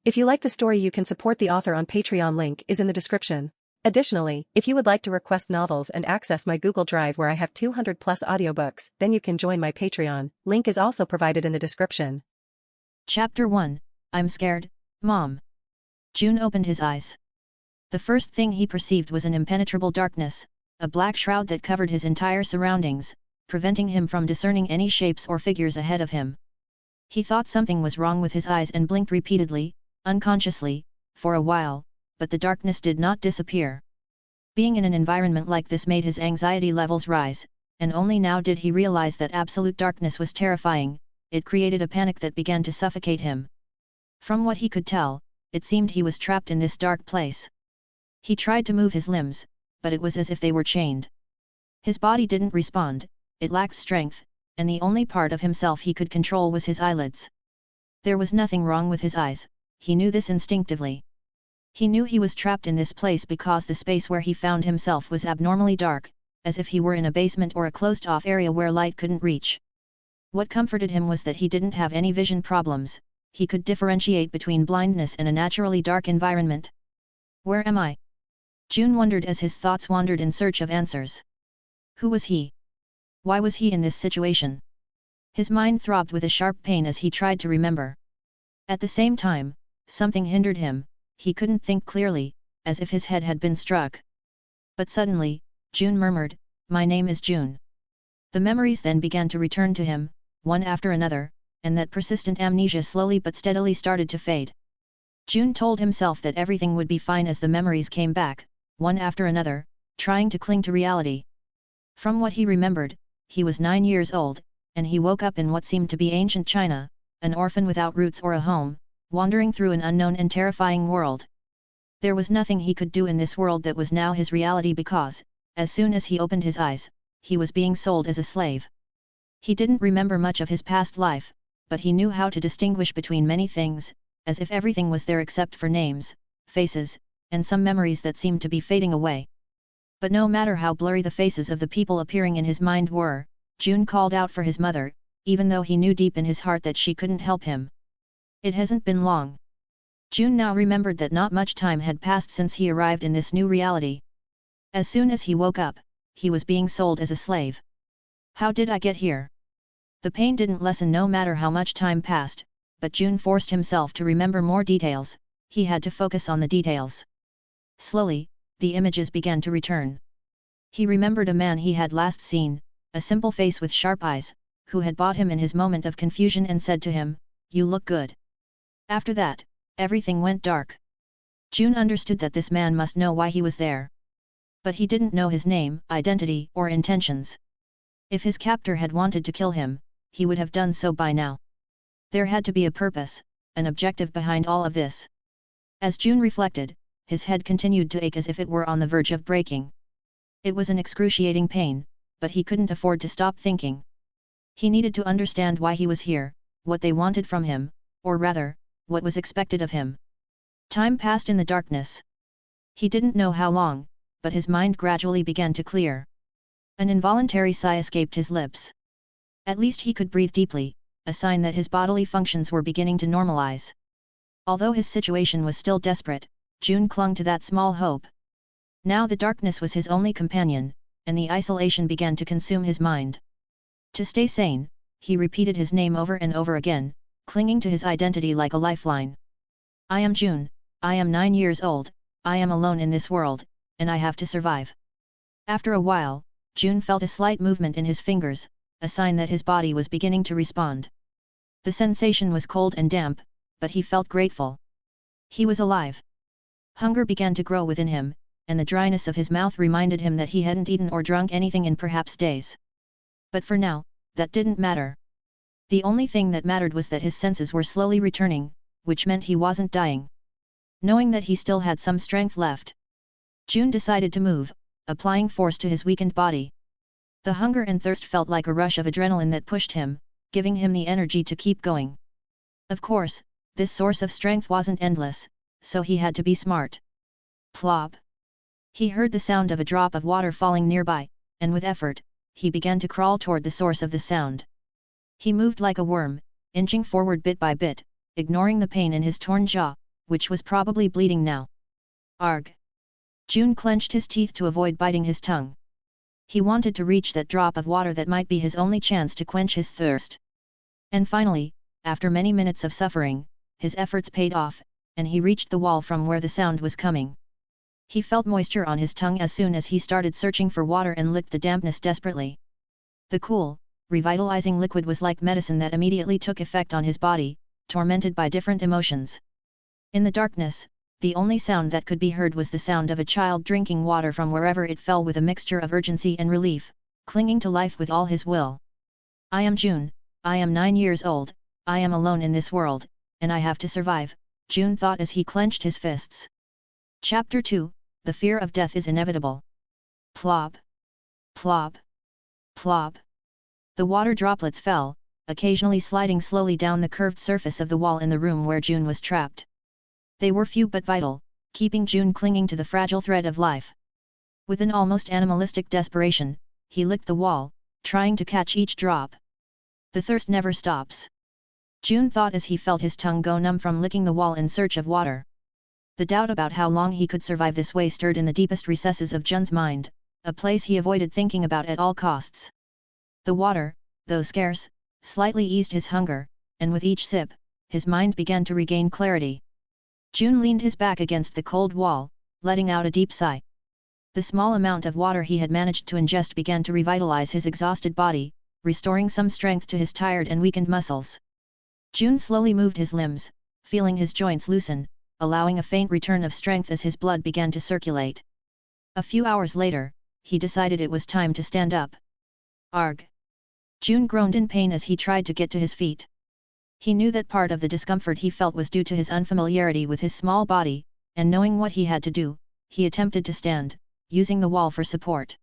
If you like the story, you can support the author on Patreon. Link is in the description. Additionally, if you would like to request novels and access my Google Drive where I have 200 plus audiobooks, then you can join my Patreon. Link is also provided in the description. Chapter 1, I'm scared, Mom. June opened his eyes. The first thing he perceived was an impenetrable darkness, a black shroud that covered his entire surroundings, preventing him from discerning any shapes or figures ahead of him. He thought something was wrong with his eyes and blinked repeatedly, unconsciously, for a while, but the darkness did not disappear. Being in an environment like this made his anxiety levels rise, and only now did he realize that absolute darkness was terrifying. It created a panic that began to suffocate him. From what he could tell, it seemed he was trapped in this dark place. He tried to move his limbs, but it was as if they were chained. His body didn't respond, it lacked strength, and the only part of himself he could control was his eyelids. There was nothing wrong with his eyes, he knew this instinctively. He knew he was trapped in this place because the space where he found himself was abnormally dark, as if he were in a basement or a closed-off area where light couldn't reach. What comforted him was that he didn't have any vision problems, he could differentiate between blindness and a naturally dark environment. Where am I? June wondered as his thoughts wandered in search of answers. Who was he? Why was he in this situation? His mind throbbed with a sharp pain as he tried to remember. At the same time, something hindered him, he couldn't think clearly, as if his head had been struck. But suddenly, June murmured, "My name is June." The memories then began to return to him, one after another, and that persistent amnesia slowly but steadily started to fade. June told himself that everything would be fine as the memories came back, one after another, trying to cling to reality. From what he remembered, he was 9 years old, and he woke up in what seemed to be ancient China, an orphan without roots or a home, wandering through an unknown and terrifying world. There was nothing he could do in this world that was now his reality because, as soon as he opened his eyes, he was being sold as a slave. He didn't remember much of his past life, but he knew how to distinguish between many things, as if everything was there except for names, faces, and some memories that seemed to be fading away. But no matter how blurry the faces of the people appearing in his mind were, June called out for his mother, even though he knew deep in his heart that she couldn't help him. It hasn't been long. June now remembered that not much time had passed since he arrived in this new reality. As soon as he woke up, he was being sold as a slave. How did I get here? The pain didn't lessen no matter how much time passed, but June forced himself to remember more details, he had to focus on the details. Slowly, the images began to return. He remembered a man he had last seen, a simple face with sharp eyes, who had bought him in his moment of confusion and said to him, "You look good." After that, everything went dark. June understood that this man must know why he was there. But he didn't know his name, identity, or intentions. If his captor had wanted to kill him, he would have done so by now. There had to be a purpose, an objective behind all of this. As June reflected, his head continued to ache as if it were on the verge of breaking. It was an excruciating pain, but he couldn't afford to stop thinking. He needed to understand why he was here, what they wanted from him, or rather, what was expected of him. Time passed in the darkness. He didn't know how long, but his mind gradually began to clear. An involuntary sigh escaped his lips. At least he could breathe deeply, a sign that his bodily functions were beginning to normalize. Although his situation was still desperate, June clung to that small hope. Now the darkness was his only companion, and the isolation began to consume his mind. To stay sane, he repeated his name over and over again, clinging to his identity like a lifeline. "I am June, I am 9 years old, I am alone in this world, and I have to survive." After a while, June felt a slight movement in his fingers, a sign that his body was beginning to respond. The sensation was cold and damp, but he felt grateful. He was alive. Hunger began to grow within him, and the dryness of his mouth reminded him that he hadn't eaten or drunk anything in perhaps days. But for now, that didn't matter. The only thing that mattered was that his senses were slowly returning, which meant he wasn't dying. Knowing that he still had some strength left, June decided to move, applying force to his weakened body. The hunger and thirst felt like a rush of adrenaline that pushed him, giving him the energy to keep going. Of course, this source of strength wasn't endless, so he had to be smart. Plop! He heard the sound of a drop of water falling nearby, and with effort, he began to crawl toward the source of the sound. He moved like a worm, inching forward bit by bit, ignoring the pain in his torn jaw, which was probably bleeding now. Arg! June clenched his teeth to avoid biting his tongue. He wanted to reach that drop of water that might be his only chance to quench his thirst. And finally, after many minutes of suffering, his efforts paid off, and he reached the wall from where the sound was coming. He felt moisture on his tongue as soon as he started searching for water and licked the dampness desperately. The cool, revitalizing liquid was like medicine that immediately took effect on his body, tormented by different emotions. In the darkness, the only sound that could be heard was the sound of a child drinking water from wherever it fell with a mixture of urgency and relief, clinging to life with all his will. I am June, I am 9 years old, I am alone in this world, and I have to survive, June thought as he clenched his fists. Chapter 2, The Fear of Death is Inevitable. Plop. Plop. Plop. The water droplets fell, occasionally sliding slowly down the curved surface of the wall in the room where June was trapped. They were few but vital, keeping June clinging to the fragile thread of life. With an almost animalistic desperation, he licked the wall, trying to catch each drop. The thirst never stops. June thought as he felt his tongue go numb from licking the wall in search of water. The doubt about how long he could survive this way stirred in the deepest recesses of Jun's mind, a place he avoided thinking about at all costs. The water, though scarce, slightly eased his hunger, and with each sip, his mind began to regain clarity. June leaned his back against the cold wall, letting out a deep sigh. The small amount of water he had managed to ingest began to revitalize his exhausted body, restoring some strength to his tired and weakened muscles. June slowly moved his limbs, feeling his joints loosen, allowing a faint return of strength as his blood began to circulate. A few hours later, he decided it was time to stand up. Arg! June groaned in pain as he tried to get to his feet. He knew that part of the discomfort he felt was due to his unfamiliarity with his small body, and knowing what he had to do, he attempted to stand, using the wall for support.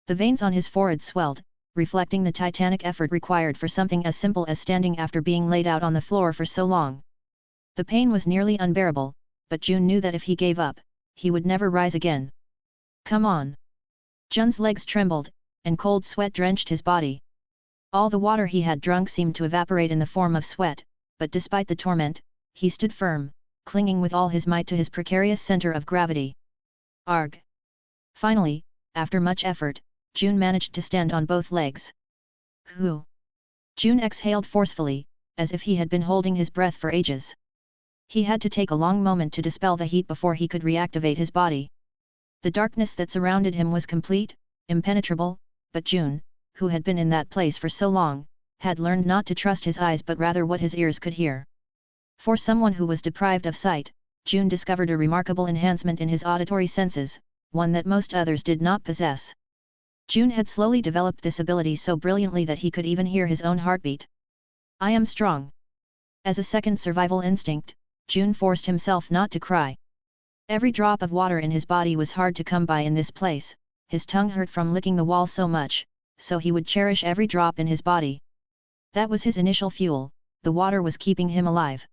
The veins on his forehead swelled, reflecting the titanic effort required for something as simple as standing after being laid out on the floor for so long. The pain was nearly unbearable, but June knew that if he gave up, he would never rise again. Come on! Jun's legs trembled, and cold sweat drenched his body. All the water he had drunk seemed to evaporate in the form of sweat, but despite the torment, he stood firm, clinging with all his might to his precarious center of gravity. Arg! Finally, after much effort, June managed to stand on both legs. Hoo! June exhaled forcefully, as if he had been holding his breath for ages. He had to take a long moment to dispel the heat before he could reactivate his body. The darkness that surrounded him was complete, impenetrable, but June, who had been in that place for so long, had learned not to trust his eyes but rather what his ears could hear. For someone who was deprived of sight, June discovered a remarkable enhancement in his auditory senses, one that most others did not possess. June had slowly developed this ability so brilliantly that he could even hear his own heartbeat. I am strong. As a second survival instinct, June forced himself not to cry. Every drop of water in his body was hard to come by in this place, his tongue hurt from licking the wall so much, so he would cherish every drop in his body. That was his initial fuel, the water was keeping him alive.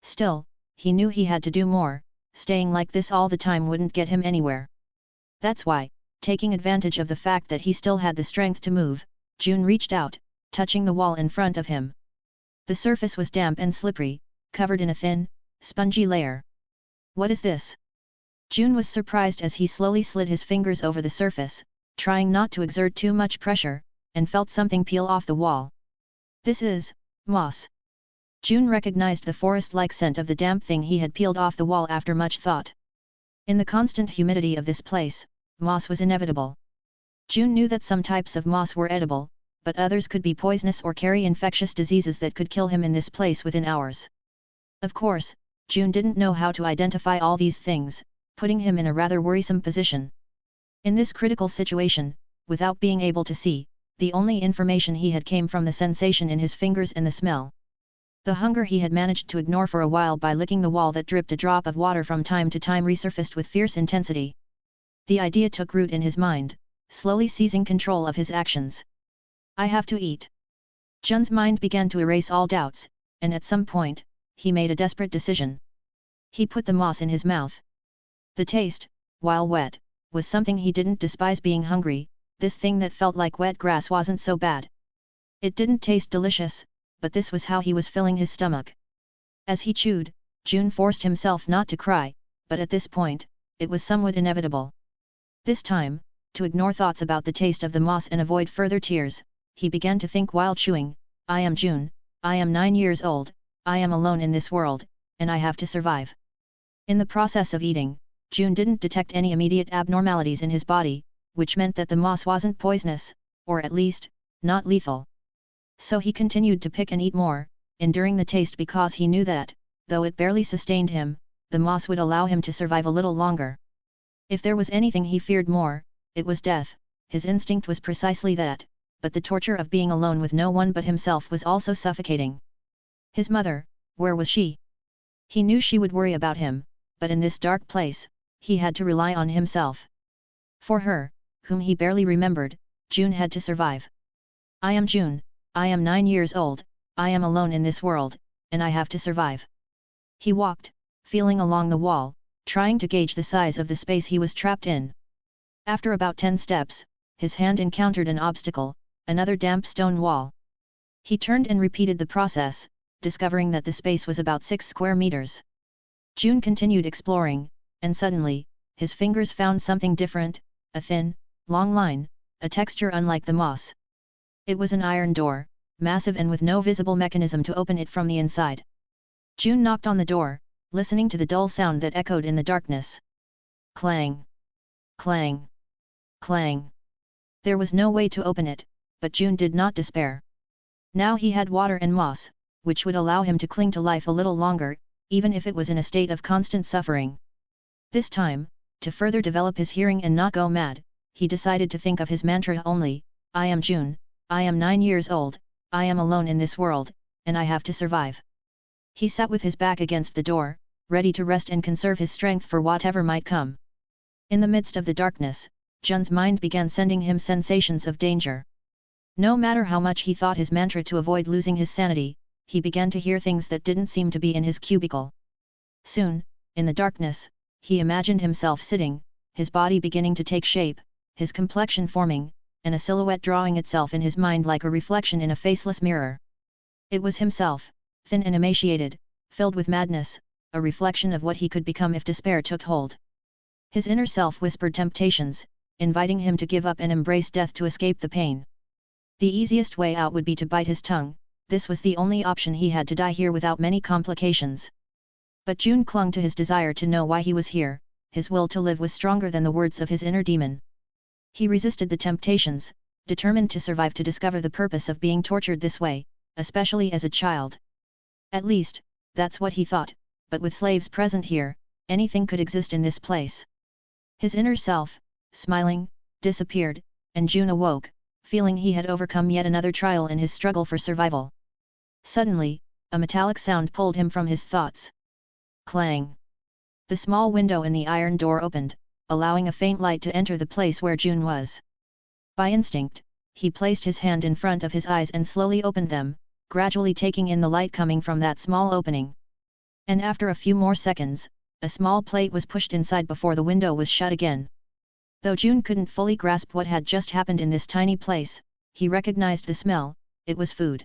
Still, he knew he had to do more, staying like this all the time wouldn't get him anywhere. That's why, taking advantage of the fact that he still had the strength to move, June reached out, touching the wall in front of him. The surface was damp and slippery, covered in a thin, spongy layer. What is this? June was surprised as he slowly slid his fingers over the surface, trying not to exert too much pressure, and felt something peel off the wall. This is moss. June recognized the forest-like scent of the damp thing he had peeled off the wall after much thought. In the constant humidity of this place, moss was inevitable. June knew that some types of moss were edible, but others could be poisonous or carry infectious diseases that could kill him in this place within hours. Of course, June didn't know how to identify all these things, putting him in a rather worrisome position. In this critical situation, without being able to see, the only information he had came from the sensation in his fingers and the smell. The hunger he had managed to ignore for a while by licking the wall that dripped a drop of water from time to time resurfaced with fierce intensity. The idea took root in his mind, slowly seizing control of his actions. I have to eat. Jun's mind began to erase all doubts, and at some point, he made a desperate decision. He put the moss in his mouth. The taste, while wet, was something he didn't despise. Being hungry, this thing that felt like wet grass wasn't so bad. It didn't taste delicious, but this was how he was filling his stomach. As he chewed, June forced himself not to cry, but at this point, it was somewhat inevitable. This time, to ignore thoughts about the taste of the moss and avoid further tears, he began to think while chewing, I am June, I am 9 years old, I am alone in this world, and I have to survive. In the process of eating, June didn't detect any immediate abnormalities in his body, which meant that the moss wasn't poisonous, or at least, not lethal. So he continued to pick and eat more, enduring the taste because he knew that, though it barely sustained him, the moss would allow him to survive a little longer. If there was anything he feared more, it was death. His instinct was precisely that, but the torture of being alone with no one but himself was also suffocating. His mother, where was she? He knew she would worry about him, but in this dark place, he had to rely on himself. For her, whom he barely remembered, June had to survive. I am June, I am 9 years old, I am alone in this world, and I have to survive. He walked, feeling along the wall, trying to gauge the size of the space he was trapped in. After about 10 steps, his hand encountered an obstacle, another damp stone wall. He turned and repeated the process, discovering that the space was about 6 square meters. June continued exploring, and suddenly, his fingers found something different, a thin, long line, a texture unlike the moss. It was an iron door, massive and with no visible mechanism to open it from the inside. June knocked on the door, listening to the dull sound that echoed in the darkness. Clang! Clang! Clang! There was no way to open it, but June did not despair. Now he had water and moss, which would allow him to cling to life a little longer, even if it was in a state of constant suffering. This time, to further develop his hearing and not go mad, he decided to think of his mantra only, I am June, I am 9 years old, I am alone in this world, and I have to survive. He sat with his back against the door, ready to rest and conserve his strength for whatever might come. In the midst of the darkness, Jun's mind began sending him sensations of danger. No matter how much he thought his mantra to avoid losing his sanity, he began to hear things that didn't seem to be in his cubicle. Soon, in the darkness, he imagined himself sitting, his body beginning to take shape, his complexion forming, and a silhouette drawing itself in his mind like a reflection in a faceless mirror. It was himself, thin and emaciated, filled with madness, a reflection of what he could become if despair took hold. His inner self whispered temptations, inviting him to give up and embrace death to escape the pain. The easiest way out would be to bite his tongue, this was the only option he had, to die here without many complications. But June clung to his desire to know why he was here, his will to live was stronger than the words of his inner demon. He resisted the temptations, determined to survive, to discover the purpose of being tortured this way, especially as a child. At least, that's what he thought, but with slaves present here, anything could exist in this place. His inner self, smiling, disappeared, and June awoke, feeling he had overcome yet another trial in his struggle for survival. Suddenly, a metallic sound pulled him from his thoughts. Clang! The small window in the iron door opened, allowing a faint light to enter the place where June was. By instinct, he placed his hand in front of his eyes and slowly opened them, gradually taking in the light coming from that small opening. And after a few more seconds, a small plate was pushed inside before the window was shut again. Though June couldn't fully grasp what had just happened in this tiny place, he recognized the smell, it was food.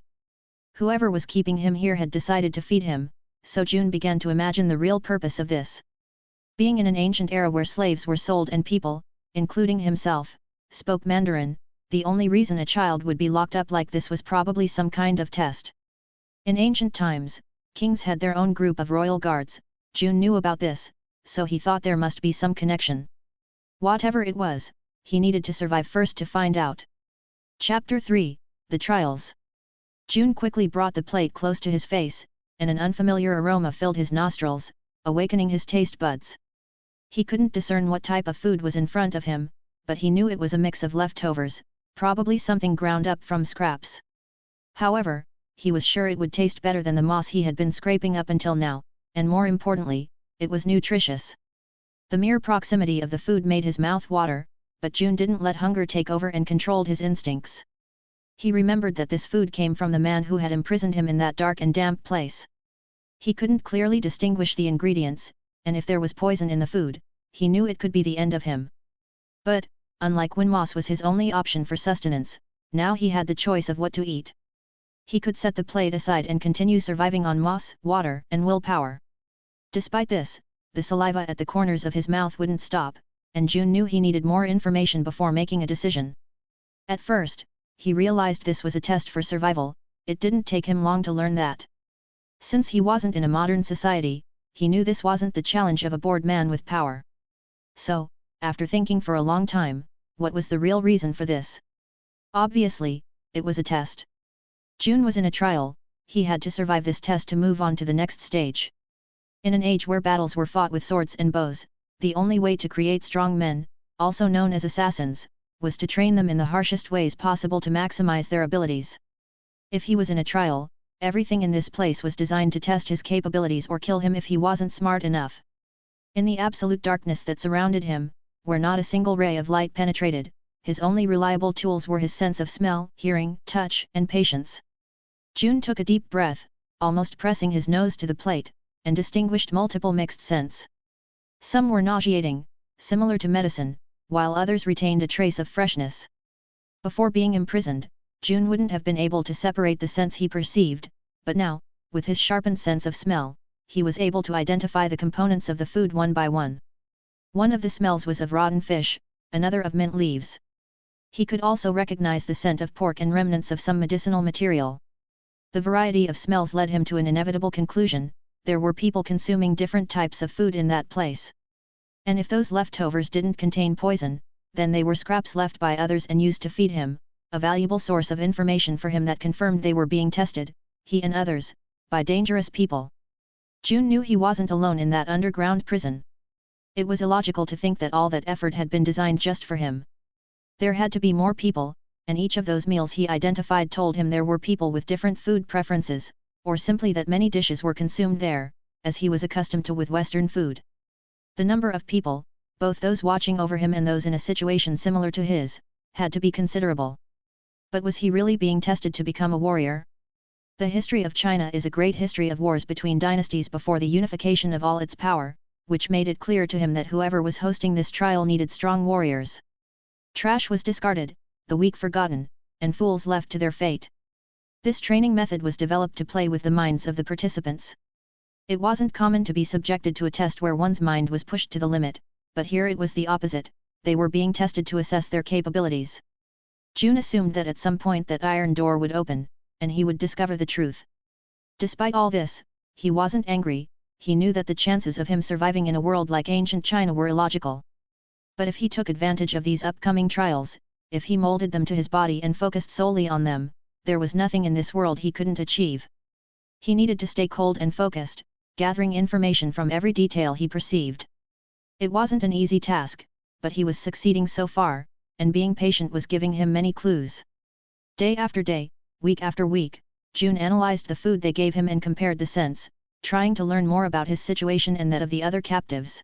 Whoever was keeping him here had decided to feed him, so June began to imagine the real purpose of this. Being in an ancient era where slaves were sold and people, including himself, spoke Mandarin, the only reason a child would be locked up like this was probably some kind of test. In ancient times, kings had their own group of royal guards, June knew about this, so he thought there must be some connection. Whatever it was, he needed to survive first to find out. Chapter 3, The Trials. June quickly brought the plate close to his face, and an unfamiliar aroma filled his nostrils, awakening his taste buds. He couldn't discern what type of food was in front of him, but he knew it was a mix of leftovers, probably something ground up from scraps. However, he was sure it would taste better than the moss he had been scraping up until now, and more importantly, it was nutritious. The mere proximity of the food made his mouth water, but June didn't let hunger take over and controlled his instincts. He remembered that this food came from the man who had imprisoned him in that dark and damp place. He couldn't clearly distinguish the ingredients, and if there was poison in the food, he knew it could be the end of him. But, unlike when moss was his only option for sustenance, now he had the choice of what to eat. He could set the plate aside and continue surviving on moss, water, and willpower. Despite this, the saliva at the corners of his mouth wouldn't stop, and June knew he needed more information before making a decision. At first, he realized this was a test for survival. It didn't take him long to learn that. Since he wasn't in a modern society, he knew this wasn't the challenge of a bored man with power. So, after thinking for a long time, what was the real reason for this? Obviously, it was a test. June was in a trial. He had to survive this test to move on to the next stage. In an age where battles were fought with swords and bows, the only way to create strong men, also known as assassins, was to train them in the harshest ways possible to maximize their abilities. If he was in a trial, everything in this place was designed to test his capabilities or kill him if he wasn't smart enough. In the absolute darkness that surrounded him, where not a single ray of light penetrated, his only reliable tools were his sense of smell, hearing, touch, and patience. June took a deep breath, almost pressing his nose to the plate, and distinguished multiple mixed scents. Some were nauseating, similar to medicine, while others retained a trace of freshness. Before being imprisoned, June wouldn't have been able to separate the scents he perceived, but now, with his sharpened sense of smell, he was able to identify the components of the food one by one. One of the smells was of rotten fish, another of mint leaves. He could also recognize the scent of pork and remnants of some medicinal material. The variety of smells led him to an inevitable conclusion: there were people consuming different types of food in that place. And if those leftovers didn't contain poison, then they were scraps left by others and used to feed him, a valuable source of information for him that confirmed they were being tested, he and others, by dangerous people. June knew he wasn't alone in that underground prison. It was illogical to think that all that effort had been designed just for him. There had to be more people, and each of those meals he identified told him there were people with different food preferences, or simply that many dishes were consumed there, as he was accustomed to with Western food. The number of people, both those watching over him and those in a situation similar to his, had to be considerable. But was he really being tested to become a warrior? The history of China is a great history of wars between dynasties before the unification of all its power, which made it clear to him that whoever was hosting this trial needed strong warriors. Trash was discarded, the weak forgotten, and fools left to their fate. This training method was developed to play with the minds of the participants. It wasn't common to be subjected to a test where one's mind was pushed to the limit, but here it was the opposite: they were being tested to assess their capabilities. June assumed that at some point that iron door would open, and he would discover the truth. Despite all this, he wasn't angry. He knew that the chances of him surviving in a world like ancient China were illogical. But if he took advantage of these upcoming trials, if he molded them to his body and focused solely on them, there was nothing in this world he couldn't achieve. He needed to stay cold and focused, gathering information from every detail he perceived. It wasn't an easy task, but he was succeeding so far, and being patient was giving him many clues. Day after day, week after week, June analyzed the food they gave him and compared the scents, trying to learn more about his situation and that of the other captives.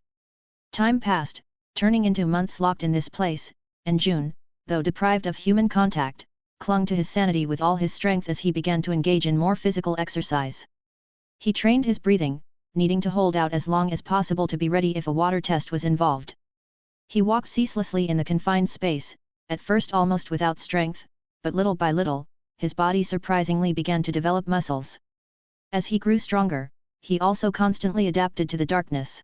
Time passed, turning into months locked in this place, and June, though deprived of human contact, clung to his sanity with all his strength as he began to engage in more physical exercise. He trained his breathing, needing to hold out as long as possible to be ready if a water test was involved. He walked ceaselessly in the confined space, at first almost without strength, but little by little, his body surprisingly began to develop muscles. As he grew stronger, he also constantly adapted to the darkness.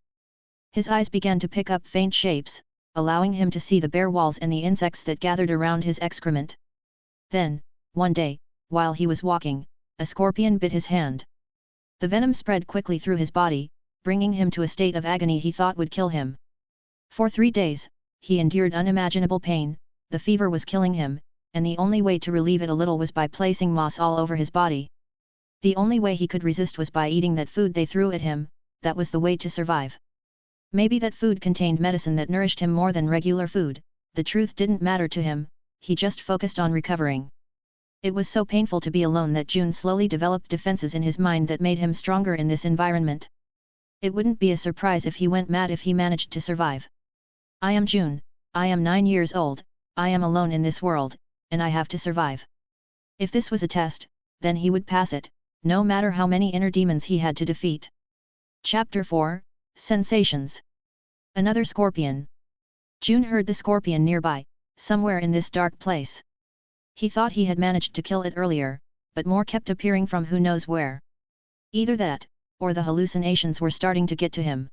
His eyes began to pick up faint shapes, allowing him to see the bare walls and the insects that gathered around his excrement. Then, one day, while he was walking, a scorpion bit his hand. The venom spread quickly through his body, bringing him to a state of agony he thought would kill him. For 3 days, he endured unimaginable pain. The fever was killing him, and the only way to relieve it a little was by placing moss all over his body. The only way he could resist was by eating that food they threw at him. That was the way to survive. Maybe that food contained medicine that nourished him more than regular food. The truth didn't matter to him, he just focused on recovering. It was so painful to be alone that June slowly developed defenses in his mind that made him stronger in this environment. It wouldn't be a surprise if he went mad if he managed to survive. I am June, I am 9 years old, I am alone in this world, and I have to survive. If this was a test, then he would pass it, no matter how many inner demons he had to defeat. Chapter 4, Sensations. Another scorpion. June heard the scorpion nearby, somewhere in this dark place. He thought he had managed to kill it earlier, but more kept appearing from who knows where. Either that, or the hallucinations were starting to get to him.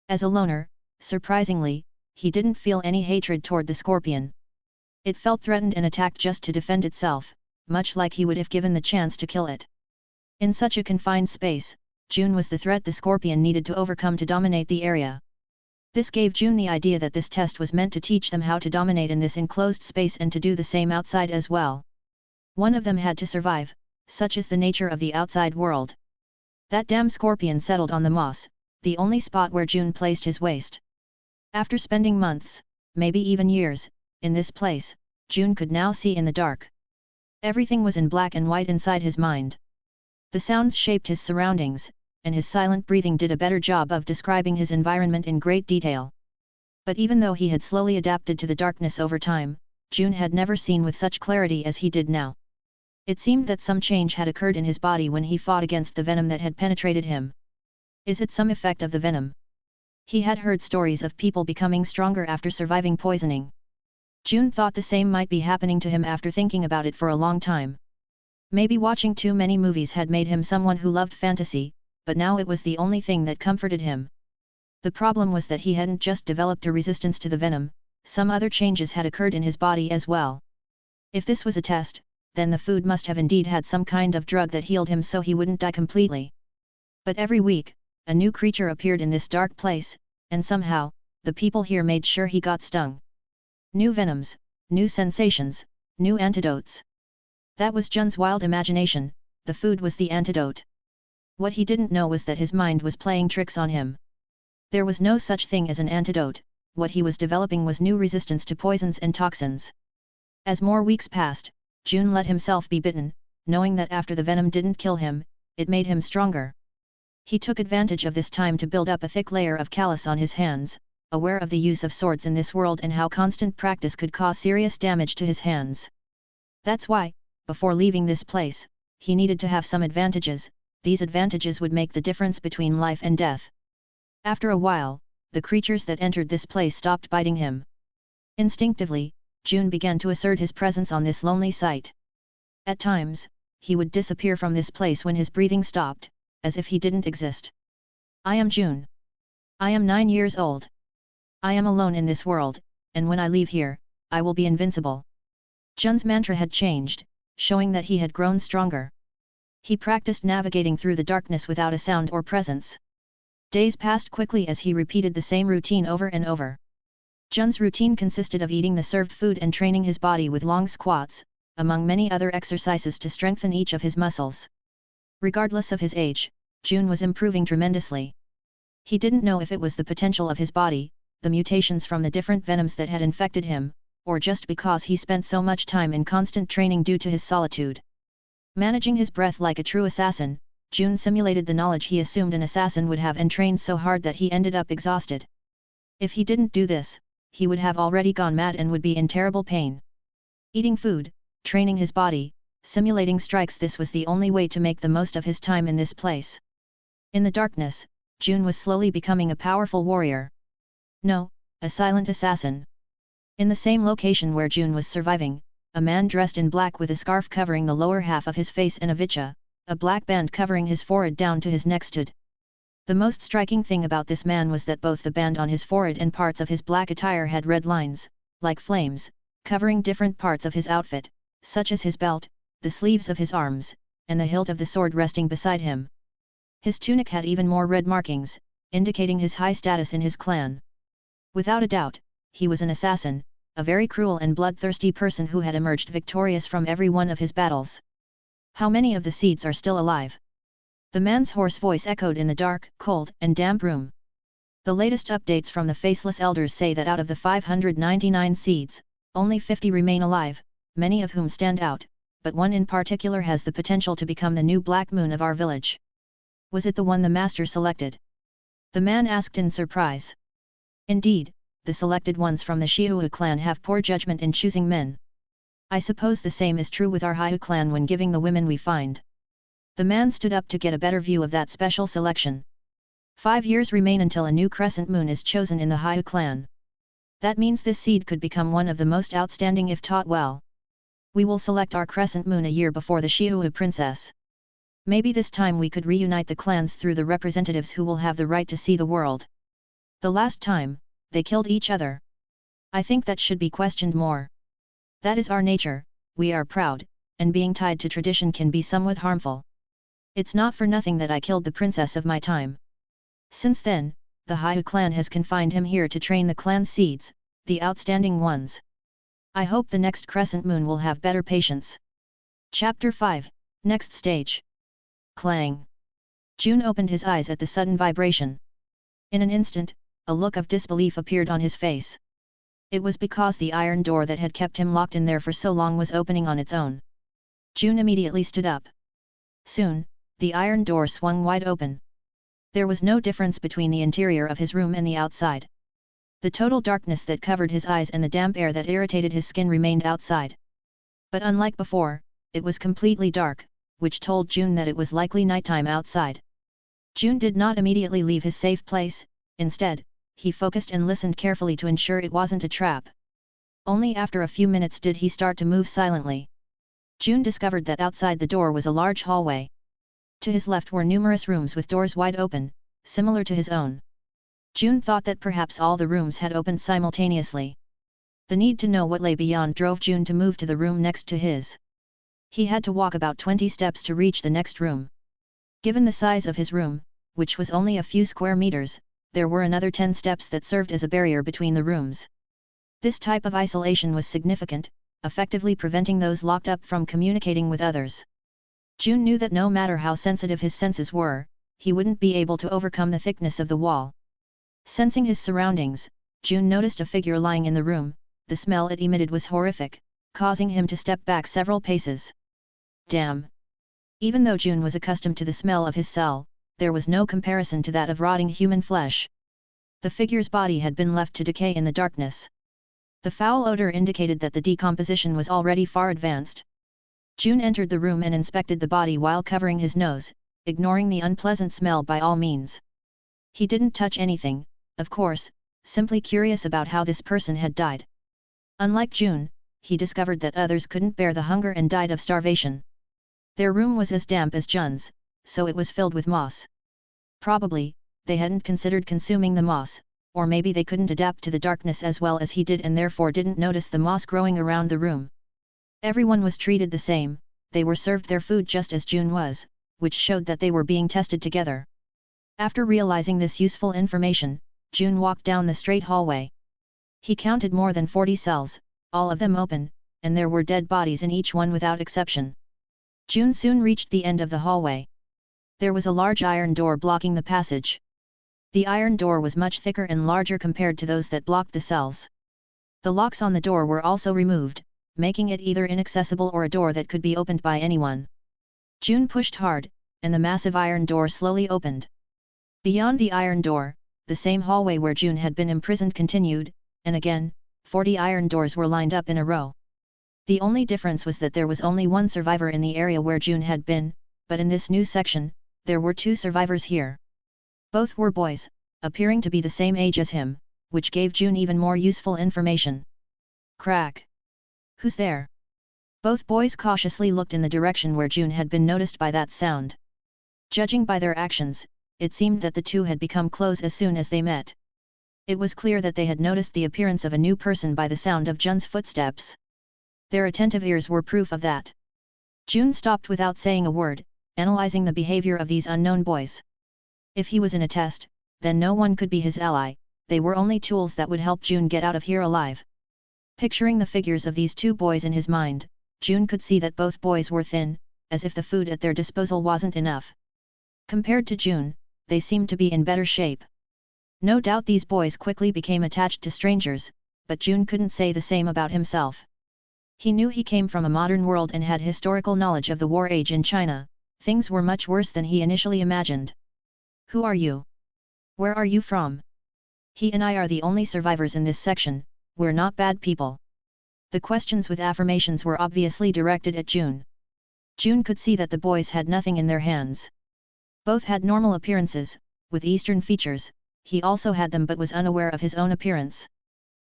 As a loner, surprisingly, he didn't feel any hatred toward the scorpion. It felt threatened and attacked just to defend itself, much like he would if given the chance to kill it. In such a confined space, June was the threat the scorpion needed to overcome to dominate the area. This gave June the idea that this test was meant to teach them how to dominate in this enclosed space and to do the same outside as well. One of them had to survive, such is the nature of the outside world. That damn scorpion settled on the moss, the only spot where June placed his waist. After spending months, maybe even years, in this place, June could now see in the dark. Everything was in black and white inside his mind. The sounds shaped his surroundings, and his silent breathing did a better job of describing his environment in great detail. But even though he had slowly adapted to the darkness over time, June had never seen with such clarity as he did now. It seemed that some change had occurred in his body when he fought against the venom that had penetrated him. Is it some effect of the venom? He had heard stories of people becoming stronger after surviving poisoning. June thought the same might be happening to him after thinking about it for a long time. Maybe watching too many movies had made him someone who loved fantasy, but now it was the only thing that comforted him. The problem was that he hadn't just developed a resistance to the venom, some other changes had occurred in his body as well. If this was a test, then the food must have indeed had some kind of drug that healed him so he wouldn't die completely. But every week, a new creature appeared in this dark place, and somehow, the people here made sure he got stung. New venoms, new sensations, new antidotes. That was Jun's wild imagination, the food was the antidote. What he didn't know was that his mind was playing tricks on him. There was no such thing as an antidote, what he was developing was new resistance to poisons and toxins. As more weeks passed, June let himself be bitten, knowing that after the venom didn't kill him, it made him stronger. He took advantage of this time to build up a thick layer of callus on his hands, aware of the use of swords in this world and how constant practice could cause serious damage to his hands. That's why, before leaving this place, he needed to have some advantages. These advantages would make the difference between life and death. After a while, the creatures that entered this place stopped biting him. Instinctively, June began to assert his presence on this lonely site. At times, he would disappear from this place when his breathing stopped, as if he didn't exist. I am June. I am 9 years old. I am alone in this world, and when I leave here, I will be invincible. Jun's mantra had changed, showing that he had grown stronger. He practiced navigating through the darkness without a sound or presence. Days passed quickly as he repeated the same routine over and over. Jun's routine consisted of eating the served food and training his body with long squats, among many other exercises to strengthen each of his muscles. Regardless of his age, June was improving tremendously. He didn't know if it was the potential of his body, the mutations from the different venoms that had infected him, or just because he spent so much time in constant training due to his solitude. Managing his breath like a true assassin, June simulated the knowledge he assumed an assassin would have and trained so hard that he ended up exhausted. If he didn't do this, he would have already gone mad and would be in terrible pain. Eating food, training his body, simulating strikes, this was the only way to make the most of his time in this place. In the darkness, June was slowly becoming a powerful warrior. No, a silent assassin. In the same location where June was surviving, a man dressed in black with a scarf covering the lower half of his face and a vicha, a black band covering his forehead down to his neck stood. The most striking thing about this man was that both the band on his forehead and parts of his black attire had red lines, like flames, covering different parts of his outfit, such as his belt, the sleeves of his arms, and the hilt of the sword resting beside him. His tunic had even more red markings, indicating his high status in his clan. Without a doubt, he was an assassin, a very cruel and bloodthirsty person who had emerged victorious from every one of his battles. How many of the seeds are still alive? The man's hoarse voice echoed in the dark, cold, and damp room. The latest updates from the Faceless Elders say that out of the 599 seeds, only 50 remain alive, many of whom stand out, but one in particular has the potential to become the new Black Moon of our village. Was it the one the master selected? The man asked in surprise. Indeed, the selected ones from the Haiyue clan have poor judgment in choosing men. I suppose the same is true with our Haiyue clan when giving the women we find. The man stood up to get a better view of that special selection. 5 years remain until a new crescent moon is chosen in the Haiyue clan. That means this seed could become one of the most outstanding if taught well. We will select our crescent moon a year before the Haiyue princess. Maybe this time we could reunite the clans through the representatives who will have the right to see the world. The last time, they killed each other. I think that should be questioned more. That is our nature, we are proud, and being tied to tradition can be somewhat harmful. It's not for nothing that I killed the princess of my time. Since then, the Haiyue clan has confined him here to train the clan seeds, the outstanding ones. I hope the next crescent moon will have better patience. Chapter 5, Next Stage. Clang. June opened his eyes at the sudden vibration. In an instant, a look of disbelief appeared on his face. It was because the iron door that had kept him locked in there for so long was opening on its own. June immediately stood up. Soon, the iron door swung wide open. There was no difference between the interior of his room and the outside. The total darkness that covered his eyes and the damp air that irritated his skin remained outside. But unlike before, it was completely dark, which told June that it was likely nighttime outside. June did not immediately leave his safe place, instead, he focused and listened carefully to ensure it wasn't a trap. Only after a few minutes did he start to move silently. June discovered that outside the door was a large hallway. To his left were numerous rooms with doors wide open, similar to his own. June thought that perhaps all the rooms had opened simultaneously. The need to know what lay beyond drove June to move to the room next to his. He had to walk about 20 steps to reach the next room. Given the size of his room, which was only a few square meters, there were another 10 steps that served as a barrier between the rooms. This type of isolation was significant, effectively preventing those locked up from communicating with others. June knew that no matter how sensitive his senses were, he wouldn't be able to overcome the thickness of the wall. Sensing his surroundings, June noticed a figure lying in the room. The smell it emitted was horrific, causing him to step back several paces. Damn! Even though June was accustomed to the smell of his cell, there was no comparison to that of rotting human flesh. The figure's body had been left to decay in the darkness. The foul odor indicated that the decomposition was already far advanced. June entered the room and inspected the body while covering his nose, ignoring the unpleasant smell by all means. He didn't touch anything, of course, simply curious about how this person had died. Unlike June, he discovered that others couldn't bear the hunger and died of starvation. Their room was as damp as Jun's, so it was filled with moss. Probably, they hadn't considered consuming the moss, or maybe they couldn't adapt to the darkness as well as he did and therefore didn't notice the moss growing around the room. Everyone was treated the same, they were served their food just as June was, which showed that they were being tested together. After realizing this useful information, June walked down the straight hallway. He counted more than 40 cells, all of them open, and there were dead bodies in each one without exception. June soon reached the end of the hallway. There was a large iron door blocking the passage. The iron door was much thicker and larger compared to those that blocked the cells. The locks on the door were also removed, making it either inaccessible or a door that could be opened by anyone. June pushed hard, and the massive iron door slowly opened. Beyond the iron door, the same hallway where June had been imprisoned continued, and again, 40 iron doors were lined up in a row. The only difference was that there was only one survivor in the area where June had been, but in this new section, there were 2 survivors here. Both were boys, appearing to be the same age as him, which gave June even more useful information. Crack! Who's there? Both boys cautiously looked in the direction where June had been noticed by that sound. Judging by their actions, it seemed that the two had become close as soon as they met. It was clear that they had noticed the appearance of a new person by the sound of Jun's footsteps. Their attentive ears were proof of that. June stopped without saying a word, analyzing the behavior of these unknown boys. If he was in a test, then no one could be his ally, they were only tools that would help June get out of here alive. Picturing the figures of these 2 boys in his mind, June could see that both boys were thin, as if the food at their disposal wasn't enough. Compared to June, they seemed to be in better shape. No doubt these boys quickly became attached to strangers, but June couldn't say the same about himself. He knew he came from a modern world and had historical knowledge of the war age in China. Things were much worse than he initially imagined. Who are you? Where are you from? He and I are the only survivors in this section, we're not bad people. The questions with affirmations were obviously directed at June. June could see that the boys had nothing in their hands. Both had normal appearances, with Eastern features, he also had them but was unaware of his own appearance.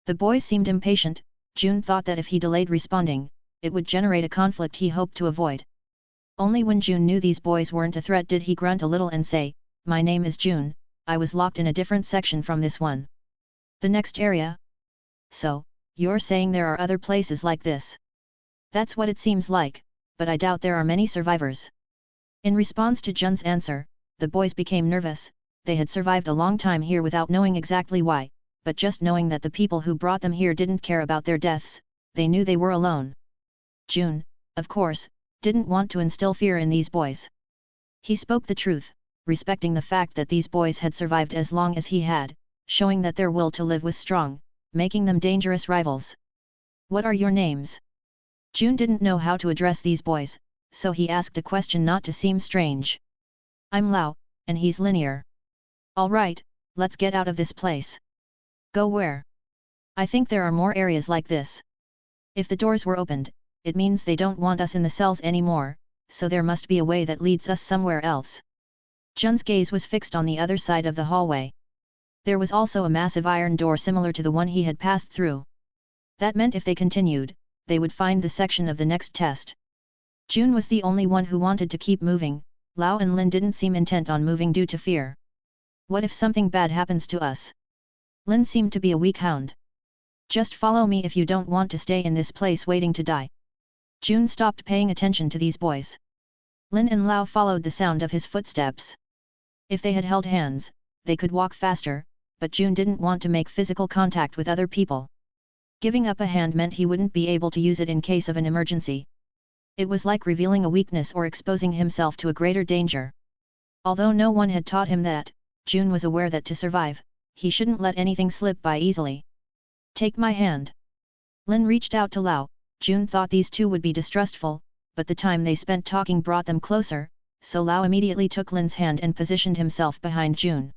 The boys seemed impatient. June thought that if he delayed responding, it would generate a conflict he hoped to avoid. Only when June knew these boys weren't a threat did he grunt a little and say, "My name is June, I was locked in a different section from this one." "The next area? So, you're saying there are other places like this?" "That's what it seems like, but I doubt there are many survivors." In response to Jun's answer, the boys became nervous. They had survived a long time here without knowing exactly why, but just knowing that the people who brought them here didn't care about their deaths, they knew they were alone. June, of course, didn't want to instill fear in these boys. He spoke the truth, respecting the fact that these boys had survived as long as he had, showing that their will to live was strong, making them dangerous rivals. "What are your names?" June didn't know how to address these boys, so he asked a question not to seem strange. "I'm Lao, and he's Linear." "All right, let's get out of this place." "Go where?" "I think there are more areas like this." "If the doors were opened, it means they don't want us in the cells anymore, so there must be a way that leads us somewhere else." Jun's gaze was fixed on the other side of the hallway. There was also a massive iron door similar to the one he had passed through. That meant if they continued, they would find the section of the next test. June was the only one who wanted to keep moving. Lao and Lin didn't seem intent on moving due to fear. "What if something bad happens to us?" Lin seemed to be a weak hound. "Just follow me if you don't want to stay in this place waiting to die." June stopped paying attention to these boys. Lin and Lao followed the sound of his footsteps. If they had held hands, they could walk faster, but June didn't want to make physical contact with other people. Giving up a hand meant he wouldn't be able to use it in case of an emergency. It was like revealing a weakness or exposing himself to a greater danger. Although no one had taught him that, June was aware that to survive, he shouldn't let anything slip by easily. "Take my hand." Lin reached out to Lao. June thought these two would be distrustful, but the time they spent talking brought them closer, so Lao immediately took Lin's hand and positioned himself behind June.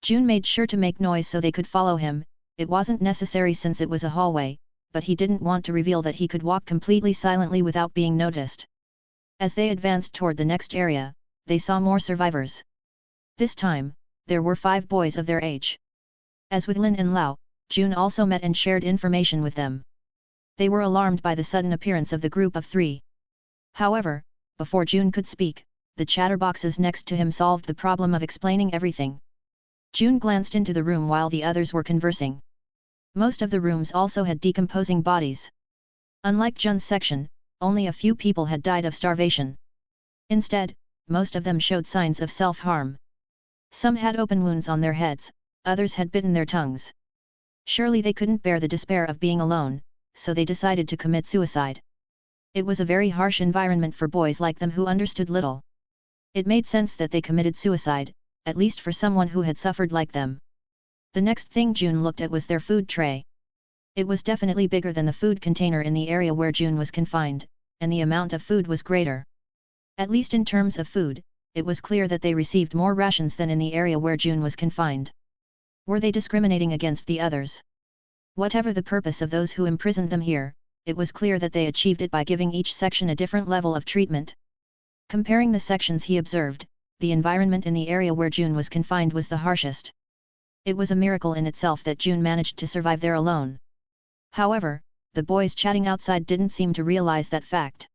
June made sure to make noise so they could follow him. It wasn't necessary since it was a hallway, but he didn't want to reveal that he could walk completely silently without being noticed. As they advanced toward the next area, they saw more survivors. This time, there were 5 boys of their age. As with Lin and Lao, June also met and shared information with them. They were alarmed by the sudden appearance of the group of 3. However, before June could speak, the chatterboxes next to him solved the problem of explaining everything. June glanced into the room while the others were conversing. Most of the rooms also had decomposing bodies. Unlike Jun's section, only a few people had died of starvation. Instead, most of them showed signs of self-harm. Some had open wounds on their heads, others had bitten their tongues. Surely they couldn't bear the despair of being alone, so they decided to commit suicide. It was a very harsh environment for boys like them who understood little. It made sense that they committed suicide, at least for someone who had suffered like them. The next thing June looked at was their food tray. It was definitely bigger than the food container in the area where June was confined, and the amount of food was greater. At least in terms of food, it was clear that they received more rations than in the area where June was confined. Were they discriminating against the others? Whatever the purpose of those who imprisoned them here, it was clear that they achieved it by giving each section a different level of treatment. Comparing the sections he observed, the environment in the area where June was confined was the harshest. It was a miracle in itself that June managed to survive there alone. However, the boys chatting outside didn't seem to realize that fact.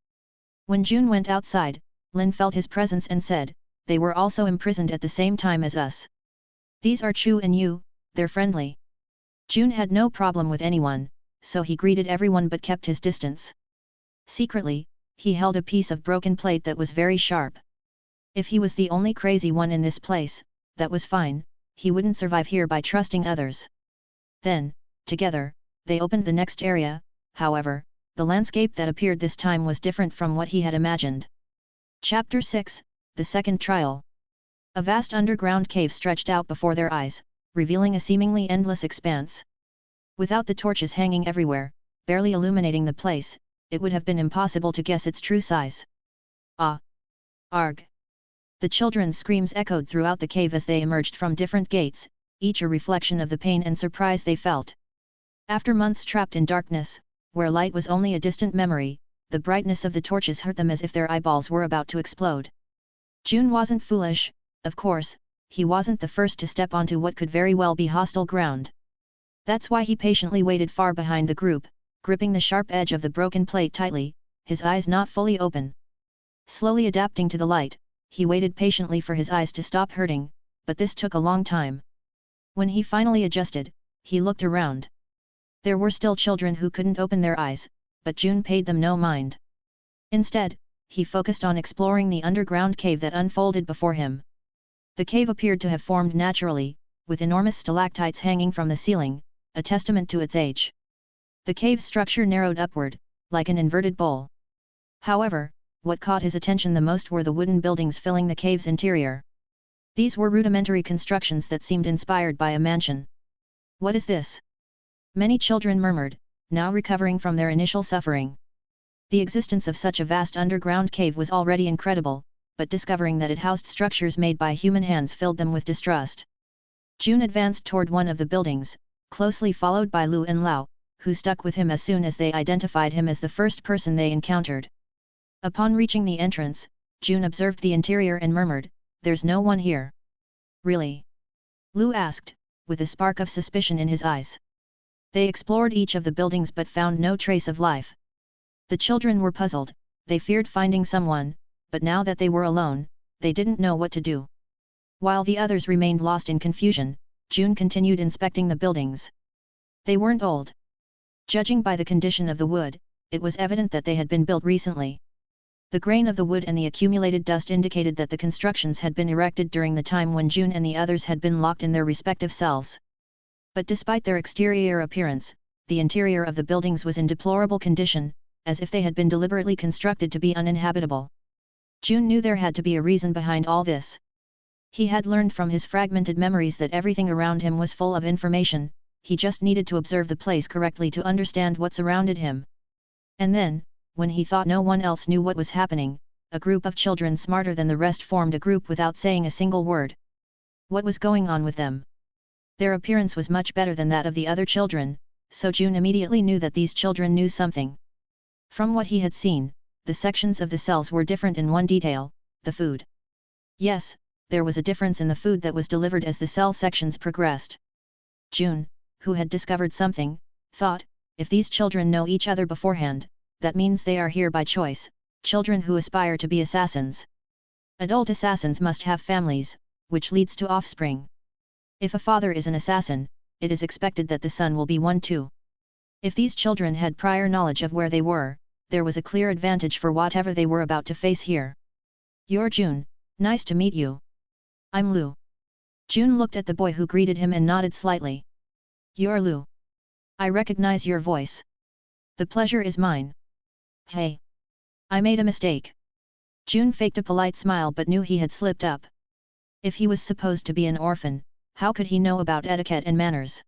When June went outside, Lin felt his presence and said, "They were also imprisoned at the same time as us. These are Chu and Yu, they're friendly." June had no problem with anyone, so he greeted everyone but kept his distance. Secretly, he held a piece of broken plate that was very sharp. If he was the only crazy one in this place, that was fine, he wouldn't survive here by trusting others. Then, together, they opened the next area. However, the landscape that appeared this time was different from what he had imagined. Chapter 6, The Second Trial. A vast underground cave stretched out before their eyes, revealing a seemingly endless expanse. Without the torches hanging everywhere, barely illuminating the place, it would have been impossible to guess its true size. Ah! Arg! The children's screams echoed throughout the cave as they emerged from different gates, each a reflection of the pain and surprise they felt. After months trapped in darkness, where light was only a distant memory, the brightness of the torches hurt them as if their eyeballs were about to explode. June wasn't foolish, of course, he wasn't the first to step onto what could very well be hostile ground. That's why he patiently waited far behind the group, gripping the sharp edge of the broken plate tightly, his eyes not fully open. Slowly adapting to the light, he waited patiently for his eyes to stop hurting, but this took a long time. When he finally adjusted, he looked around. There were still children who couldn't open their eyes, but June paid them no mind. Instead, he focused on exploring the underground cave that unfolded before him. The cave appeared to have formed naturally, with enormous stalactites hanging from the ceiling, a testament to its age. The cave's structure narrowed upward, like an inverted bowl. However, what caught his attention the most were the wooden buildings filling the cave's interior. These were rudimentary constructions that seemed inspired by a mansion. "What is this?" many children murmured, now recovering from their initial suffering. The existence of such a vast underground cave was already incredible, but discovering that it housed structures made by human hands filled them with distrust. June advanced toward one of the buildings, closely followed by Lu and Lao, who stuck with him as soon as they identified him as the first person they encountered. Upon reaching the entrance, June observed the interior and murmured, "There's no one here." "Really?" Lu asked, with a spark of suspicion in his eyes. They explored each of the buildings but found no trace of life. The children were puzzled, they feared finding someone, but now that they were alone, they didn't know what to do. While the others remained lost in confusion, June continued inspecting the buildings. They weren't old. Judging by the condition of the wood, it was evident that they had been built recently. The grain of the wood and the accumulated dust indicated that the constructions had been erected during the time when June and the others had been locked in their respective cells. But despite their exterior appearance, the interior of the buildings was in deplorable condition, as if they had been deliberately constructed to be uninhabitable. June knew there had to be a reason behind all this. He had learned from his fragmented memories that everything around him was full of information, he just needed to observe the place correctly to understand what surrounded him. And then, when he thought no one else knew what was happening, a group of children smarter than the rest formed a group without saying a single word. What was going on with them? Their appearance was much better than that of the other children, so June immediately knew that these children knew something. From what he had seen, the sections of the cells were different in one detail, the food. Yes, there was a difference in the food that was delivered as the cell sections progressed. June, who had discovered something, thought, if these children know each other beforehand, that means they are here by choice, children who aspire to be assassins. Adult assassins must have families, which leads to offspring. If a father is an assassin, it is expected that the son will be one too. If these children had prior knowledge of where they were, there was a clear advantage for whatever they were about to face here. "You're June, nice to meet you." "I'm Lu." June looked at the boy who greeted him and nodded slightly. "You're Lu. I recognize your voice." "The pleasure is mine." "Hey. I made a mistake." June faked a polite smile but knew he had slipped up. If he was supposed to be an orphan, how could he know about etiquette and manners?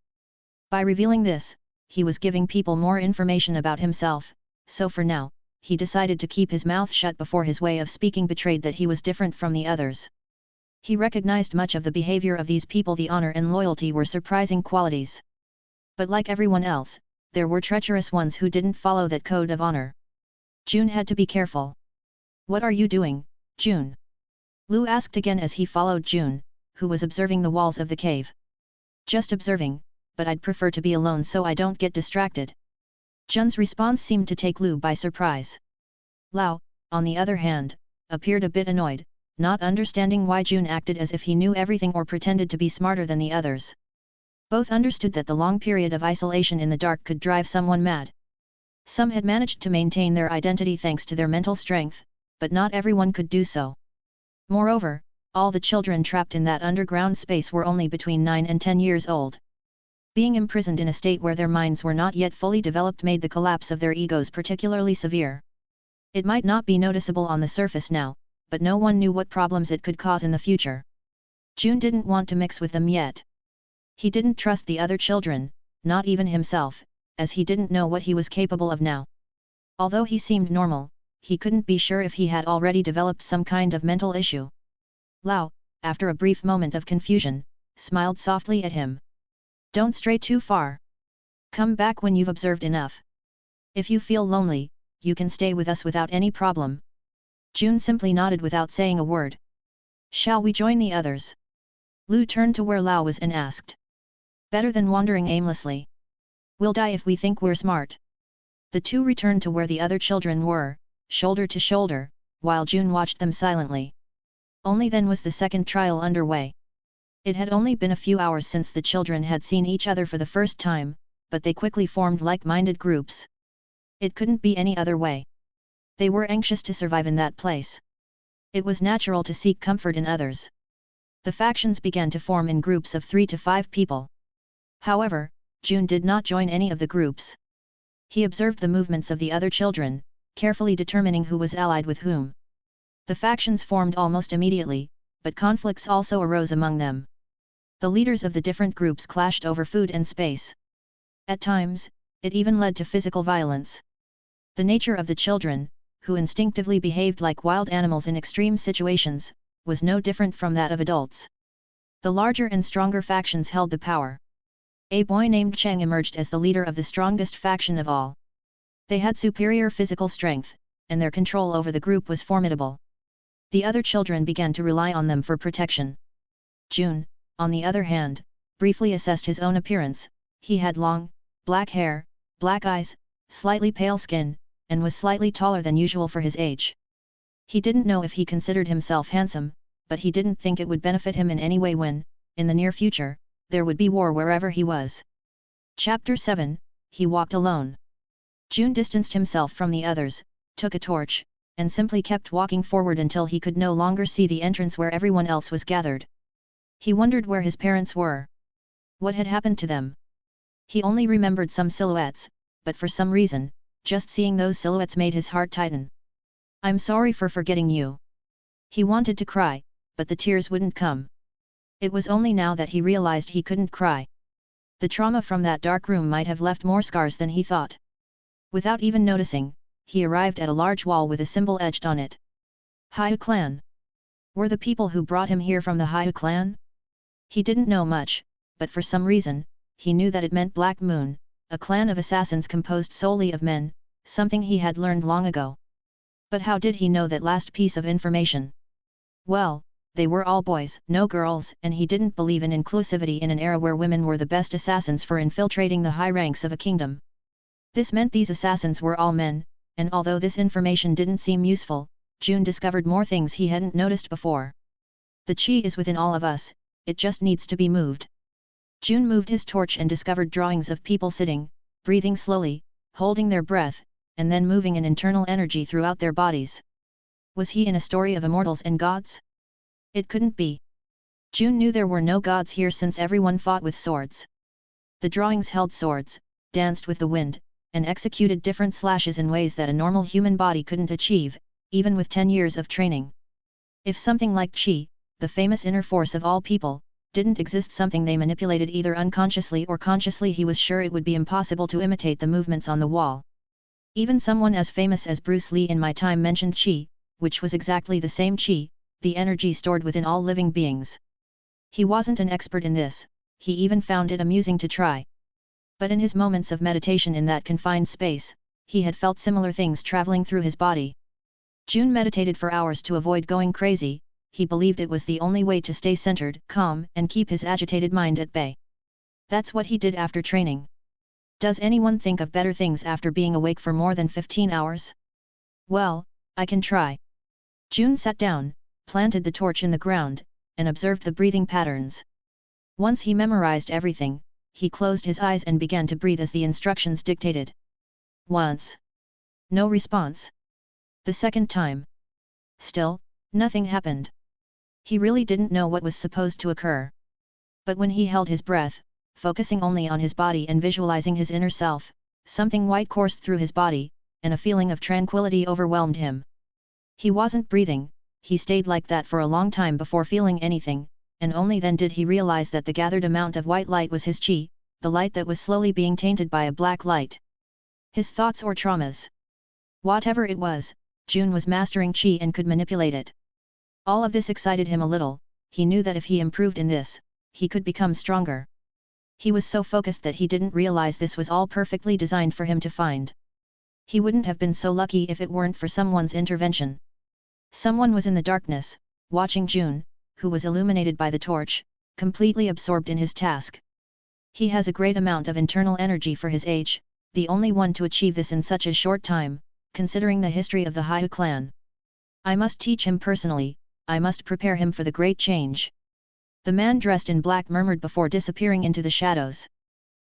By revealing this, he was giving people more information about himself, so for now, he decided to keep his mouth shut before his way of speaking betrayed that he was different from the others. He recognized much of the behavior of these people. The honor and loyalty were surprising qualities. But like everyone else, there were treacherous ones who didn't follow that code of honor. June had to be careful. "What are you doing, June?" Lu asked again as he followed June, who was observing the walls of the cave. "Just observing, but I'd prefer to be alone so I don't get distracted." Jun's response seemed to take Lu by surprise. Lao, on the other hand, appeared a bit annoyed, not understanding why June acted as if he knew everything or pretended to be smarter than the others. Both understood that the long period of isolation in the dark could drive someone mad. Some had managed to maintain their identity thanks to their mental strength, but not everyone could do so. Moreover, all the children trapped in that underground space were only between 9 and 10 years old. Being imprisoned in a state where their minds were not yet fully developed made the collapse of their egos particularly severe. It might not be noticeable on the surface now, but no one knew what problems it could cause in the future. June didn't want to mix with them yet. He didn't trust the other children, not even himself, as he didn't know what he was capable of now. Although he seemed normal, he couldn't be sure if he had already developed some kind of mental issue. Lao, after a brief moment of confusion, smiled softly at him. "Don't stray too far. Come back when you've observed enough. If you feel lonely, you can stay with us without any problem." June simply nodded without saying a word. "Shall we join the others?" Lu turned to where Lao was and asked. "Better than wandering aimlessly. We'll die if we think we're smart." The two returned to where the other children were, shoulder to shoulder, while June watched them silently. Only then was the second trial underway. It had only been a few hours since the children had seen each other for the first time, but they quickly formed like-minded groups. It couldn't be any other way. They were anxious to survive in that place. It was natural to seek comfort in others. The factions began to form in groups of 3 to 5 people. However, June did not join any of the groups. He observed the movements of the other children, carefully determining who was allied with whom. The factions formed almost immediately, but conflicts also arose among them. The leaders of the different groups clashed over food and space. At times, it even led to physical violence. The nature of the children, who instinctively behaved like wild animals in extreme situations, was no different from that of adults. The larger and stronger factions held the power. A boy named Cheng emerged as the leader of the strongest faction of all. They had superior physical strength, and their control over the group was formidable. The other children began to rely on them for protection. June, on the other hand, briefly assessed his own appearance. He had long, black hair, black eyes, slightly pale skin, and was slightly taller than usual for his age. He didn't know if he considered himself handsome, but he didn't think it would benefit him in any way when, in the near future, there would be war wherever he was. Chapter 7, He walked alone. June distanced himself from the others, took a torch, and simply kept walking forward until he could no longer see the entrance where everyone else was gathered. He wondered where his parents were. What had happened to them? He only remembered some silhouettes, but for some reason, just seeing those silhouettes made his heart tighten. "I'm sorry for forgetting you." He wanted to cry, but the tears wouldn't come. It was only now that he realized he couldn't cry. The trauma from that dark room might have left more scars than he thought. Without even noticing, he arrived at a large wall with a symbol etched on it. Haiyue Clan. Were the people who brought him here from the Haiyue Clan? He didn't know much, but for some reason, he knew that it meant Black Moon, a clan of assassins composed solely of men, something he had learned long ago. But how did he know that last piece of information? Well, they were all boys, no girls, and he didn't believe in inclusivity in an era where women were the best assassins for infiltrating the high ranks of a kingdom. This meant these assassins were all men, and although this information didn't seem useful, June discovered more things he hadn't noticed before. The chi is within all of us, it just needs to be moved. June moved his torch and discovered drawings of people sitting, breathing slowly, holding their breath, and then moving an internal energy throughout their bodies. Was he in a story of immortals and gods? It couldn't be. June knew there were no gods here since everyone fought with swords. The drawings held swords, danced with the wind, and executed different slashes in ways that a normal human body couldn't achieve, even with 10 years of training. If something like Qi, the famous inner force of all people, didn't exist, something they manipulated either unconsciously or consciously, he was sure it would be impossible to imitate the movements on the wall. Even someone as famous as Bruce Lee in my time mentioned Qi, which was exactly the same Qi, the energy stored within all living beings. He wasn't an expert in this, he even found it amusing to try. But in his moments of meditation in that confined space, he had felt similar things traveling through his body. June meditated for hours to avoid going crazy. He believed it was the only way to stay centered, calm, and keep his agitated mind at bay. That's what he did after training. Does anyone think of better things after being awake for more than 15 hours? Well, I can try. June sat down, planted the torch in the ground, and observed the breathing patterns. Once he memorized everything, he closed his eyes and began to breathe as the instructions dictated. Once. No response. The second time. Still, nothing happened. He really didn't know what was supposed to occur. But when he held his breath, focusing only on his body and visualizing his inner self, something white coursed through his body, and a feeling of tranquility overwhelmed him. He wasn't breathing, he stayed like that for a long time before feeling anything, and only then did he realize that the gathered amount of white light was his chi, the light that was slowly being tainted by a black light. His thoughts or traumas. Whatever it was, June was mastering chi and could manipulate it. All of this excited him a little. He knew that if he improved in this, he could become stronger. He was so focused that he didn't realize this was all perfectly designed for him to find. He wouldn't have been so lucky if it weren't for someone's intervention. Someone was in the darkness, watching June, who was illuminated by the torch, completely absorbed in his task. He has a great amount of internal energy for his age, the only one to achieve this in such a short time, considering the history of the Haiyue clan. I must teach him personally, I must prepare him for the great change. The man dressed in black murmured before disappearing into the shadows.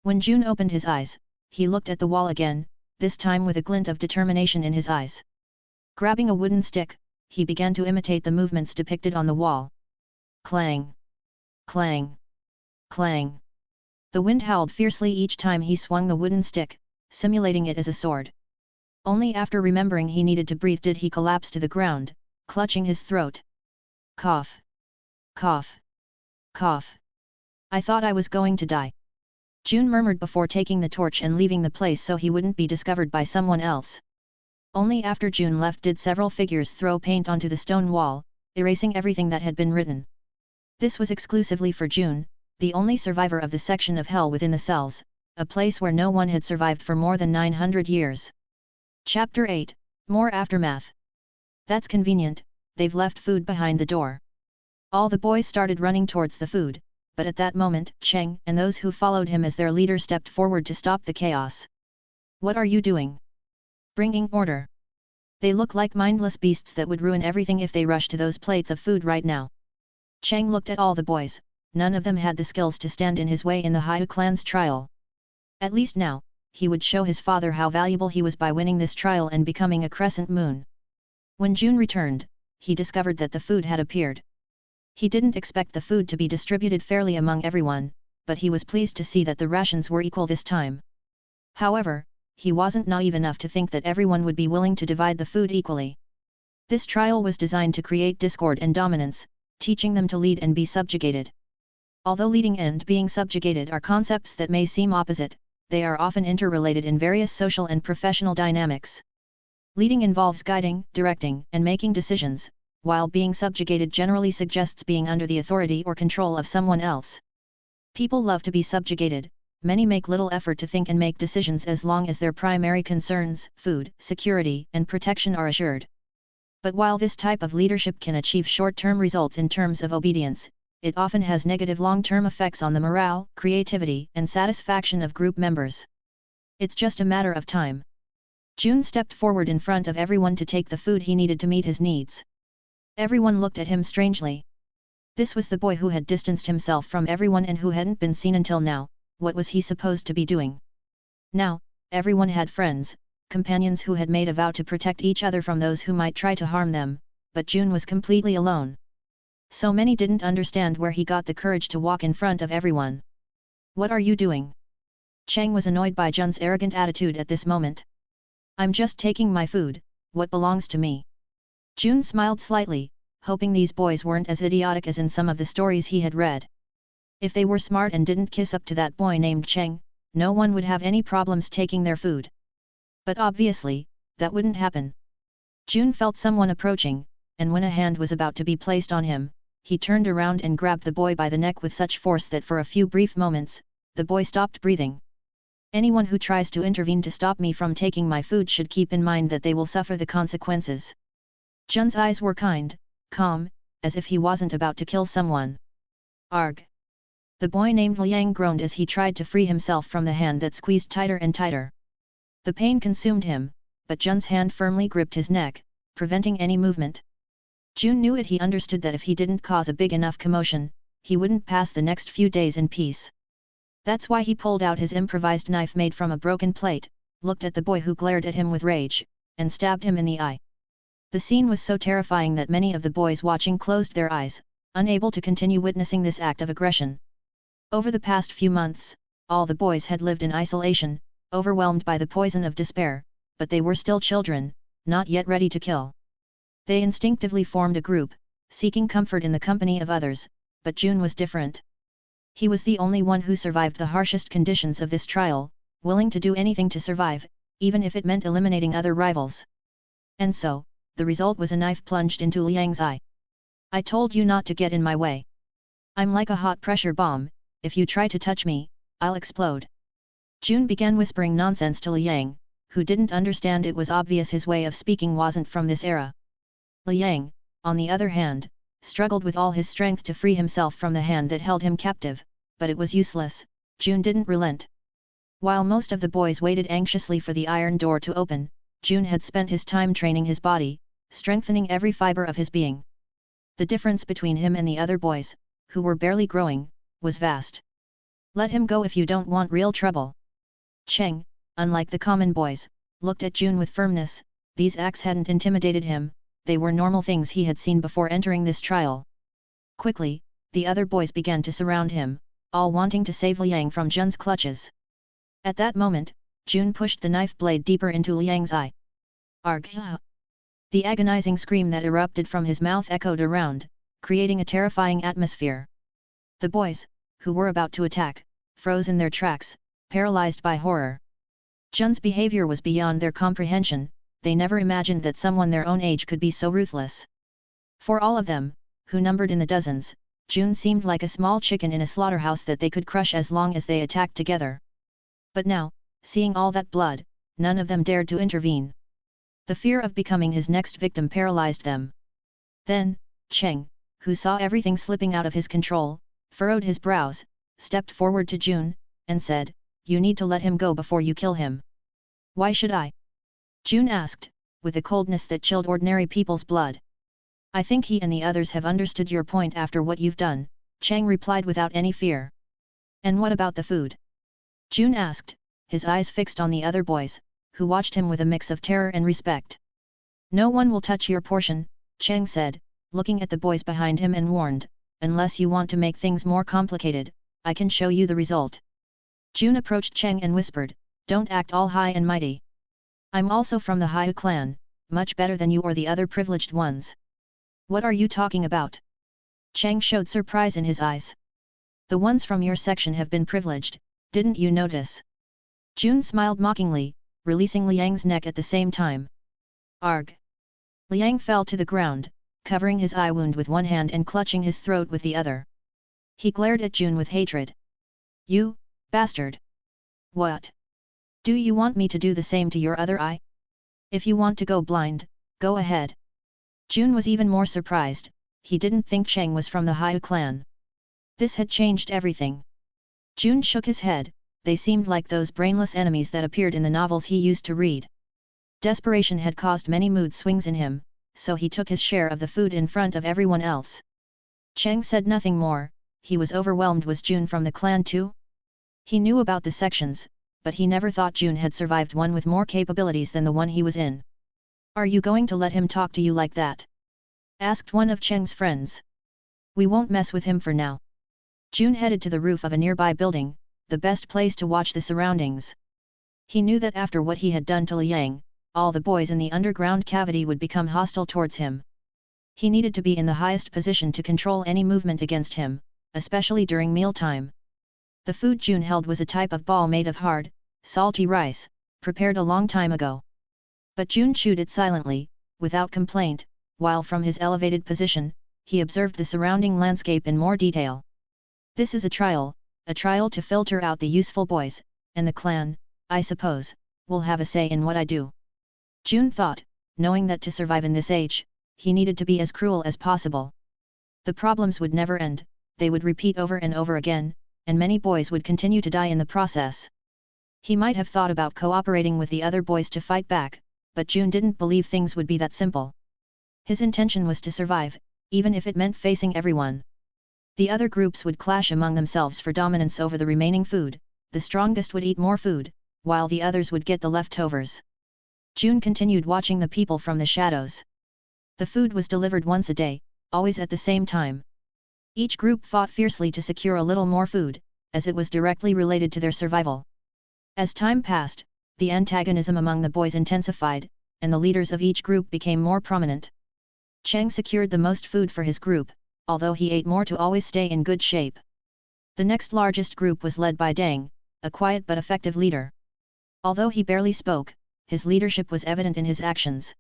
When June opened his eyes, he looked at the wall again, this time with a glint of determination in his eyes. Grabbing a wooden stick, he began to imitate the movements depicted on the wall. Clang! Clang! Clang! The wind howled fiercely each time he swung the wooden stick, simulating it as a sword. Only after remembering he needed to breathe did he collapse to the ground, clutching his throat. Cough! Cough! Cough! I thought I was going to die. June murmured before taking the torch and leaving the place so he wouldn't be discovered by someone else. Only after June left did several figures throw paint onto the stone wall, erasing everything that had been written. This was exclusively for June, the only survivor of the section of hell within the cells, a place where no one had survived for more than 900 years. Chapter 8, More Aftermath. That's convenient, they've left food behind the door. All the boys started running towards the food, but at that moment Cheng and those who followed him as their leader stepped forward to stop the chaos. What are you doing? Bringing order. They look like mindless beasts that would ruin everything if they rushed to those plates of food right now. Cheng looked at all the boys, none of them had the skills to stand in his way in the Haiyue clan's trial. At least now, he would show his father how valuable he was by winning this trial and becoming a crescent moon. When June returned, he discovered that the food had appeared. He didn't expect the food to be distributed fairly among everyone, but he was pleased to see that the rations were equal this time. However, he wasn't naive enough to think that everyone would be willing to divide the food equally. This trial was designed to create discord and dominance, teaching them to lead and be subjugated. Although leading and being subjugated are concepts that may seem opposite, they are often interrelated in various social and professional dynamics. Leading involves guiding, directing, and making decisions, while being subjugated generally suggests being under the authority or control of someone else. People love to be subjugated, many make little effort to think and make decisions as long as their primary concerns, food, security, and protection are assured. But while this type of leadership can achieve short-term results in terms of obedience, it often has negative long-term effects on the morale, creativity, and satisfaction of group members. It's just a matter of time. June stepped forward in front of everyone to take the food he needed to meet his needs. Everyone looked at him strangely. This was the boy who had distanced himself from everyone and who hadn't been seen until now. What was he supposed to be doing? Now, everyone had friends, companions who had made a vow to protect each other from those who might try to harm them, but June was completely alone. So many didn't understand where he got the courage to walk in front of everyone. What are you doing? Cheng was annoyed by Jun's arrogant attitude at this moment. I'm just taking my food, what belongs to me? June smiled slightly, hoping these boys weren't as idiotic as in some of the stories he had read. If they were smart and didn't kiss up to that boy named Cheng, no one would have any problems taking their food. But obviously, that wouldn't happen. June felt someone approaching, and when a hand was about to be placed on him, he turned around and grabbed the boy by the neck with such force that for a few brief moments, the boy stopped breathing. Anyone who tries to intervene to stop me from taking my food should keep in mind that they will suffer the consequences. Jun's eyes were kind, calm, as if he wasn't about to kill someone. Arg! The boy named Liang groaned as he tried to free himself from the hand that squeezed tighter and tighter. The pain consumed him, but Jun's hand firmly gripped his neck, preventing any movement. June knew it. He understood that if he didn't cause a big enough commotion, he wouldn't pass the next few days in peace. That's why he pulled out his improvised knife made from a broken plate, looked at the boy who glared at him with rage, and stabbed him in the eye. The scene was so terrifying that many of the boys watching closed their eyes, unable to continue witnessing this act of aggression. Over the past few months, all the boys had lived in isolation, overwhelmed by the poison of despair, but they were still children, not yet ready to kill. They instinctively formed a group, seeking comfort in the company of others, but June was different. He was the only one who survived the harshest conditions of this trial, willing to do anything to survive, even if it meant eliminating other rivals. And so, the result was a knife plunged into Liang's eye. I told you not to get in my way. I'm like a hot pressure bomb, if you try to touch me, I'll explode. June began whispering nonsense to Liang, who didn't understand. It was obvious his way of speaking wasn't from this era. Liang, on the other hand, struggled with all his strength to free himself from the hand that held him captive, but it was useless. June didn't relent. While most of the boys waited anxiously for the iron door to open, June had spent his time training his body, strengthening every fiber of his being. The difference between him and the other boys, who were barely growing, was vast. Let him go if you don't want real trouble. Cheng, unlike the common boys, looked at June with firmness. These acts hadn't intimidated him, they were normal things he had seen before entering this trial. Quickly, the other boys began to surround him, all wanting to save Liang from Jun's clutches. At that moment, June pushed the knife blade deeper into Liang's eye. Argh! The agonizing scream that erupted from his mouth echoed around, creating a terrifying atmosphere. The boys, who were about to attack, froze in their tracks, paralyzed by horror. Jun's behavior was beyond their comprehension. They never imagined that someone their own age could be so ruthless. For all of them, who numbered in the dozens, June seemed like a small chicken in a slaughterhouse that they could crush as long as they attacked together. But now, seeing all that blood, none of them dared to intervene. The fear of becoming his next victim paralyzed them. Then, Cheng, who saw everything slipping out of his control, furrowed his brows, stepped forward to June, and said, "You need to let him go before you kill him." "Why should I?" June asked, with a coldness that chilled ordinary people's blood. "I think he and the others have understood your point after what you've done," Cheng replied without any fear. "And what about the food?" June asked, his eyes fixed on the other boys, who watched him with a mix of terror and respect. "No one will touch your portion," Cheng said, looking at the boys behind him and warned, "unless you want to make things more complicated, I can show you the result." June approached Cheng and whispered, "Don't act all high and mighty. I'm also from the Haiyue Clan, much better than you or the other privileged ones." "What are you talking about?" Cheng showed surprise in his eyes. "The ones from your section have been privileged, didn't you notice?" June smiled mockingly, releasing Liang's neck at the same time. Arg! Liang fell to the ground, covering his eye wound with one hand and clutching his throat with the other. He glared at June with hatred. "You, bastard! What? Do you want me to do the same to your other eye? If you want to go blind, go ahead." June was even more surprised. He didn't think Cheng was from the Haiyue clan. This had changed everything. June shook his head. They seemed like those brainless enemies that appeared in the novels he used to read. Desperation had caused many mood swings in him, so he took his share of the food in front of everyone else. Cheng said nothing more. He was overwhelmed. Was June from the clan too? He knew about the sections, but he never thought June had survived one with more capabilities than the one he was in. "Are you going to let him talk to you like that?" asked one of Cheng's friends. "We won't mess with him for now." June headed to the roof of a nearby building, the best place to watch the surroundings. He knew that after what he had done to Liang, all the boys in the underground cavity would become hostile towards him. He needed to be in the highest position to control any movement against him, especially during mealtime. The food June held was a type of ball made of hard, salty rice, prepared a long time ago. But June chewed it silently, without complaint, while from his elevated position, he observed the surrounding landscape in more detail. "This is a trial to filter out the useful boys, and the clan, I suppose, will have a say in what I do." June thought, knowing that to survive in this age, he needed to be as cruel as possible. The problems would never end, they would repeat over and over again, and many boys would continue to die in the process. He might have thought about cooperating with the other boys to fight back, but June didn't believe things would be that simple. His intention was to survive, even if it meant facing everyone. The other groups would clash among themselves for dominance over the remaining food. The strongest would eat more food, while the others would get the leftovers. June continued watching the people from the shadows. The food was delivered once a day, always at the same time. Each group fought fiercely to secure a little more food, as it was directly related to their survival. As time passed, the antagonism among the boys intensified, and the leaders of each group became more prominent. Cheng secured the most food for his group, although he ate more to always stay in good shape. The next largest group was led by Deng, a quiet but effective leader. Although he barely spoke, his leadership was evident in his actions.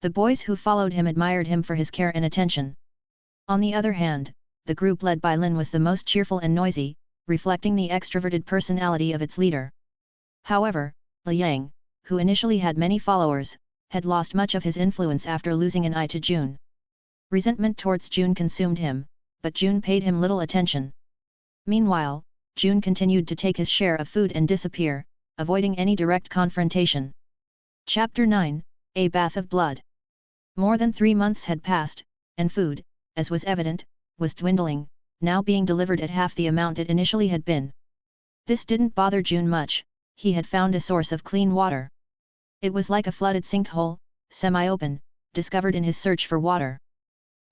The boys who followed him admired him for his care and attention. On the other hand, the group led by Lin was the most cheerful and noisy, reflecting the extroverted personality of its leader. However, Liang, who initially had many followers, had lost much of his influence after losing an eye to June. Resentment towards June consumed him, but June paid him little attention. Meanwhile, June continued to take his share of food and disappear, avoiding any direct confrontation. Chapter 9, A Bath of Blood. More than 3 months had passed, and food, as was evident, was dwindling, now being delivered at half the amount it initially had been. This didn't bother June much, he had found a source of clean water. It was like a flooded sinkhole, semi-open, discovered in his search for water.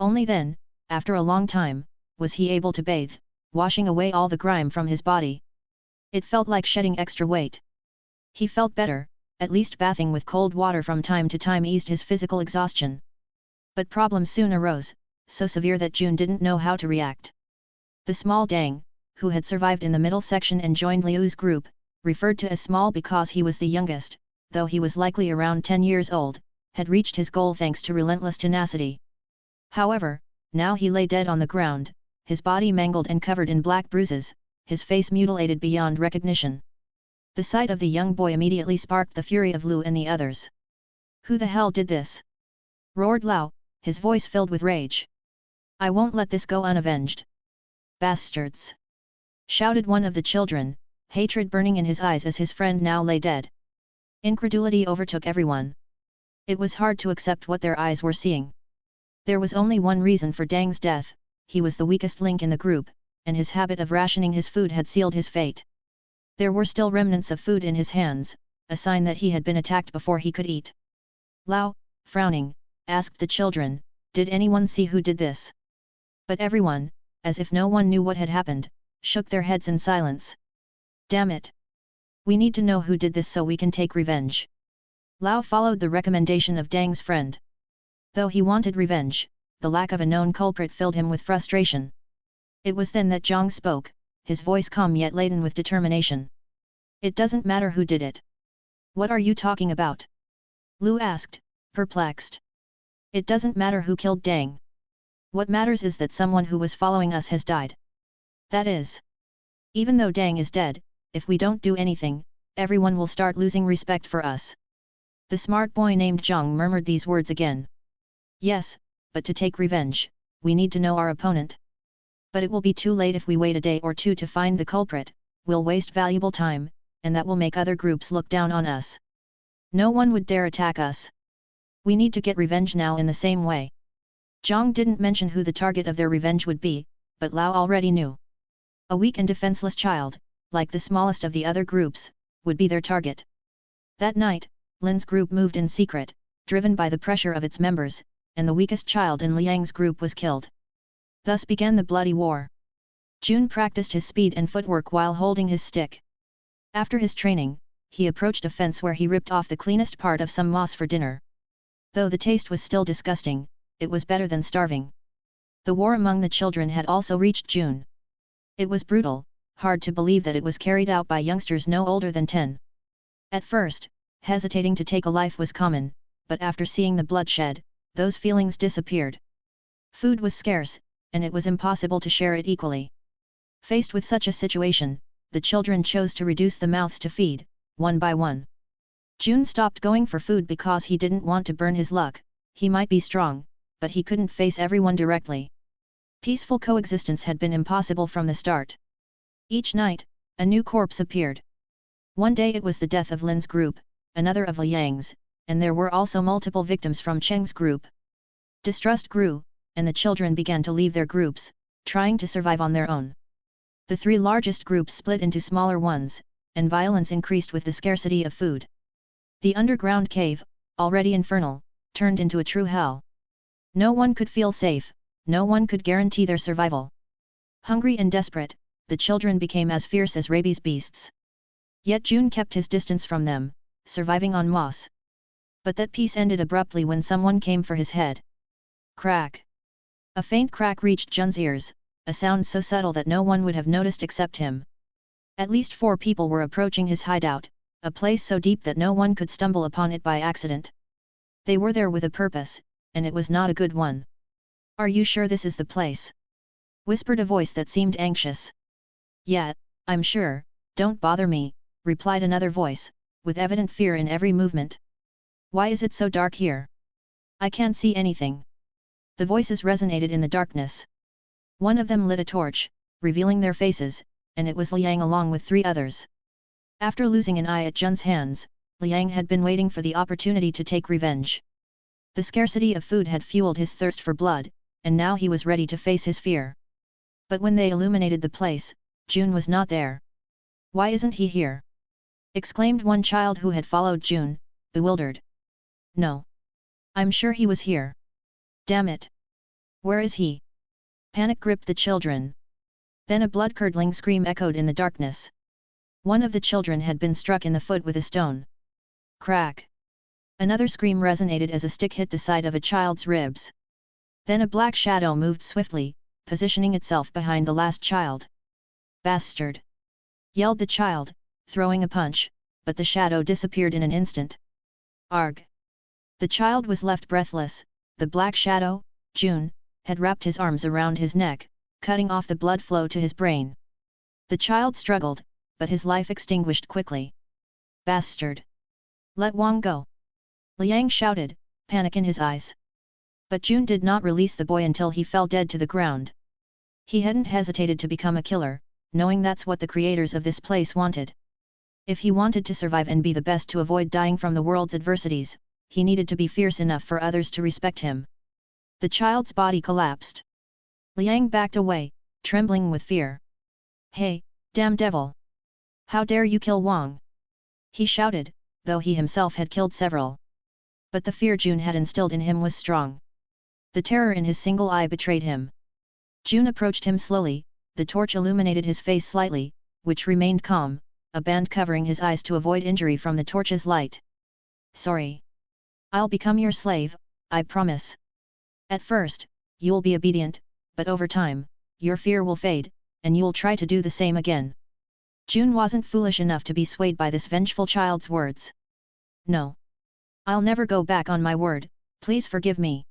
Only then, after a long time, was he able to bathe, washing away all the grime from his body. It felt like shedding extra weight. He felt better, at least bathing with cold water from time to time eased his physical exhaustion. But problems soon arose, so severe that June didn't know how to react. The small Dang, who had survived in the middle section and joined Liu's group, referred to as small because he was the youngest, though he was likely around 10 years old, had reached his goal thanks to relentless tenacity. However, now he lay dead on the ground, his body mangled and covered in black bruises, his face mutilated beyond recognition. The sight of the young boy immediately sparked the fury of Liu and the others. "Who the hell did this?" roared Lao, his voice filled with rage. "I won't let this go unavenged." "Bastards!" shouted one of the children, hatred burning in his eyes as his friend now lay dead. Incredulity overtook everyone. It was hard to accept what their eyes were seeing. There was only one reason for Dang's death: he was the weakest link in the group, and his habit of rationing his food had sealed his fate. There were still remnants of food in his hands, a sign that he had been attacked before he could eat. Lao, frowning, asked the children, "Did anyone see who did this?" But everyone, as if no one knew what had happened, shook their heads in silence. "Damn it! We need to know who did this so we can take revenge." Lao followed the recommendation of Dang's friend. Though he wanted revenge, the lack of a known culprit filled him with frustration. It was then that Zhang spoke, his voice calm yet laden with determination. "It doesn't matter who did it." "What are you talking about?" Liu asked, perplexed. "It doesn't matter who killed Dang. What matters is that someone who was following us has died. That is. Even though Dang is dead, if we don't do anything, everyone will start losing respect for us." The smart boy named Zhang murmured these words again. "Yes, but to take revenge, we need to know our opponent. But it will be too late if we wait a day or two to find the culprit, we'll waste valuable time, and that will make other groups look down on us. No one would dare attack us. We need to get revenge now in the same way." Zhang didn't mention who the target of their revenge would be, but Lao already knew. A weak and defenseless child, like the smallest of the other groups, would be their target. That night, Lin's group moved in secret, driven by the pressure of its members, and the weakest child in Liang's group was killed. Thus began the bloody war. June practiced his speed and footwork while holding his stick. After his training, he approached a fence where he ripped off the cleanest part of some moss for dinner. Though the taste was still disgusting, it was better than starving. The war among the children had also reached June. It was brutal, hard to believe that it was carried out by youngsters no older than 10. At first, hesitating to take a life was common, but after seeing the bloodshed, those feelings disappeared. Food was scarce, and it was impossible to share it equally. Faced with such a situation, the children chose to reduce the mouths to feed, one by one. June stopped going for food because he didn't want to burn his luck. He might be strong, but he couldn't face everyone directly. Peaceful coexistence had been impossible from the start. Each night, a new corpse appeared. One day it was the death of Lin's group, another of Liang's, and there were also multiple victims from Cheng's group. Distrust grew, and the children began to leave their groups, trying to survive on their own. The 3 largest groups split into smaller ones, and violence increased with the scarcity of food. The underground cave, already infernal, turned into a true hell. No one could feel safe, no one could guarantee their survival. Hungry and desperate, the children became as fierce as rabies beasts. Yet June kept his distance from them, surviving on moss. But that peace ended abruptly when someone came for his head. Crack! A faint crack reached Jun's ears, a sound so subtle that no one would have noticed except him. At least 4 people were approaching his hideout, a place so deep that no one could stumble upon it by accident. They were there with a purpose, and it was not a good one. "Are you sure this is the place?" whispered a voice that seemed anxious. "Yeah, I'm sure, don't bother me," replied another voice, with evident fear in every movement. "Why is it so dark here? I can't see anything." The voices resonated in the darkness. One of them lit a torch, revealing their faces, and it was Liang along with 3 others. After losing an eye at Jun's hands, Liang had been waiting for the opportunity to take revenge. The scarcity of food had fueled his thirst for blood, and now he was ready to face his fear. But when they illuminated the place, Jun was not there. "Why isn't he here?" exclaimed one child who had followed Jun, bewildered. "No. I'm sure he was here. Damn it! Where is he?" Panic gripped the children. Then a blood-curdling scream echoed in the darkness. One of the children had been struck in the foot with a stone. Crack! Another scream resonated as a stick hit the side of a child's ribs. Then a black shadow moved swiftly, positioning itself behind the last child. "Bastard!" yelled the child, throwing a punch, but the shadow disappeared in an instant. Arg! The child was left breathless. The black shadow, Jun, had wrapped his arms around his neck, cutting off the blood flow to his brain. The child struggled, but his life extinguished quickly. "Bastard! Let Wang go!" Liang shouted, panic in his eyes. But Jun did not release the boy until he fell dead to the ground. He hadn't hesitated to become a killer, knowing that's what the creators of this place wanted. If he wanted to survive and be the best to avoid dying from the world's adversities, he needed to be fierce enough for others to respect him. The child's body collapsed. Liang backed away, trembling with fear. "Hey, damn devil! How dare you kill Wang?" he shouted, though he himself had killed several. But the fear Jun had instilled in him was strong. The terror in his single eye betrayed him. Jun approached him slowly, the torch illuminated his face slightly, which remained calm, a band covering his eyes to avoid injury from the torch's light. "Sorry. I'll become your slave, I promise. At first, you'll be obedient, but over time, your fear will fade, and you'll try to do the same again." Jun wasn't foolish enough to be swayed by this vengeful child's words. "No. I'll never go back on my word, please forgive me,"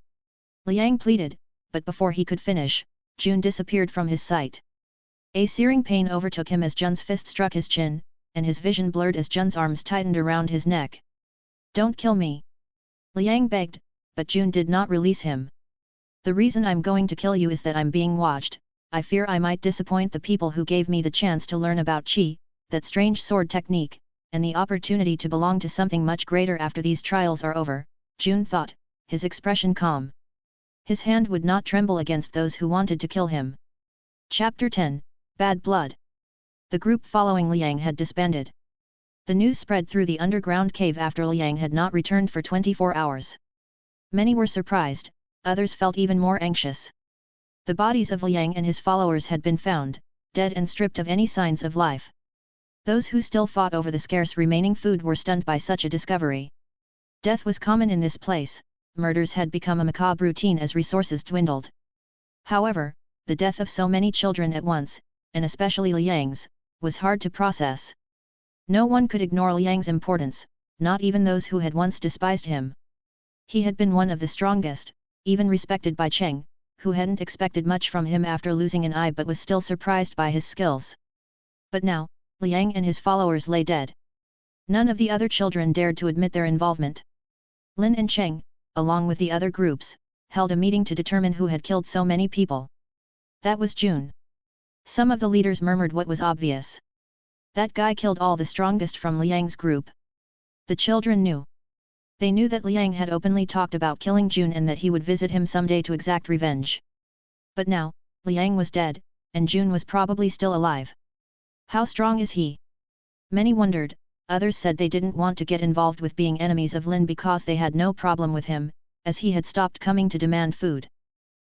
Liang pleaded, but before he could finish, Jun disappeared from his sight. A searing pain overtook him as Jun's fist struck his chin, and his vision blurred as Jun's arms tightened around his neck. "Don't kill me," Liang begged, but Jun did not release him. "The reason I'm going to kill you is that I'm being watched. I fear I might disappoint the people who gave me the chance to learn about Qi, that strange sword technique, and the opportunity to belong to something much greater after these trials are over," Jun thought, his expression calm. His hand would not tremble against those who wanted to kill him. Chapter 10, Bad Blood. The group following Liang had disbanded. The news spread through the underground cave after Liang had not returned for 24 hours. Many were surprised, others felt even more anxious. The bodies of Liang and his followers had been found, dead and stripped of any signs of life. Those who still fought over the scarce remaining food were stunned by such a discovery. Death was common in this place, murders had become a macabre routine as resources dwindled. However, the death of so many children at once, and especially Liang's, was hard to process. No one could ignore Liang's importance, not even those who had once despised him. He had been one of the strongest, even respected by Cheng, who hadn't expected much from him after losing an eye but was still surprised by his skills. But now, Liang and his followers lay dead. None of the other children dared to admit their involvement. Lin and Cheng, along with the other groups, held a meeting to determine who had killed so many people. That was Jun. Some of the leaders murmured what was obvious. That guy killed all the strongest from Liang's group. The children knew. They knew that Liang had openly talked about killing Jun and that he would visit him someday to exact revenge. But now, Liang was dead, and Jun was probably still alive. How strong is he? Many wondered, others said they didn't want to get involved with being enemies of Lin because they had no problem with him, as he had stopped coming to demand food.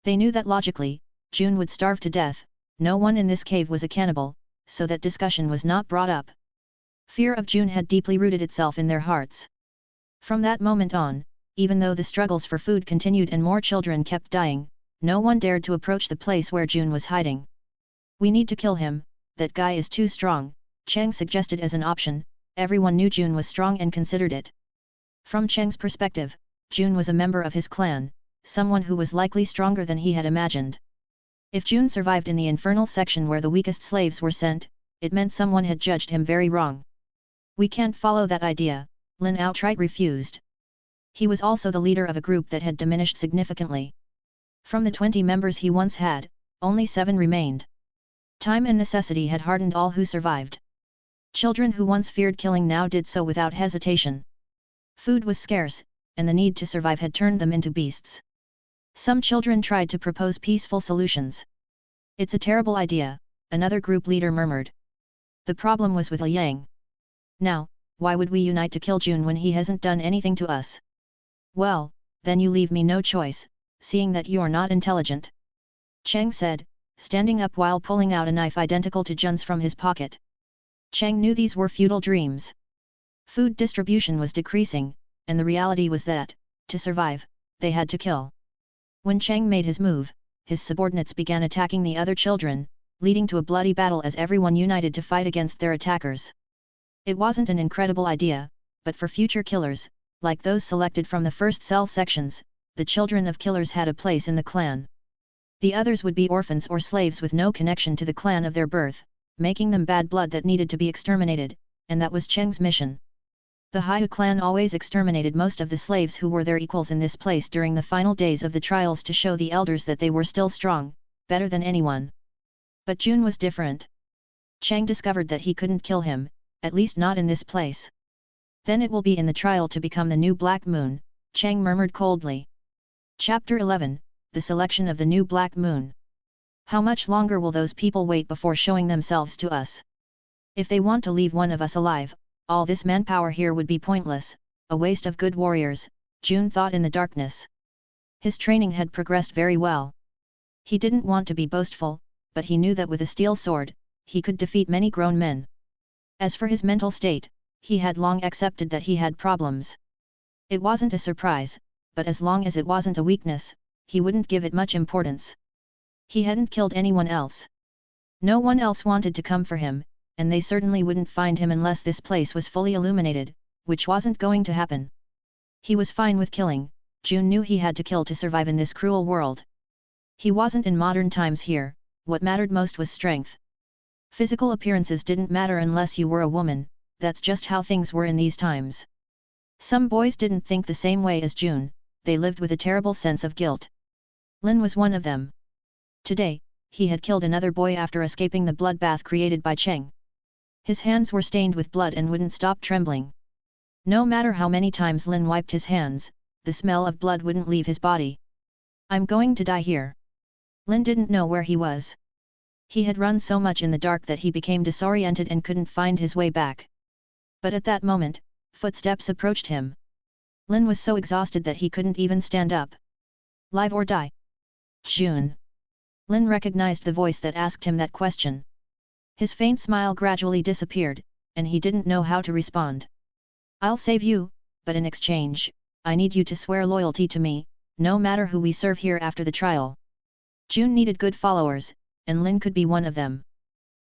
They knew that logically, Jun would starve to death, no one in this cave was a cannibal, so that discussion was not brought up. Fear of Jun had deeply rooted itself in their hearts. From that moment on, even though the struggles for food continued and more children kept dying, no one dared to approach the place where Jun was hiding. "We need to kill him, that guy is too strong," Cheng suggested as an option. Everyone knew Jun was strong and considered it. From Cheng's perspective, Jun was a member of his clan, someone who was likely stronger than he had imagined. If Jun survived in the infernal section where the weakest slaves were sent, it meant someone had judged him very wrong. "We can't follow that idea," Lin outright refused. He was also the leader of a group that had diminished significantly. From the 20 members he once had, only 7 remained. Time and necessity had hardened all who survived. Children who once feared killing now did so without hesitation. Food was scarce, and the need to survive had turned them into beasts. Some children tried to propose peaceful solutions. "It's a terrible idea," another group leader murmured. "The problem was with Liang. Now, why would we unite to kill Jun when he hasn't done anything to us?" "Well, then you leave me no choice, seeing that you're not intelligent," Cheng said, standing up while pulling out a knife identical to Jun's from his pocket. Cheng knew these were futile dreams. Food distribution was decreasing, and the reality was that, to survive, they had to kill. When Cheng made his move, his subordinates began attacking the other children, leading to a bloody battle as everyone united to fight against their attackers. It wasn't an incredible idea, but for future killers, like those selected from the first cell sections, the children of killers had a place in the clan. The others would be orphans or slaves with no connection to the clan of their birth, making them bad blood that needed to be exterminated, and that was Cheng's mission. The Haiyue clan always exterminated most of the slaves who were their equals in this place during the final days of the trials to show the elders that they were still strong, better than anyone. But Jun was different. Cheng discovered that he couldn't kill him, at least not in this place. "Then it will be in the trial to become the new Black Moon," Cheng murmured coldly. Chapter 11, The Selection of the New Black Moon. "How much longer will those people wait before showing themselves to us? If they want to leave one of us alive, all this manpower here would be pointless, a waste of good warriors," Jun thought in the darkness. His training had progressed very well. He didn't want to be boastful, but he knew that with a steel sword, he could defeat many grown men. As for his mental state, he had long accepted that he had problems. It wasn't a surprise, but as long as it wasn't a weakness, he wouldn't give it much importance. He hadn't killed anyone else. No one else wanted to come for him, and they certainly wouldn't find him unless this place was fully illuminated, which wasn't going to happen. He was fine with killing. Jun knew he had to kill to survive in this cruel world. He wasn't in modern times here, what mattered most was strength. Physical appearances didn't matter unless you were a woman, that's just how things were in these times. Some boys didn't think the same way as Jun, they lived with a terrible sense of guilt. Lin was one of them. Today, he had killed another boy after escaping the bloodbath created by Cheng. His hands were stained with blood and wouldn't stop trembling. No matter how many times Lin wiped his hands, the smell of blood wouldn't leave his body. "I'm going to die here." Lin didn't know where he was. He had run so much in the dark that he became disoriented and couldn't find his way back. But at that moment, footsteps approached him. Lin was so exhausted that he couldn't even stand up. "Live or die?" "Jun." Lin recognized the voice that asked him that question. His faint smile gradually disappeared, and he didn't know how to respond. "I'll save you, but in exchange, I need you to swear loyalty to me, no matter who we serve here after the trial." Jun needed good followers, and Lin could be one of them.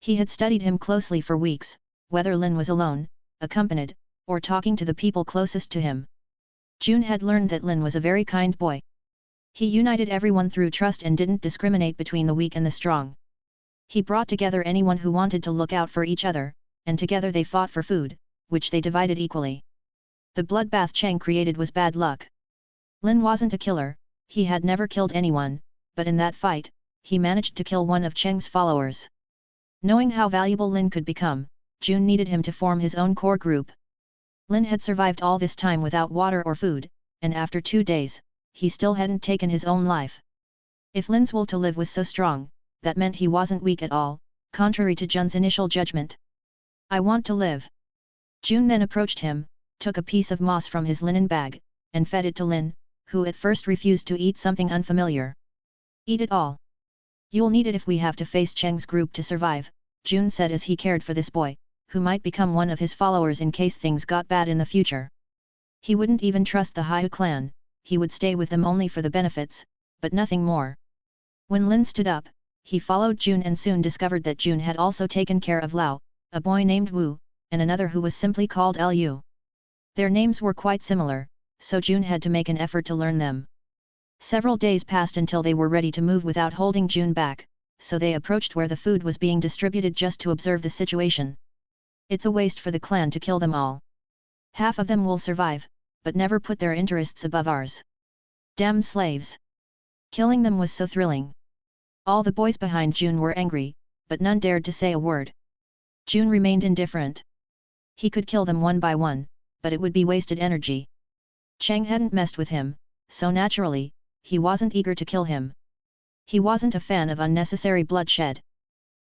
He had studied him closely for weeks, whether Lin was alone, accompanied, or talking to the people closest to him. Jun had learned that Lin was a very kind boy. He united everyone through trust and didn't discriminate between the weak and the strong. He brought together anyone who wanted to look out for each other, and together they fought for food, which they divided equally. The bloodbath Cheng created was bad luck. Lin wasn't a killer, he had never killed anyone, but in that fight, he managed to kill one of Cheng's followers. Knowing how valuable Lin could become, Jun needed him to form his own core group. Lin had survived all this time without water or food, and after 2 days, he still hadn't taken his own life. If Lin's will to live was so strong, that meant he wasn't weak at all, contrary to Jun's initial judgment. "I want to live." Jun then approached him, took a piece of moss from his linen bag, and fed it to Lin, who at first refused to eat something unfamiliar. "Eat it all. You'll need it if we have to face Cheng's group to survive," Jun said as he cared for this boy, who might become one of his followers in case things got bad in the future. He wouldn't even trust the Haiyue clan, he would stay with them only for the benefits, but nothing more. When Lin stood up, he followed Jun and soon discovered that Jun had also taken care of Lao, a boy named Wu, and another who was simply called Lu. Their names were quite similar, so Jun had to make an effort to learn them. Several days passed until they were ready to move without holding Jun back, so they approached where the food was being distributed just to observe the situation. "It's a waste for the clan to kill them all. Half of them will survive, but never put their interests above ours. Damned slaves! Killing them was so thrilling." All the boys behind Jun were angry, but none dared to say a word. June remained indifferent. He could kill them one by one, but it would be wasted energy. Chang hadn't messed with him, so naturally, he wasn't eager to kill him. He wasn't a fan of unnecessary bloodshed.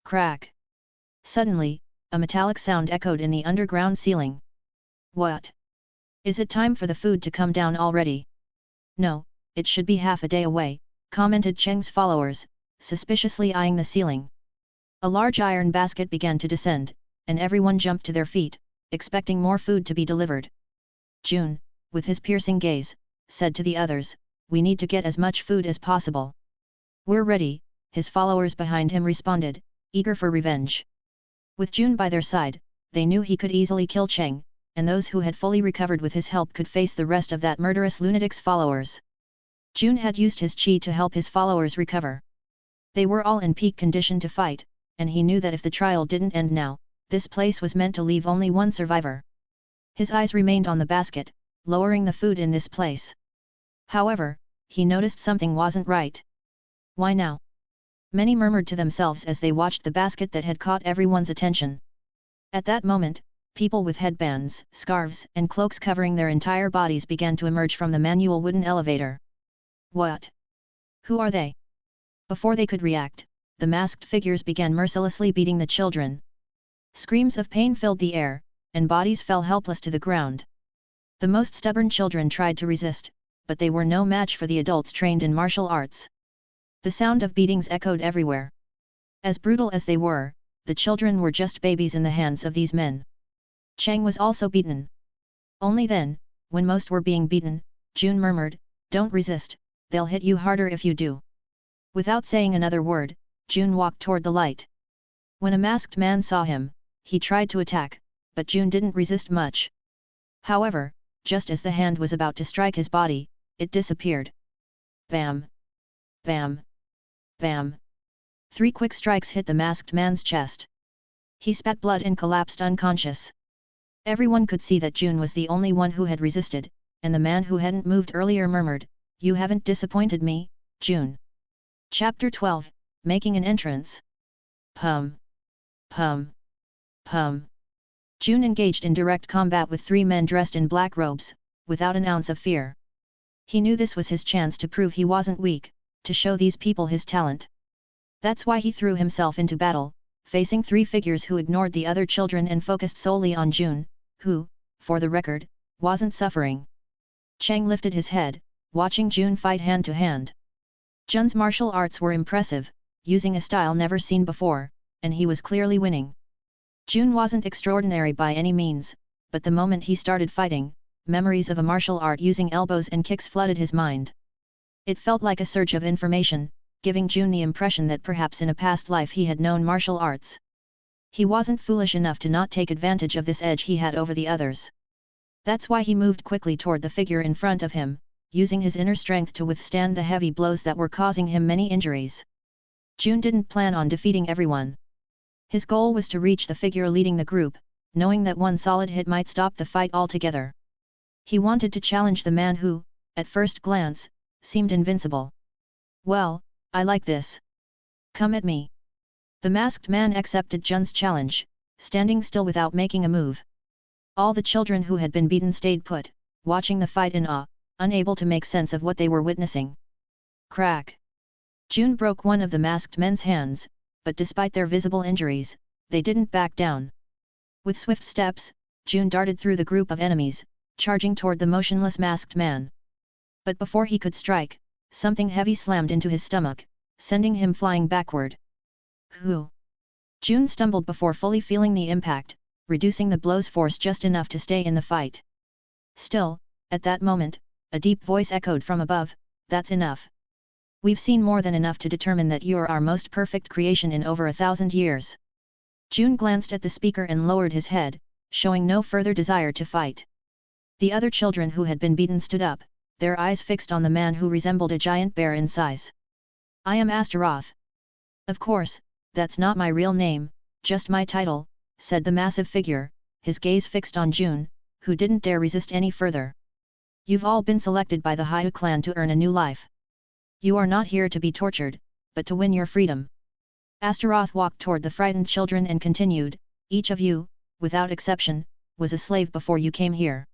Crack! Suddenly, a metallic sound echoed in the underground ceiling. What? Is it time for the food to come down already? No, it should be half a day away, commented Cheng's followers, suspiciously eyeing the ceiling. A large iron basket began to descend, and everyone jumped to their feet, expecting more food to be delivered. June, with his piercing gaze, said to the others, "We need to get as much food as possible." "We're ready," his followers behind him responded, eager for revenge. With June by their side, they knew he could easily kill Cheng, and those who had fully recovered with his help could face the rest of that murderous lunatic's followers. June had used his chi to help his followers recover. They were all in peak condition to fight, and he knew that if the trial didn't end now, this place was meant to leave only one survivor. His eyes remained on the basket, lowering the food in this place. However, he noticed something wasn't right. Why now? Many murmured to themselves as they watched the basket that had caught everyone's attention. At that moment, people with headbands, scarves, and cloaks covering their entire bodies began to emerge from the manual wooden elevator. What? Who are they? Before they could react, the masked figures began mercilessly beating the children. Screams of pain filled the air, and bodies fell helpless to the ground. The most stubborn children tried to resist, but they were no match for the adults trained in martial arts. The sound of beatings echoed everywhere. As brutal as they were, the children were just babies in the hands of these men. Cheng was also beaten. Only then, when most were being beaten, June murmured, "Don't resist, they'll hit you harder if you do." Without saying another word, June walked toward the light. When a masked man saw him, he tried to attack, but June didn't resist much. However, just as the hand was about to strike his body, it disappeared. Bam! Bam! Bam! 3 quick strikes hit the masked man's chest. He spat blood and collapsed unconscious. Everyone could see that June was the only one who had resisted, and the man who hadn't moved earlier murmured, "You haven't disappointed me, June." Chapter 12, Making an Entrance. Pum! Pum! Pum! June engaged in direct combat with 3 men dressed in black robes, without an ounce of fear. He knew this was his chance to prove he wasn't weak, to show these people his talent. That's why he threw himself into battle, facing 3 figures who ignored the other children and focused solely on June, who, for the record, wasn't suffering. Cheng lifted his head, watching June fight hand to hand. Jun's martial arts were impressive, using a style never seen before, and he was clearly winning. June wasn't extraordinary by any means, but the moment he started fighting, memories of a martial art using elbows and kicks flooded his mind. It felt like a surge of information, giving June the impression that perhaps in a past life he had known martial arts. He wasn't foolish enough to not take advantage of this edge he had over the others. That's why he moved quickly toward the figure in front of him, using his inner strength to withstand the heavy blows that were causing him many injuries. June didn't plan on defeating everyone. His goal was to reach the figure leading the group, knowing that one solid hit might stop the fight altogether. He wanted to challenge the man who, at first glance, seemed invincible. "Well, I like this. Come at me." The masked man accepted Jun's challenge, standing still without making a move. All the children who had been beaten stayed put, watching the fight in awe, unable to make sense of what they were witnessing. Crack! June broke one of the masked men's hands, but despite their visible injuries, they didn't back down. With swift steps, June darted through the group of enemies, charging toward the motionless masked man. But before he could strike, something heavy slammed into his stomach, sending him flying backward. Who? June stumbled before fully feeling the impact, reducing the blow's force just enough to stay in the fight. Still, at that moment, a deep voice echoed from above, "That's enough. We've seen more than enough to determine that you're our most perfect creation in over 1,000 years." June glanced at the speaker and lowered his head, showing no further desire to fight. The other children who had been beaten stood up, their eyes fixed on the man who resembled a giant bear in size. "I am Astaroth." "Of course, that's not my real name, just my title," said the massive figure, his gaze fixed on June, who didn't dare resist any further. "You've all been selected by the Haiyue Clan to earn a new life. You are not here to be tortured, but to win your freedom." Astaroth walked toward the frightened children and continued, each of you, without exception, was a slave before you came here.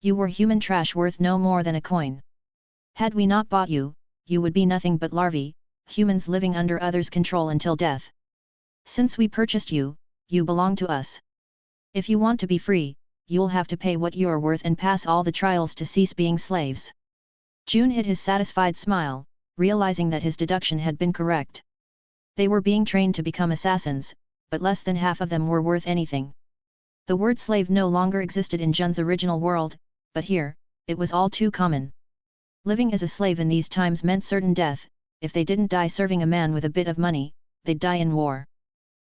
You were human trash worth no more than a coin. Had we not bought you, you would be nothing but larvae, humans living under others' control until death. Since we purchased you, you belong to us. If you want to be free, you'll have to pay what you're worth and pass all the trials to cease being slaves. June hid his satisfied smile, realizing that his deduction had been correct. They were being trained to become assassins, but less than half of them were worth anything. The word slave no longer existed in Jun's original world, but here, it was all too common. Living as a slave in these times meant certain death. If they didn't die serving a man with a bit of money, they'd die in war.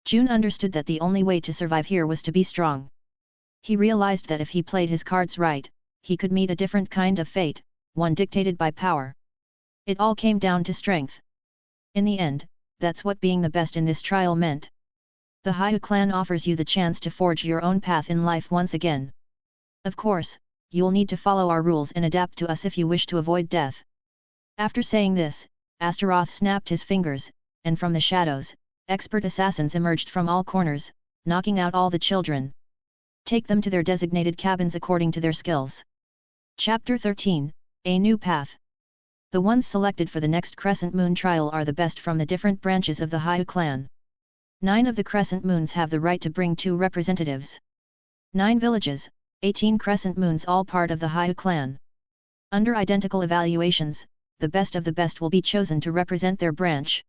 June understood that the only way to survive here was to be strong. He realized that if he played his cards right, he could meet a different kind of fate, one dictated by power. It all came down to strength. In the end, that's what being the best in this trial meant. The Haiyue Clan offers you the chance to forge your own path in life once again. Of course, you'll need to follow our rules and adapt to us if you wish to avoid death. After saying this, Astaroth snapped his fingers, and from the shadows, expert assassins emerged from all corners, knocking out all the children. Take them to their designated cabins according to their skills. Chapter 13, A New Path. The ones selected for the next Crescent Moon trial are the best from the different branches of the Haiyue Clan. 9 of the Crescent Moons have the right to bring 2 representatives. 9 villages, 18 Crescent Moons, all part of the Haiyue Clan. Under identical evaluations, the best of the best will be chosen to represent their branch.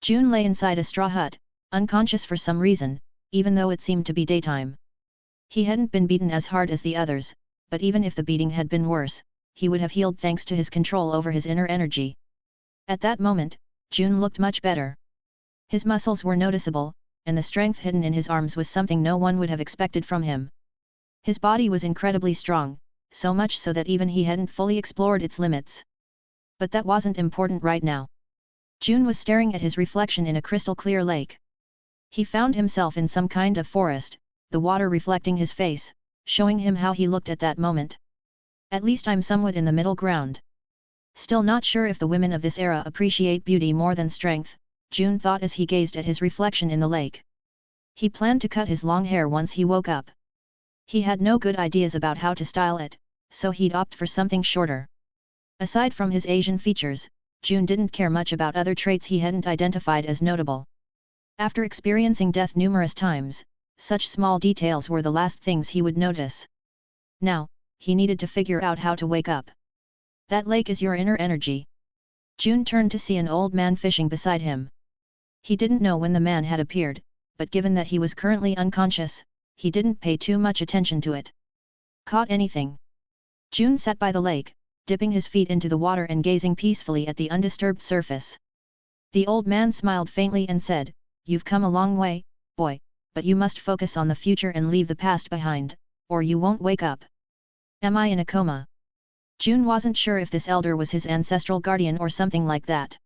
June lay inside a straw hut, unconscious for some reason, even though it seemed to be daytime. He hadn't been beaten as hard as the others, but even if the beating had been worse, he would have healed thanks to his control over his inner energy. At that moment, June looked much better. His muscles were noticeable, and the strength hidden in his arms was something no one would have expected from him. His body was incredibly strong, so much so that even he hadn't fully explored its limits. But that wasn't important right now. June was staring at his reflection in a crystal-clear lake. He found himself in some kind of forest, the water reflecting his face, showing him how he looked at that moment. At least I'm somewhat in the middle ground. Still not sure if the women of this era appreciate beauty more than strength, June thought as he gazed at his reflection in the lake. He planned to cut his long hair once he woke up. He had no good ideas about how to style it, so he'd opt for something shorter. Aside from his Asian features, June didn't care much about other traits he hadn't identified as notable. After experiencing death numerous times, such small details were the last things he would notice. Now, he needed to figure out how to wake up. That lake is your inner energy. June turned to see an old man fishing beside him. He didn't know when the man had appeared, but given that he was currently unconscious, he didn't pay too much attention to it. Caught anything? June sat by the lake, dipping his feet into the water and gazing peacefully at the undisturbed surface. The old man smiled faintly and said, "You've come a long way, boy, but you must focus on the future and leave the past behind, or you won't wake up." Am I in a coma? June wasn't sure if this elder was his ancestral guardian or something like that.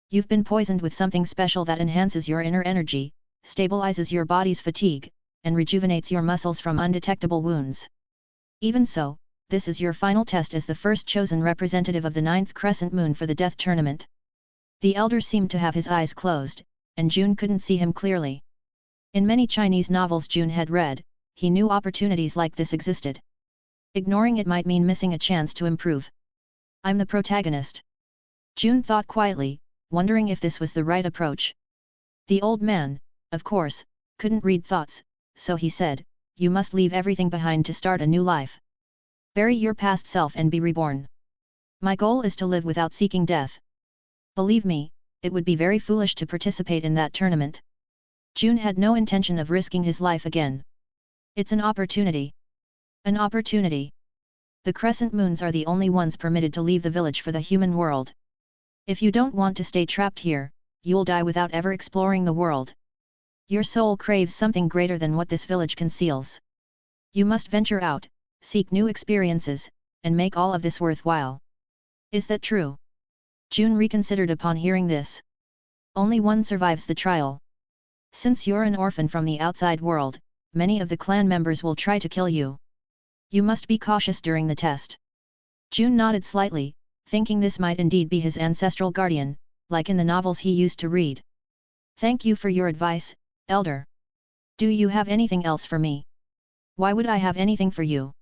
You've been poisoned with something special that enhances your inner energy, stabilizes your body's fatigue, and rejuvenates your muscles from undetectable wounds. Even so, this is your final test as the first chosen representative of the 9th Crescent Moon for the Death Tournament. The elder seemed to have his eyes closed, and June couldn't see him clearly. In many Chinese novels June had read, he knew opportunities like this existed. Ignoring it might mean missing a chance to improve. I'm the protagonist. June thought quietly, wondering if this was the right approach. The old man, of course, couldn't read thoughts, so he said, "You must leave everything behind to start a new life. Bury your past self and be reborn. My goal is to live without seeking death. Believe me, it would be very foolish to participate in that tournament." June had no intention of risking his life again. It's an opportunity. An opportunity. The Crescent Moons are the only ones permitted to leave the village for the human world. If you don't want to stay trapped here, you'll die without ever exploring the world. Your soul craves something greater than what this village conceals. You must venture out, seek new experiences, and make all of this worthwhile. Is that true? June reconsidered upon hearing this. Only one survives the trial. Since you're an orphan from the outside world, many of the clan members will try to kill you. You must be cautious during the test. June nodded slightly, thinking this might indeed be his ancestral guardian, like in the novels he used to read. Thank you for your advice, elder. Do you have anything else for me? Why would I have anything for you?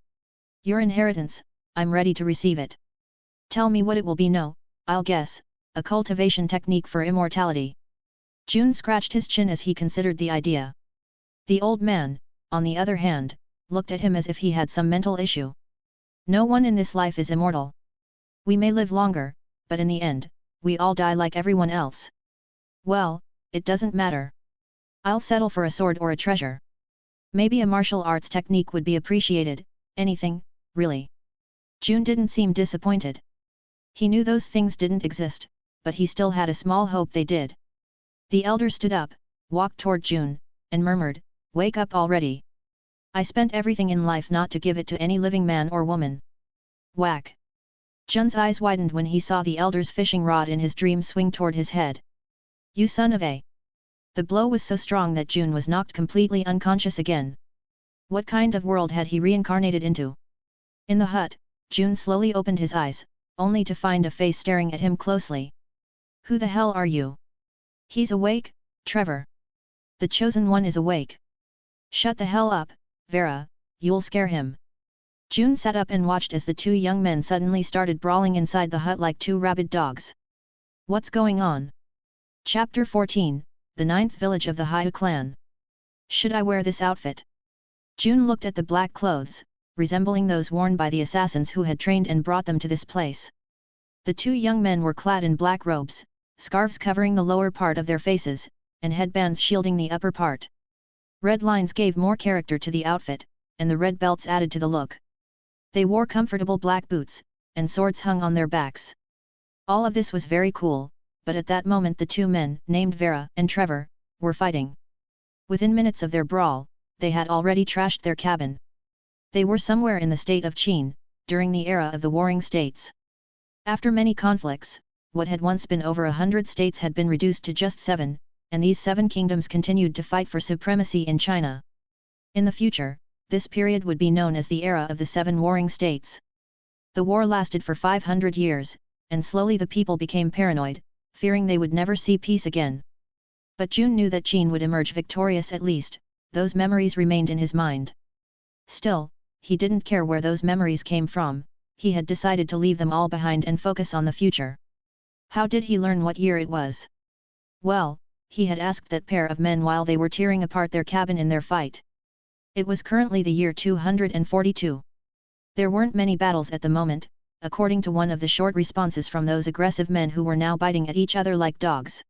Your inheritance, I'm ready to receive it. Tell me what it will be. No, I'll guess, a cultivation technique for immortality. June scratched his chin as he considered the idea. The old man, on the other hand, looked at him as if he had some mental issue. No one in this life is immortal. We may live longer, but in the end, we all die like everyone else. Well, it doesn't matter. I'll settle for a sword or a treasure. Maybe a martial arts technique would be appreciated, anything, really. June didn't seem disappointed. He knew those things didn't exist, but he still had a small hope they did. The elder stood up, walked toward June, and murmured, "Wake up already. I spent everything in life not to give it to any living man or woman." Whack! Jun's eyes widened when he saw the elder's fishing rod in his dream swing toward his head. "You son of a..." The blow was so strong that June was knocked completely unconscious again. What kind of world had he reincarnated into? In the hut, June slowly opened his eyes, only to find a face staring at him closely. "Who the hell are you?" "He's awake, Trevor. The chosen one is awake." "Shut the hell up, Vera, you'll scare him." June sat up and watched as the two young men suddenly started brawling inside the hut like two rabid dogs. What's going on? Chapter 14, the 9th village of the Haiyue Clan. Should I wear this outfit? June looked at the black clothes, resembling those worn by the assassins who had trained and brought them to this place. The two young men were clad in black robes, scarves covering the lower part of their faces, and headbands shielding the upper part. Red lines gave more character to the outfit, and the red belts added to the look. They wore comfortable black boots, and swords hung on their backs. All of this was very cool, but at that moment the two men, named Vera and Trevor, were fighting. Within minutes of their brawl, they had already trashed their cabin. They were somewhere in the state of Qin, during the era of the Warring States. After many conflicts, what had once been over 100 states had been reduced to just 7, and these 7 kingdoms continued to fight for supremacy in China. In the future, this period would be known as the era of the 7 warring states. The war lasted for 500 years, and slowly the people became paranoid, fearing they would never see peace again. But June knew that Qin would emerge victorious. At least, those memories remained in his mind. Still, he didn't care where those memories came from, he had decided to leave them all behind and focus on the future. How did he learn what year it was? Well, he had asked that pair of men while they were tearing apart their cabin in their fight. It was currently the year 242. There weren't many battles at the moment, according to one of the short responses from those aggressive men who were now biting at each other like dogs.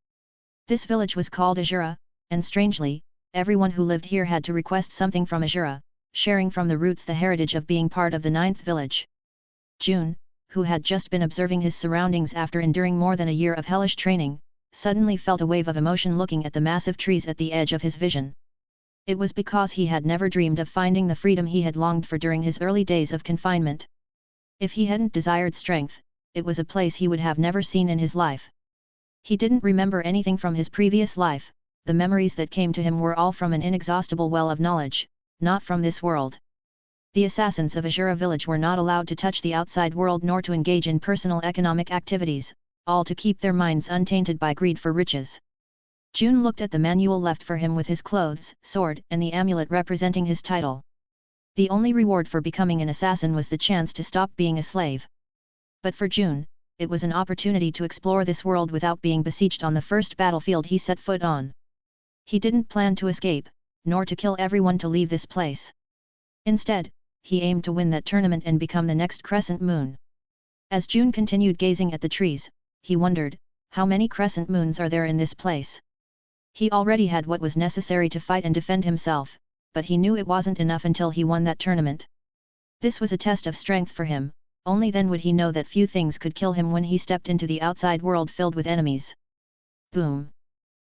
This village was called Azura, and strangely, everyone who lived here had to request something from Azura, sharing from the roots the heritage of being part of the 9th village. June, who had just been observing his surroundings after enduring more than a year of hellish training, suddenly felt a wave of emotion looking at the massive trees at the edge of his vision. It was because he had never dreamed of finding the freedom he had longed for during his early days of confinement. If he hadn't desired strength, it was a place he would have never seen in his life. He didn't remember anything from his previous life, the memories that came to him were all from an inexhaustible well of knowledge, not from this world. The assassins of Azura village were not allowed to touch the outside world nor to engage in personal economic activities, all to keep their minds untainted by greed for riches. June looked at the manual left for him with his clothes, sword, and the amulet representing his title. The only reward for becoming an assassin was the chance to stop being a slave. But for June, it was an opportunity to explore this world without being besieged on the first battlefield he set foot on. He didn't plan to escape, nor to kill everyone to leave this place. Instead, he aimed to win that tournament and become the next crescent moon. As June continued gazing at the trees, he wondered, how many crescent moons are there in this place? He already had what was necessary to fight and defend himself, but he knew it wasn't enough until he won that tournament. This was a test of strength for him, only then would he know that few things could kill him when he stepped into the outside world filled with enemies. Boom!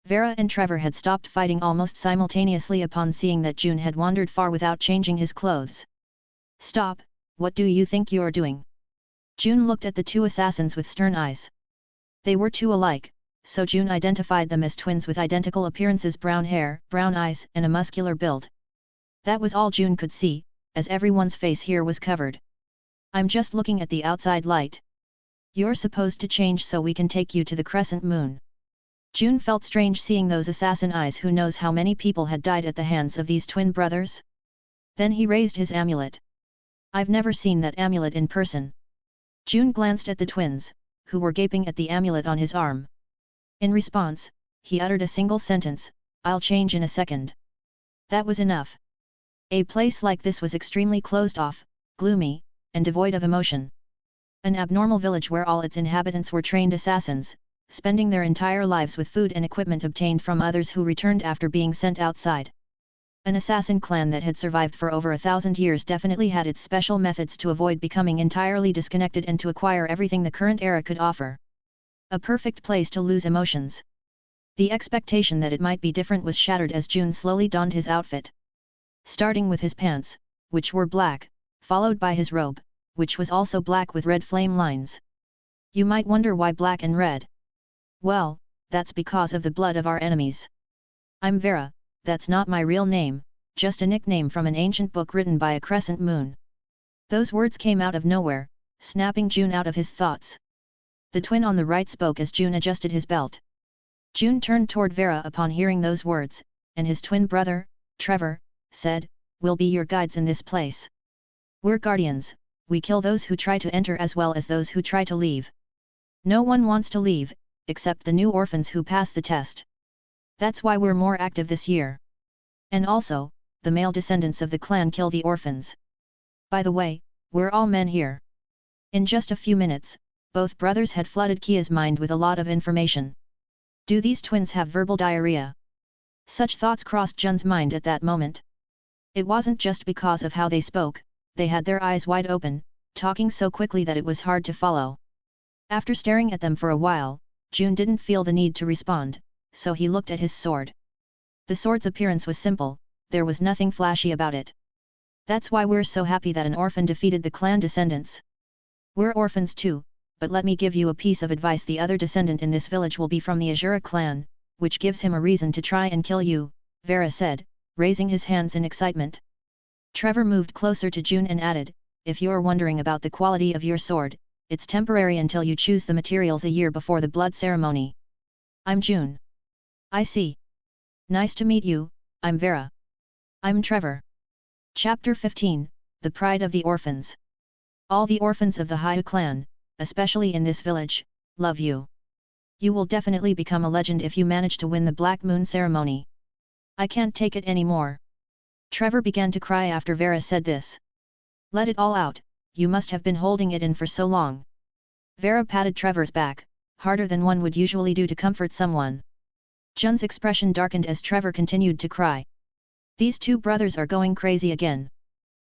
Vera and Trevor had stopped fighting almost simultaneously upon seeing that June had wandered far without changing his clothes. Stop, what do you think you're doing? June looked at the two assassins with stern eyes. They were too alike, so June identified them as twins with identical appearances: brown hair, brown eyes, and a muscular build. That was all June could see, as everyone's face here was covered. I'm just looking at the outside light. You're supposed to change so we can take you to the crescent moon. June felt strange seeing those assassin eyes. Who knows how many people had died at the hands of these twin brothers? Then he raised his amulet. I've never seen that amulet in person. June glanced at the twins, who were gaping at the amulet on his arm. In response, he uttered a single sentence, I'll change in a second. That was enough. A place like this was extremely closed off, gloomy, and devoid of emotion. An abnormal village where all its inhabitants were trained assassins, spending their entire lives with food and equipment obtained from others who returned after being sent outside. An assassin clan that had survived for over 1,000 years definitely had its special methods to avoid becoming entirely disconnected and to acquire everything the current era could offer. A perfect place to lose emotions. The expectation that it might be different was shattered as June slowly donned his outfit. Starting with his pants, which were black, followed by his robe, which was also black with red flame lines. You might wonder why black and red. Well, that's because of the blood of our enemies. I'm Vera, that's not my real name, just a nickname from an ancient book written by a crescent moon. Those words came out of nowhere, snapping June out of his thoughts. The twin on the right spoke as June adjusted his belt. June turned toward Vera upon hearing those words, and his twin brother, Trevor, said, We'll be your guides in this place. We're guardians, we kill those who try to enter as well as those who try to leave. No one wants to leave, except the new orphans who pass the test. That's why we're more active this year. And also, the male descendants of the clan kill the orphans. By the way, we're all men here. In just a few minutes, both brothers had flooded Kia's mind with a lot of information. Do these twins have verbal diarrhea? Such thoughts crossed Jun's mind at that moment. It wasn't just because of how they spoke, they had their eyes wide open, talking so quickly that it was hard to follow. After staring at them for a while, June didn't feel the need to respond, so he looked at his sword. The sword's appearance was simple, there was nothing flashy about it. That's why we're so happy that an orphan defeated the clan descendants. We're orphans too, but let me give you a piece of advice. The other descendant in this village will be from the Haiyue Clan, which gives him a reason to try and kill you, Vera said, raising his hands in excitement. Trevor moved closer to June and added, if you're wondering about the quality of your sword, it's temporary until you choose the materials a year before the blood ceremony. I'm June. I see. Nice to meet you, I'm Vera. I'm Trevor. Chapter 15, The Pride of the Orphans. All the orphans of the Haiyue Clan, especially in this village, love you. You will definitely become a legend if you manage to win the Black Moon ceremony. I can't take it anymore. Trevor began to cry after Vera said this. Let it all out, you must have been holding it in for so long. Vera patted Trevor's back, harder than one would usually do to comfort someone. Jun's expression darkened as Trevor continued to cry. These two brothers are going crazy again.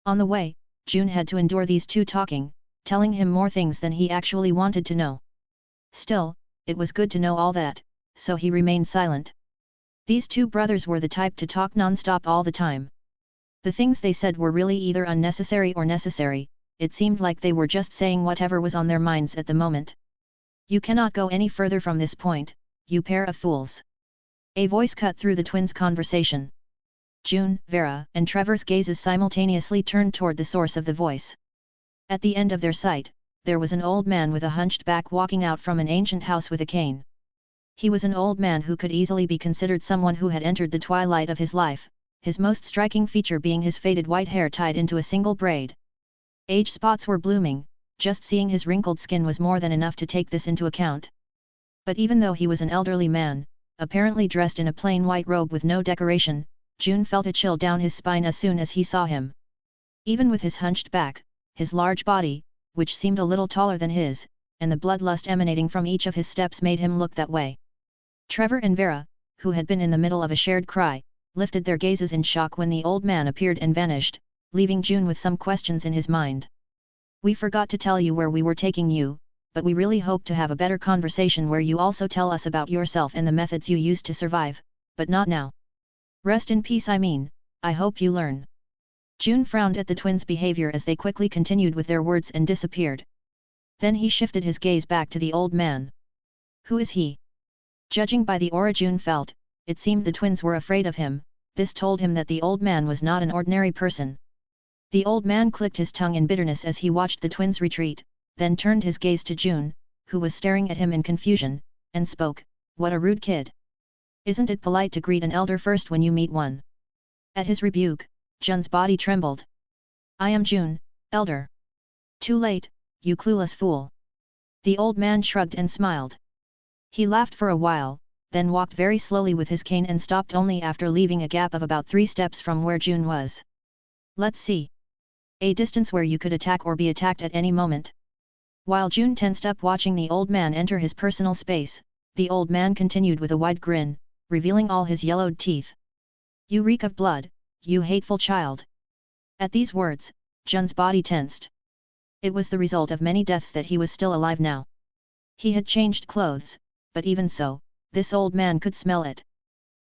On the way, June had to endure these two talking, telling him more things than he actually wanted to know. Still, it was good to know all that, so he remained silent. These two brothers were the type to talk non-stop all the time. The things they said were really either unnecessary or necessary, it seemed like they were just saying whatever was on their minds at the moment. You cannot go any further from this point, you pair of fools. A voice cut through the twins' conversation. June, Vera, and Trevor's gazes simultaneously turned toward the source of the voice. At the end of their sight, there was an old man with a hunched back walking out from an ancient house with a cane. He was an old man who could easily be considered someone who had entered the twilight of his life, his most striking feature being his faded white hair tied into a single braid. Age spots were blooming, just seeing his wrinkled skin was more than enough to take this into account. But even though he was an elderly man, apparently dressed in a plain white robe with no decoration, June felt a chill down his spine as soon as he saw him. Even with his hunched back, his large body, which seemed a little taller than his, and the bloodlust emanating from each of his steps made him look that way. Trevor and Vera, who had been in the middle of a shared cry, lifted their gazes in shock when the old man appeared and vanished, leaving June with some questions in his mind. We forgot to tell you where we were taking you, but we really hope to have a better conversation where you also tell us about yourself and the methods you used to survive, but not now. Rest in peace. I hope you learn. June frowned at the twins' behavior as they quickly continued with their words and disappeared. Then he shifted his gaze back to the old man. Who is he? Judging by the aura June felt, it seemed the twins were afraid of him. This told him that the old man was not an ordinary person. The old man clicked his tongue in bitterness as he watched the twins retreat, then turned his gaze to June, who was staring at him in confusion, and spoke, what a rude kid. Isn't it polite to greet an elder first when you meet one? At his rebuke, Jun's body trembled. I am Jun, elder. Too late, you clueless fool. The old man shrugged and smiled. He laughed for a while, then walked very slowly with his cane and stopped only after leaving a gap of about 3 steps from where Jun was. Let's see. A distance where you could attack or be attacked at any moment. While Jun tensed up watching the old man enter his personal space, the old man continued with a wide grin, revealing all his yellowed teeth. You reek of blood, you hateful child. At these words, Jun's body tensed. It was the result of many deaths that he was still alive now. He had changed clothes, but even so, this old man could smell it.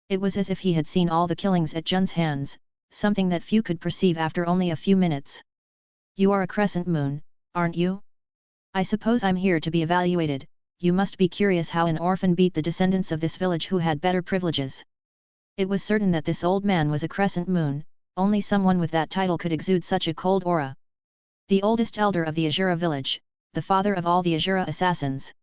It was as if he had seen all the killings at Jun's hands, something that few could perceive after only a few minutes. You are a crescent moon, aren't you? I suppose I'm here to be evaluated. You must be curious how an orphan beat the descendants of this village who had better privileges. It was certain that this old man was a crescent moon, only someone with that title could exude such a cold aura. The oldest elder of the Azura village, the father of all the Azura assassins.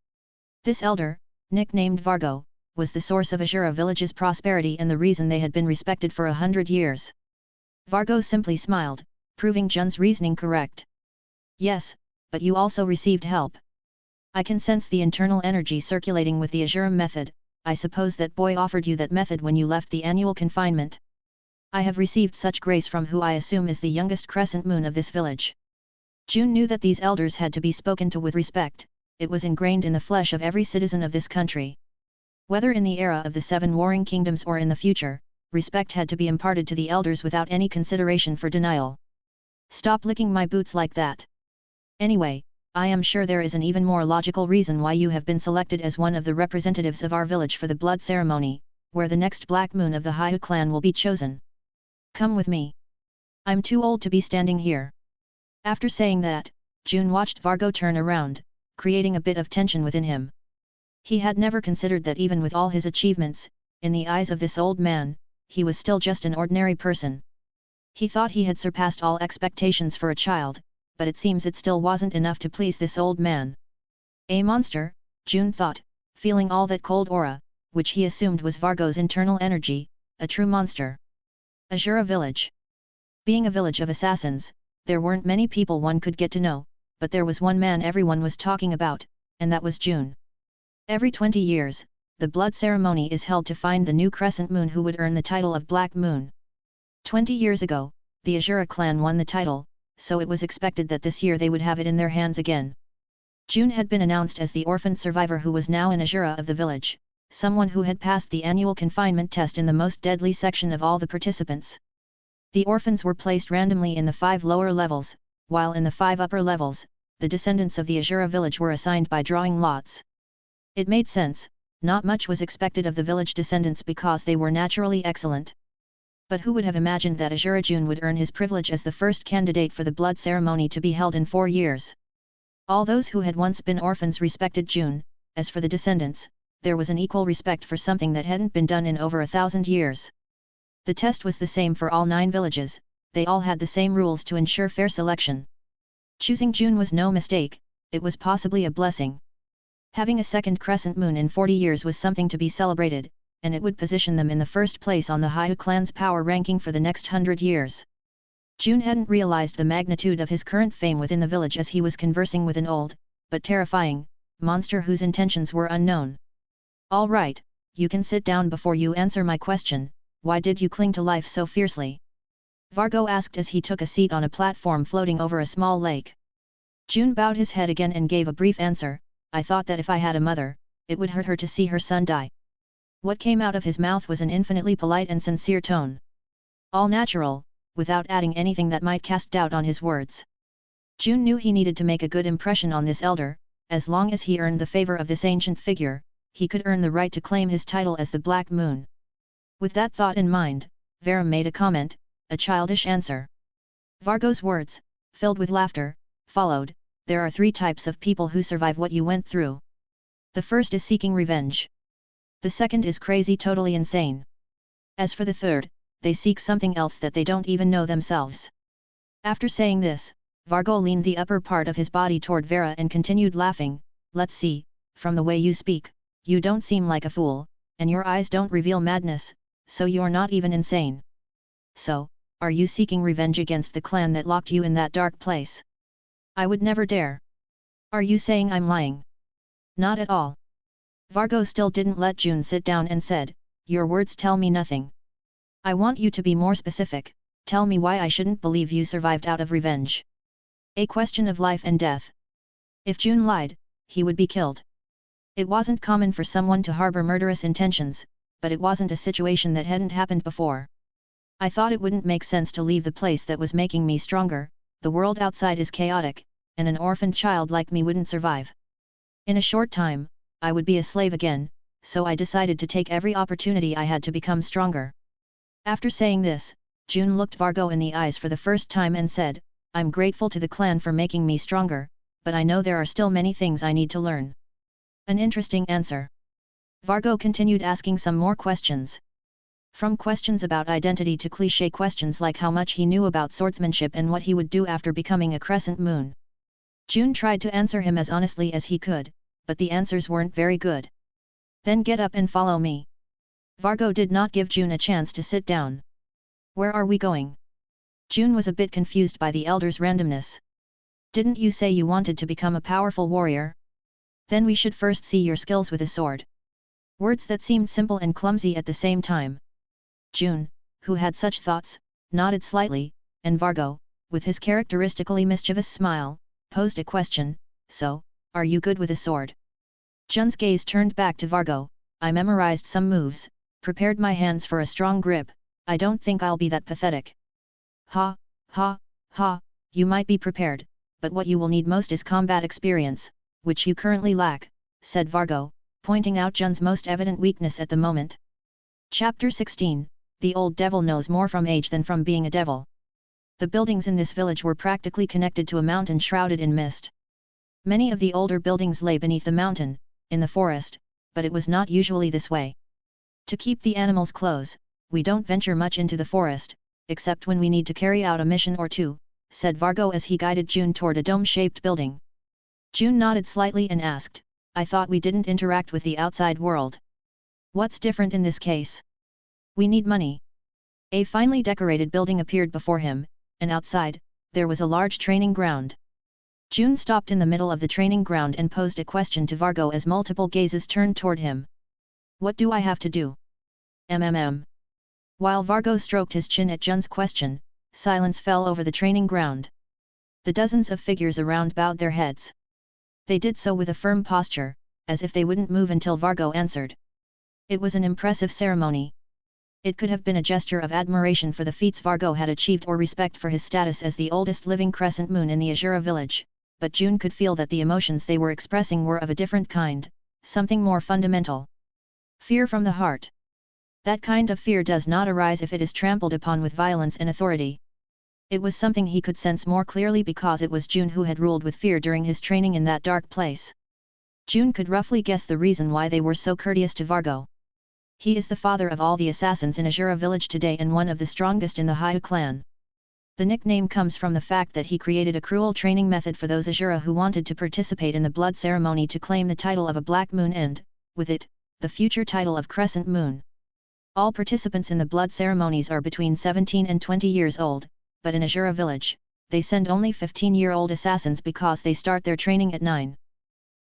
This elder, nicknamed Vargo, was the source of Azura village's prosperity and the reason they had been respected for 100 years. Vargo simply smiled, proving Jun's reasoning correct. Yes, but you also received help. I can sense the internal energy circulating with the Azura method. I suppose that boy offered you that method when you left the annual confinement. I have received such grace from who I assume is the youngest crescent moon of this village. Jun knew that these elders had to be spoken to with respect. It was ingrained in the flesh of every citizen of this country. Whether in the era of the 7 warring kingdoms or in the future, respect had to be imparted to the elders without any consideration for denial. Stop licking my boots like that. Anyway, I am sure there is an even more logical reason why you have been selected as one of the representatives of our village for the blood ceremony, where the next black moon of the Haiyue clan will be chosen. Come with me. I'm too old to be standing here. After saying that, Jun watched Vargo turn around, creating a bit of tension within him. He had never considered that even with all his achievements, in the eyes of this old man, he was still just an ordinary person. He thought he had surpassed all expectations for a child, but it seems it still wasn't enough to please this old man. A monster, Jun thought, feeling all that cold aura, which he assumed was Vargo's internal energy, a true monster. Azura village. Being a village of assassins, there weren't many people one could get to know, but there was one man everyone was talking about, and that was Jun. Every 20 years, the blood ceremony is held to find the new crescent moon who would earn the title of Black Moon. 20 years ago, the Haiyue clan won the title, so it was expected that this year they would have it in their hands again. Jun had been announced as the orphan survivor who was now an Haiyue of the village, someone who had passed the annual confinement test in the most deadly section of all the participants. The orphans were placed randomly in the 5 lower levels, while in the 5 upper levels, the descendants of the Haiyue village were assigned by drawing lots. It made sense, not much was expected of the village descendants because they were naturally excellent. But who would have imagined that Haiyue Jun would earn his privilege as the first candidate for the blood ceremony to be held in 4 years? All those who had once been orphans respected Jun. As for the descendants, there was an equal respect for something that hadn't been done in over 1,000 years. The test was the same for all 9 villages, they all had the same rules to ensure fair selection. Choosing Jun was no mistake, it was possibly a blessing. Having a second crescent moon in 40 years was something to be celebrated, and it would position them in the first place on the Haiyue clan's power ranking for the next 100 years. Jun hadn't realized the magnitude of his current fame within the village as he was conversing with an old, but terrifying, monster whose intentions were unknown. All right, you can sit down before you answer my question. Why did you cling to life so fiercely? Vargo asked as he took a seat on a platform floating over a small lake. Jun bowed his head again and gave a brief answer. I thought that if I had a mother, it would hurt her to see her son die. What came out of his mouth was an infinitely polite and sincere tone. All natural, without adding anything that might cast doubt on his words. Jun knew he needed to make a good impression on this elder. As long as he earned the favor of this ancient figure, he could earn the right to claim his title as the Black Moon. With that thought in mind, Vera made a comment, a childish answer. Vargo's words, filled with laughter, followed. There are 3 types of people who survive what you went through. The first is seeking revenge. The second is crazy, totally insane. As for the third, they seek something else that they don't even know themselves. After saying this, Vargo leaned the upper part of his body toward Vera and continued laughing. Let's see, from the way you speak, you don't seem like a fool, and your eyes don't reveal madness, so you're not even insane. So, are you seeking revenge against the clan that locked you in that dark place? I would never dare. Are you saying I'm lying? Not at all. Vargo still didn't let June sit down and said, your words tell me nothing. I want you to be more specific, tell me why I shouldn't believe you survived out of revenge. A question of life and death. If June lied, he would be killed. It wasn't common for someone to harbor murderous intentions, but it wasn't a situation that hadn't happened before. I thought it wouldn't make sense to leave the place that was making me stronger, the world outside is chaotic, and an orphaned child like me wouldn't survive. In a short time, I would be a slave again, so I decided to take every opportunity I had to become stronger. After saying this, June looked Vargo in the eyes for the first time and said, I'm grateful to the clan for making me stronger, but I know there are still many things I need to learn. An interesting answer. Vargo continued asking some more questions. From questions about identity to cliché questions like how much he knew about swordsmanship and what he would do after becoming a crescent moon. June tried to answer him as honestly as he could, but the answers weren't very good. Then get up and follow me. Vargo did not give June a chance to sit down. Where are we going? June was a bit confused by the elder's randomness. Didn't you say you wanted to become a powerful warrior? Then we should first see your skills with a sword. Words that seemed simple and clumsy at the same time. June, who had such thoughts, nodded slightly, and Vargo, with his characteristically mischievous smile, posed a question, so, are you good with a sword? Jun's gaze turned back to Vargo, I memorized some moves, prepared my hands for a strong grip, I don't think I'll be that pathetic. Ha, ha, ha, you might be prepared, but what you will need most is combat experience, which you currently lack, said Vargo, pointing out Jun's most evident weakness at the moment. Chapter 16, The Old Devil Knows More from Age Than From Being a Devil. The buildings in this village were practically connected to a mountain shrouded in mist. Many of the older buildings lay beneath the mountain, in the forest, but it was not usually this way. To keep the animals close, we don't venture much into the forest, except when we need to carry out a mission or two, said Vargo as he guided June toward a dome-shaped building. June nodded slightly and asked, I thought we didn't interact with the outside world. What's different in this case? We need money. A finely decorated building appeared before him, and outside, there was a large training ground. June stopped in the middle of the training ground and posed a question to Vargo as multiple gazes turned toward him. What do I have to do? While Vargo stroked his chin at Jun's question, silence fell over the training ground. The dozens of figures around bowed their heads. They did so with a firm posture, as if they wouldn't move until Vargo answered. It was an impressive ceremony. It could have been a gesture of admiration for the feats Vargo had achieved or respect for his status as the oldest living crescent moon in the Azura village, but June could feel that the emotions they were expressing were of a different kind, something more fundamental. Fear from the heart. That kind of fear does not arise if it is trampled upon with violence and authority. It was something he could sense more clearly because it was June who had ruled with fear during his training in that dark place. June could roughly guess the reason why they were so courteous to Vargo. He is the father of all the assassins in Azura village today and one of the strongest in the Haiyue clan. The nickname comes from the fact that he created a cruel training method for those Azura who wanted to participate in the blood ceremony to claim the title of a Black Moon and, with it, the future title of Crescent Moon. All participants in the blood ceremonies are between 17 and 20 years old, but in Azura village, they send only 15-year-old assassins because they start their training at 9.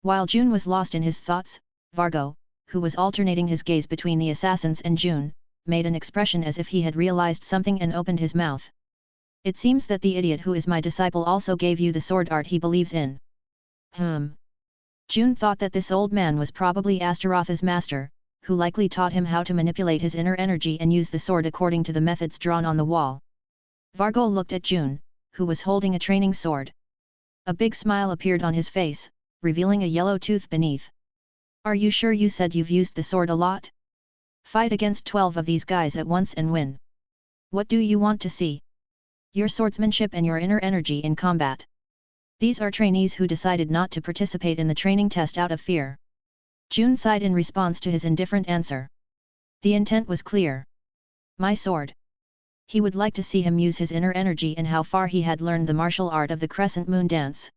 While June was lost in his thoughts, Vargo, who was alternating his gaze between the assassins and June, made an expression as if he had realized something and opened his mouth. It seems that the idiot who is my disciple also gave you the sword art he believes in. June thought that this old man was probably Astaroth's master, who likely taught him how to manipulate his inner energy and use the sword according to the methods drawn on the wall. Vargo looked at June, who was holding a training sword. A big smile appeared on his face, revealing a yellow tooth beneath. Are you sure you said you've used the sword a lot? Fight against 12 of these guys at once and win. What do you want to see? Your swordsmanship and your inner energy in combat. These are trainees who decided not to participate in the training test out of fear. June sighed in response to his indifferent answer. The intent was clear. My sword. He would like to see him use his inner energy and how far he had learned the martial art of the Crescent Moon dance.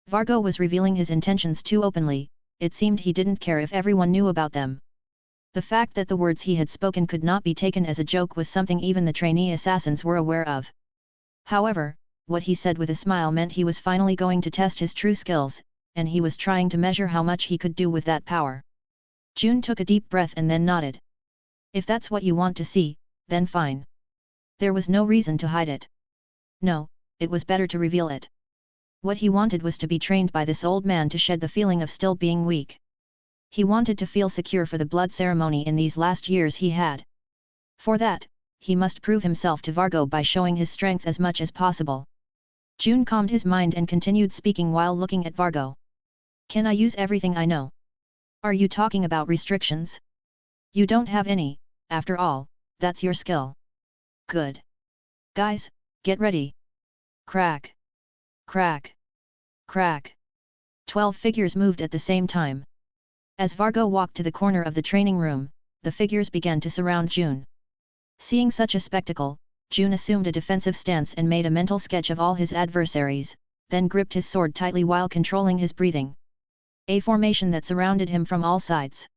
Vargo was revealing his intentions too openly, it seemed he didn't care if everyone knew about them. The fact that the words he had spoken could not be taken as a joke was something even the trainee assassins were aware of. However, what he said with a smile meant he was finally going to test his true skills, and he was trying to measure how much he could do with that power. June took a deep breath and then nodded. If that's what you want to see, then fine. There was no reason to hide it. No, it was better to reveal it. What he wanted was to be trained by this old man to shed the feeling of still being weak. He wanted to feel secure for the blood ceremony in these last years he had. For that, he must prove himself to Vargo by showing his strength as much as possible. June calmed his mind and continued speaking while looking at Vargo. Can I use everything I know? Are you talking about restrictions? You don't have any, after all, that's your skill. Good. Guys, get ready. Crack. Crack. Crack. 12 figures moved at the same time. As Vargo walked to the corner of the training room, the figures began to surround June. Seeing such a spectacle, June assumed a defensive stance and made a mental sketch of all his adversaries, then gripped his sword tightly while controlling his breathing. A formation that surrounded him from all sides.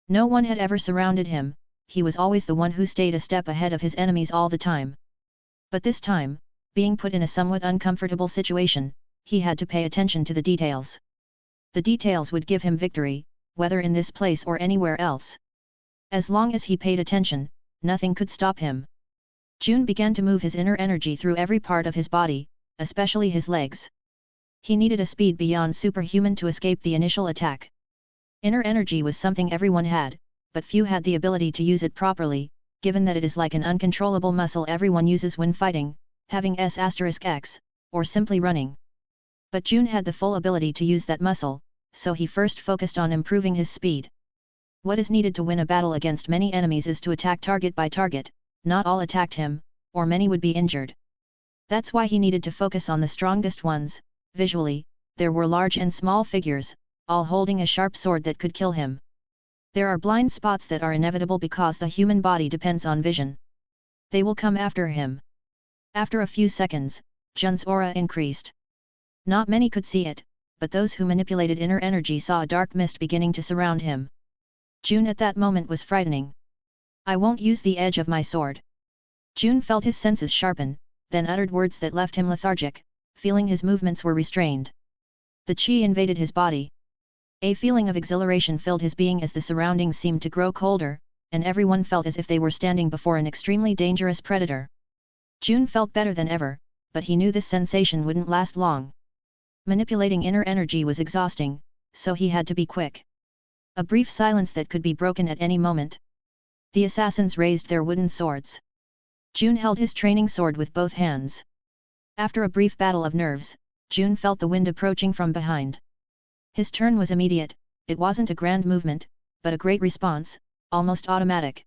No one had ever surrounded him, he was always the one who stayed a step ahead of his enemies all the time. But this time, being put in a somewhat uncomfortable situation, he had to pay attention to the details. The details would give him victory, whether in this place or anywhere else. As long as he paid attention, nothing could stop him. June began to move his inner energy through every part of his body, especially his legs. He needed a speed beyond superhuman to escape the initial attack. Inner energy was something everyone had, but few had the ability to use it properly, given that it is like an uncontrollable muscle everyone uses when fighting, having S**x, or simply running. But June had the full ability to use that muscle, so he first focused on improving his speed. What is needed to win a battle against many enemies is to attack target by target. Not all attacked him, or many would be injured. That's why he needed to focus on the strongest ones. Visually, there were large and small figures, all holding a sharp sword that could kill him. There are blind spots that are inevitable because the human body depends on vision. They will come after him. After a few seconds, Jun's aura increased. Not many could see it, but those who manipulated inner energy saw a dark mist beginning to surround him. June at that moment was frightening. I won't use the edge of my sword. June felt his senses sharpen, then uttered words that left him lethargic, feeling his movements were restrained. The chi invaded his body. A feeling of exhilaration filled his being as the surroundings seemed to grow colder, and everyone felt as if they were standing before an extremely dangerous predator. June felt better than ever, but he knew this sensation wouldn't last long. Manipulating inner energy was exhausting, so he had to be quick. A brief silence that could be broken at any moment. The assassins raised their wooden swords. June held his training sword with both hands. After a brief battle of nerves, June felt the wind approaching from behind. His turn was immediate, it wasn't a grand movement, but a great response, almost automatic.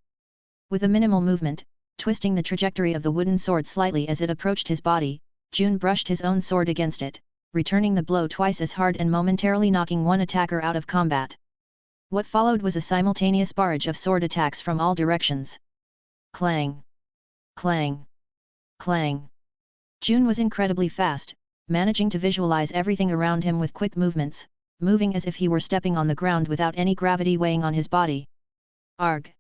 With a minimal movement, twisting the trajectory of the wooden sword slightly as it approached his body, June brushed his own sword against it, returning the blow twice as hard and momentarily knocking one attacker out of combat. What followed was a simultaneous barrage of sword attacks from all directions. Clang! Clang! Clang! June was incredibly fast, managing to visualize everything around him with quick movements, moving as if he were stepping on the ground without any gravity weighing on his body. Arg!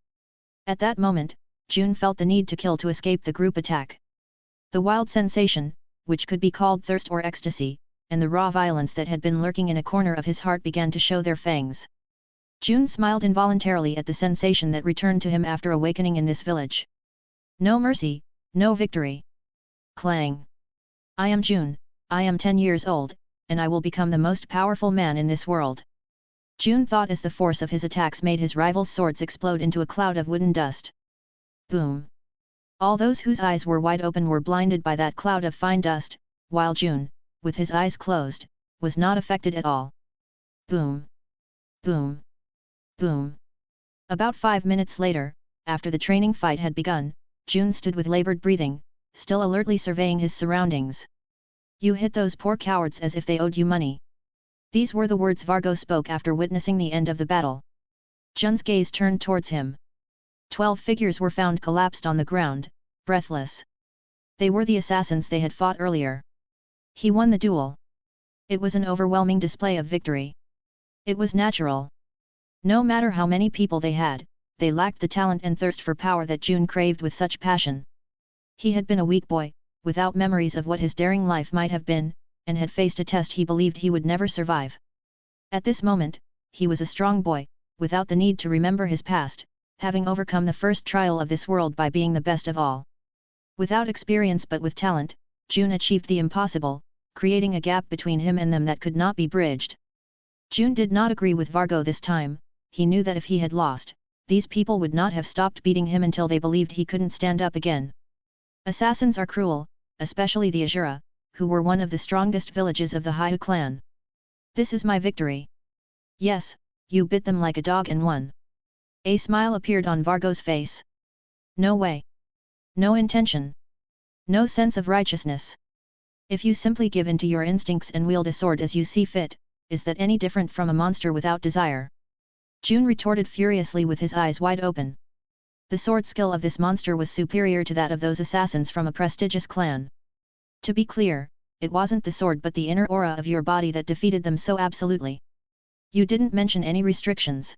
At that moment, June felt the need to kill to escape the group attack. The wild sensation, which could be called thirst or ecstasy, and the raw violence that had been lurking in a corner of his heart began to show their fangs. June smiled involuntarily at the sensation that returned to him after awakening in this village. No mercy, no victory. Clang! I am June, I am 10 years old, and I will become the most powerful man in this world. June thought as the force of his attacks made his rivals' swords explode into a cloud of wooden dust. Boom! All those whose eyes were wide open were blinded by that cloud of fine dust, while June, with his eyes closed, was not affected at all. Boom! Boom! Boom! About 5 minutes later, after the training fight had begun, June stood with labored breathing, still alertly surveying his surroundings. You hit those poor cowards as if they owed you money. These were the words Vargo spoke after witnessing the end of the battle. Jun's gaze turned towards him. 12 figures were found collapsed on the ground, breathless. They were the assassins they had fought earlier. He won the duel. It was an overwhelming display of victory. It was natural. No matter how many people they had, they lacked the talent and thirst for power that June craved with such passion. He had been a weak boy, without memories of what his daring life might have been, and had faced a test he believed he would never survive. At this moment, he was a strong boy, without the need to remember his past, having overcome the first trial of this world by being the best of all. Without experience but with talent, June achieved the impossible, creating a gap between him and them that could not be bridged. June did not agree with Vargo this time. He knew that if he had lost, these people would not have stopped beating him until they believed he couldn't stand up again. Assassins are cruel, especially the Azura, who were one of the strongest villages of the Haiyue clan. This is my victory. Yes, you bit them like a dog and won. A smile appeared on Vargo's face. No way. No intention. No sense of righteousness. If you simply give in to your instincts and wield a sword as you see fit, is that any different from a monster without desire? June retorted furiously with his eyes wide open. The sword skill of this monster was superior to that of those assassins from a prestigious clan. To be clear, it wasn't the sword but the inner aura of your body that defeated them so absolutely. You didn't mention any restrictions.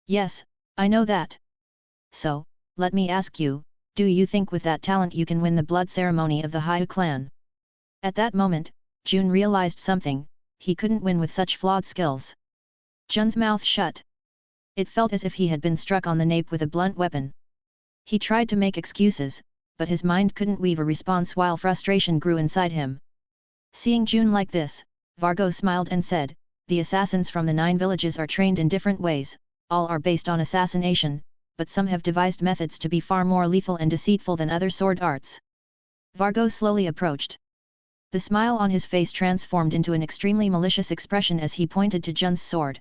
Yes, I know that. So, let me ask you, do you think with that talent you can win the blood ceremony of the Haiyue clan? At that moment, June realized something: he couldn't win with such flawed skills. Jun's mouth shut. It felt as if he had been struck on the nape with a blunt weapon. He tried to make excuses, but his mind couldn't weave a response while frustration grew inside him. Seeing June like this, Vargo smiled and said, "The assassins from the 9 villages are trained in different ways, all are based on assassination, but some have devised methods to be far more lethal and deceitful than other sword arts." Vargo slowly approached. The smile on his face transformed into an extremely malicious expression as he pointed to Jun's sword.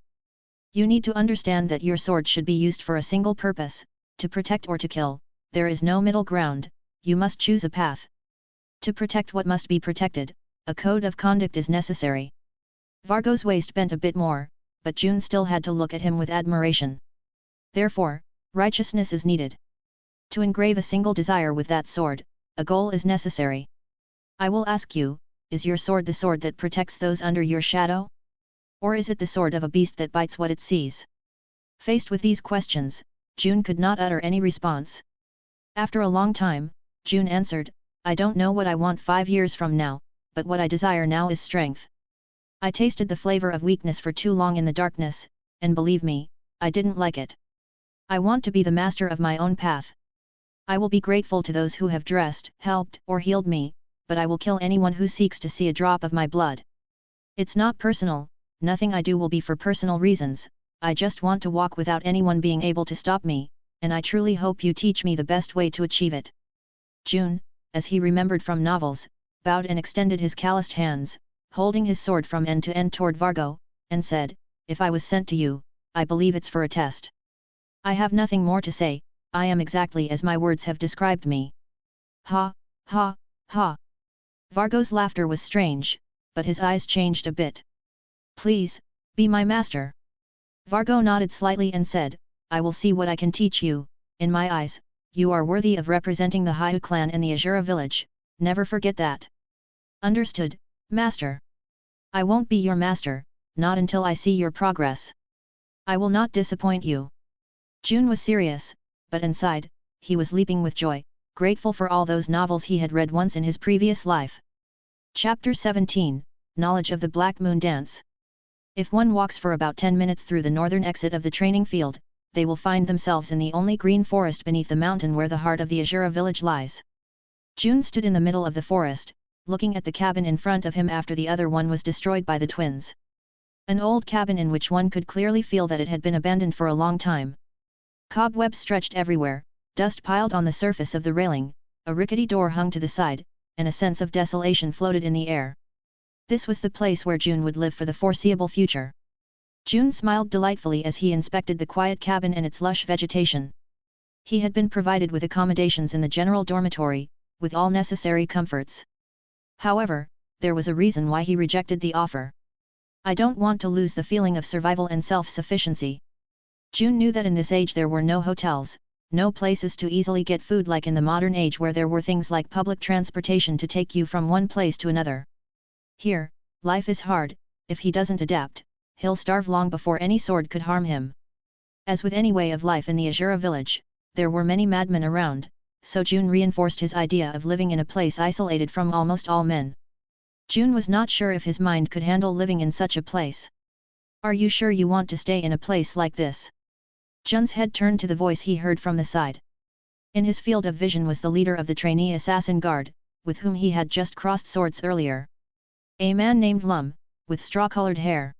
"You need to understand that your sword should be used for a single purpose, to protect or to kill. There is no middle ground, you must choose a path. To protect what must be protected, a code of conduct is necessary." Vargo's waist bent a bit more, but June still had to look at him with admiration. "Therefore, righteousness is needed. To engrave a single desire with that sword, a goal is necessary. I will ask you, is your sword the sword that protects those under your shadow? Or is it the sword of a beast that bites what it sees?" Faced with these questions, June could not utter any response. After a long time, June answered, "I don't know what I want 5 years from now, but what I desire now is strength. I tasted the flavor of weakness for too long in the darkness, and believe me, I didn't like it. I want to be the master of my own path. I will be grateful to those who have dressed, helped, or healed me, but I will kill anyone who seeks to see a drop of my blood. It's not personal, nothing I do will be for personal reasons, I just want to walk without anyone being able to stop me, and I truly hope you teach me the best way to achieve it." June, as he remembered from novels, bowed and extended his calloused hands, holding his sword from end to end toward Vargo, and said, "If I was sent to you, I believe it's for a test. I have nothing more to say, I am exactly as my words have described me." "Ha, ha, ha." Vargo's laughter was strange, but his eyes changed a bit. "Please, be my master." Vargo nodded slightly and said, "I will see what I can teach you. In my eyes, you are worthy of representing the Haiyue clan in the Azura village, never forget that." "Understood, master. I won't be your master, not until I see your progress. I will not disappoint you." June was serious, but inside, he was leaping with joy, grateful for all those novels he had read once in his previous life. Chapter 17, Knowledge of the Black Moon Dance. If one walks for about 10 minutes through the northern exit of the training field, they will find themselves in the only green forest beneath the mountain where the heart of the Azura village lies. June stood in the middle of the forest, looking at the cabin in front of him after the other one was destroyed by the twins. An old cabin in which one could clearly feel that it had been abandoned for a long time. Cobwebs stretched everywhere, dust piled on the surface of the railing, a rickety door hung to the side, and a sense of desolation floated in the air. This was the place where June would live for the foreseeable future. June smiled delightfully as he inspected the quiet cabin and its lush vegetation. He had been provided with accommodations in the general dormitory, with all necessary comforts. However, there was a reason why he rejected the offer. "I don't want to lose the feeling of survival and self-sufficiency." June knew that in this age there were no hotels, no places to easily get food like in the modern age where there were things like public transportation to take you from one place to another. Here, life is hard. If he doesn't adapt, he'll starve long before any sword could harm him. As with any way of life in the Azura village, there were many madmen around, so June reinforced his idea of living in a place isolated from almost all men. June was not sure if his mind could handle living in such a place. Are you sure you want to stay in a place like this? Jun's head turned to the voice he heard from the side. In his field of vision was the leader of the trainee assassin guard, with whom he had just crossed swords earlier. A man named Lum, with straw-colored hair.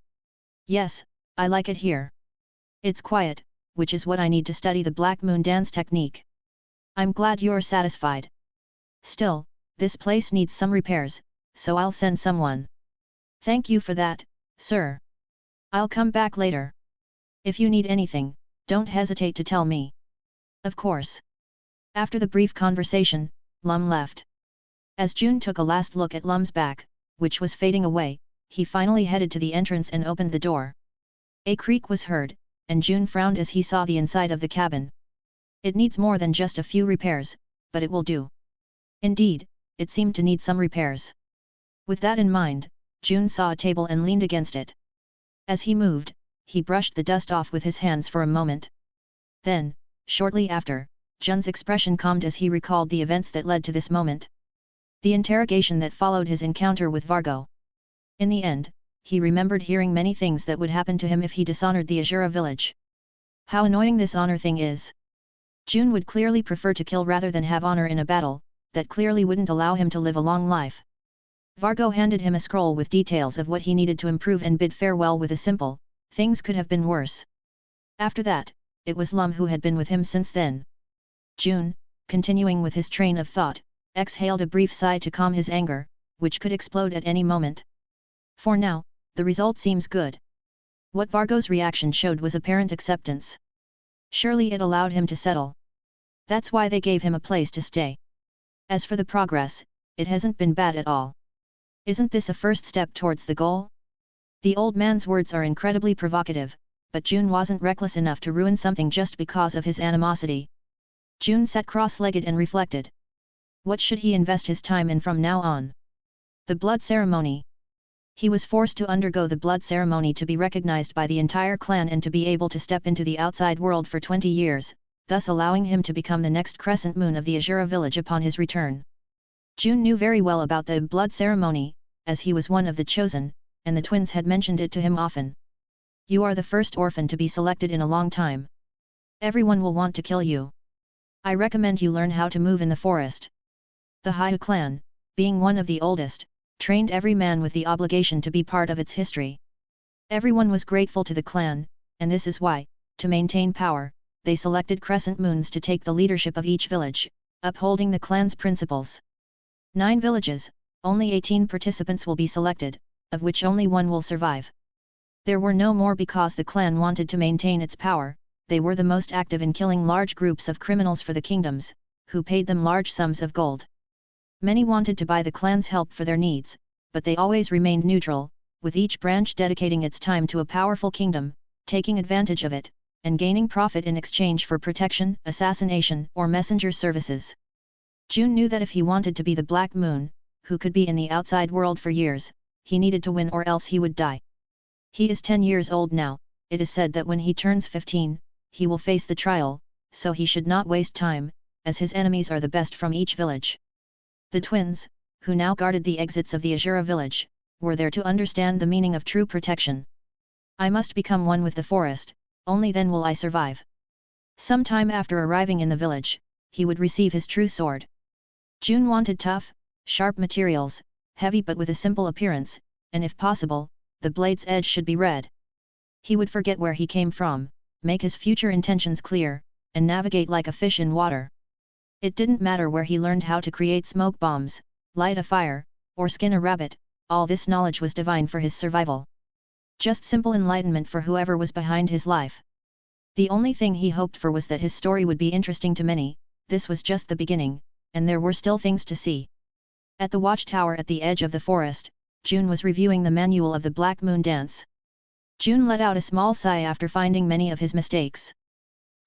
Yes, I like it here. It's quiet, which is what I need to study the Black Moon dance technique. I'm glad you're satisfied. Still, this place needs some repairs, so I'll send someone. Thank you for that, sir. I'll come back later. If you need anything, don't hesitate to tell me. Of course. After the brief conversation, Lum left. As June took a last look at Lum's back, which was fading away, he finally headed to the entrance and opened the door. A creak was heard, and June frowned as he saw the inside of the cabin. It needs more than just a few repairs, but it will do. Indeed, it seemed to need some repairs. With that in mind, June saw a table and leaned against it. As he moved, he brushed the dust off with his hands for a moment. Then, shortly after, Jun's expression calmed as he recalled the events that led to this moment. The interrogation that followed his encounter with Vargo. In the end, he remembered hearing many things that would happen to him if he dishonored the Azura village. How annoying this honor thing is. June would clearly prefer to kill rather than have honor in a battle, that clearly wouldn't allow him to live a long life. Vargo handed him a scroll with details of what he needed to improve and bid farewell with a simple, "Things could have been worse." After that, it was Lum who had been with him since then. June, continuing with his train of thought, exhaled a brief sigh to calm his anger, which could explode at any moment. For now, the result seems good. What Vargo's reaction showed was apparent acceptance. Surely it allowed him to settle. That's why they gave him a place to stay. As for the progress, it hasn't been bad at all. Isn't this a first step towards the goal? The old man's words are incredibly provocative, but June wasn't reckless enough to ruin something just because of his animosity. June sat cross-legged and reflected. What should he invest his time in from now on? The blood ceremony. He was forced to undergo the blood ceremony to be recognized by the entire clan and to be able to step into the outside world for 20 years, thus allowing him to become the next crescent moon of the Azura village upon his return. June knew very well about the blood ceremony, as he was one of the chosen, and the twins had mentioned it to him often. You are the first orphan to be selected in a long time. Everyone will want to kill you. I recommend you learn how to move in the forest. The Haiyue Clan, being one of the oldest, trained every man with the obligation to be part of its history. Everyone was grateful to the clan, and this is why, to maintain power, they selected crescent moons to take the leadership of each village, upholding the clan's principles. 9 villages, only 18 participants will be selected, of which only one will survive. There were no more because the clan wanted to maintain its power. They were the most active in killing large groups of criminals for the kingdoms, who paid them large sums of gold. Many wanted to buy the clan's help for their needs, but they always remained neutral, with each branch dedicating its time to a powerful kingdom, taking advantage of it, and gaining profit in exchange for protection, assassination, or messenger services. June knew that if he wanted to be the Black Moon, who could be in the outside world for years, he needed to win or else he would die. He is 10 years old now. It is said that when he turns 15, he will face the trial, so he should not waste time, as his enemies are the best from each village. The twins, who now guarded the exits of the Azura village, were there to understand the meaning of true protection. I must become one with the forest, only then will I survive. Some time after arriving in the village, he would receive his true sword. June wanted tough, sharp materials, heavy but with a simple appearance, and if possible, the blade's edge should be red. He would forget where he came from, make his future intentions clear, and navigate like a fish in water. It didn't matter where he learned how to create smoke bombs, light a fire, or skin a rabbit, all this knowledge was divine for his survival. Just simple enlightenment for whoever was behind his life. The only thing he hoped for was that his story would be interesting to many. This was just the beginning, and there were still things to see. At the watchtower at the edge of the forest, June was reviewing the manual of the Black Moon dance. June let out a small sigh after finding many of his mistakes.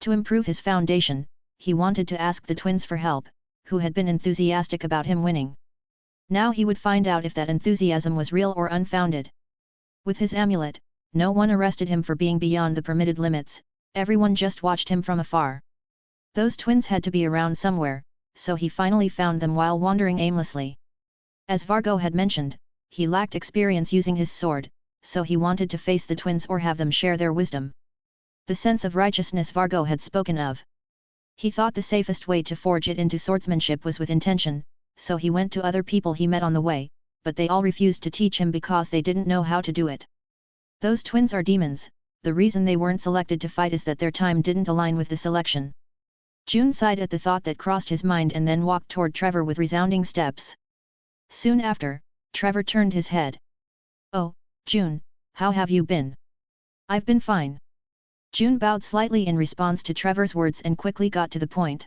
To improve his foundation, he wanted to ask the twins for help, who had been enthusiastic about him winning. Now he would find out if that enthusiasm was real or unfounded. With his amulet, no one arrested him for being beyond the permitted limits, everyone just watched him from afar. Those twins had to be around somewhere, so he finally found them while wandering aimlessly. As Vargo had mentioned, he lacked experience using his sword, so he wanted to face the twins or have them share their wisdom. The sense of righteousness Vargo had spoken of. He thought the safest way to forge it into swordsmanship was with intention, so he went to other people he met on the way, but they all refused to teach him because they didn't know how to do it. Those twins are demons, the reason they weren't selected to fight is that their time didn't align with the selection. June sighed at the thought that crossed his mind and then walked toward Trevor with resounding steps. Soon after, Trevor turned his head. "Oh, June, how have you been?" "I've been fine." June bowed slightly in response to Trevor's words and quickly got to the point.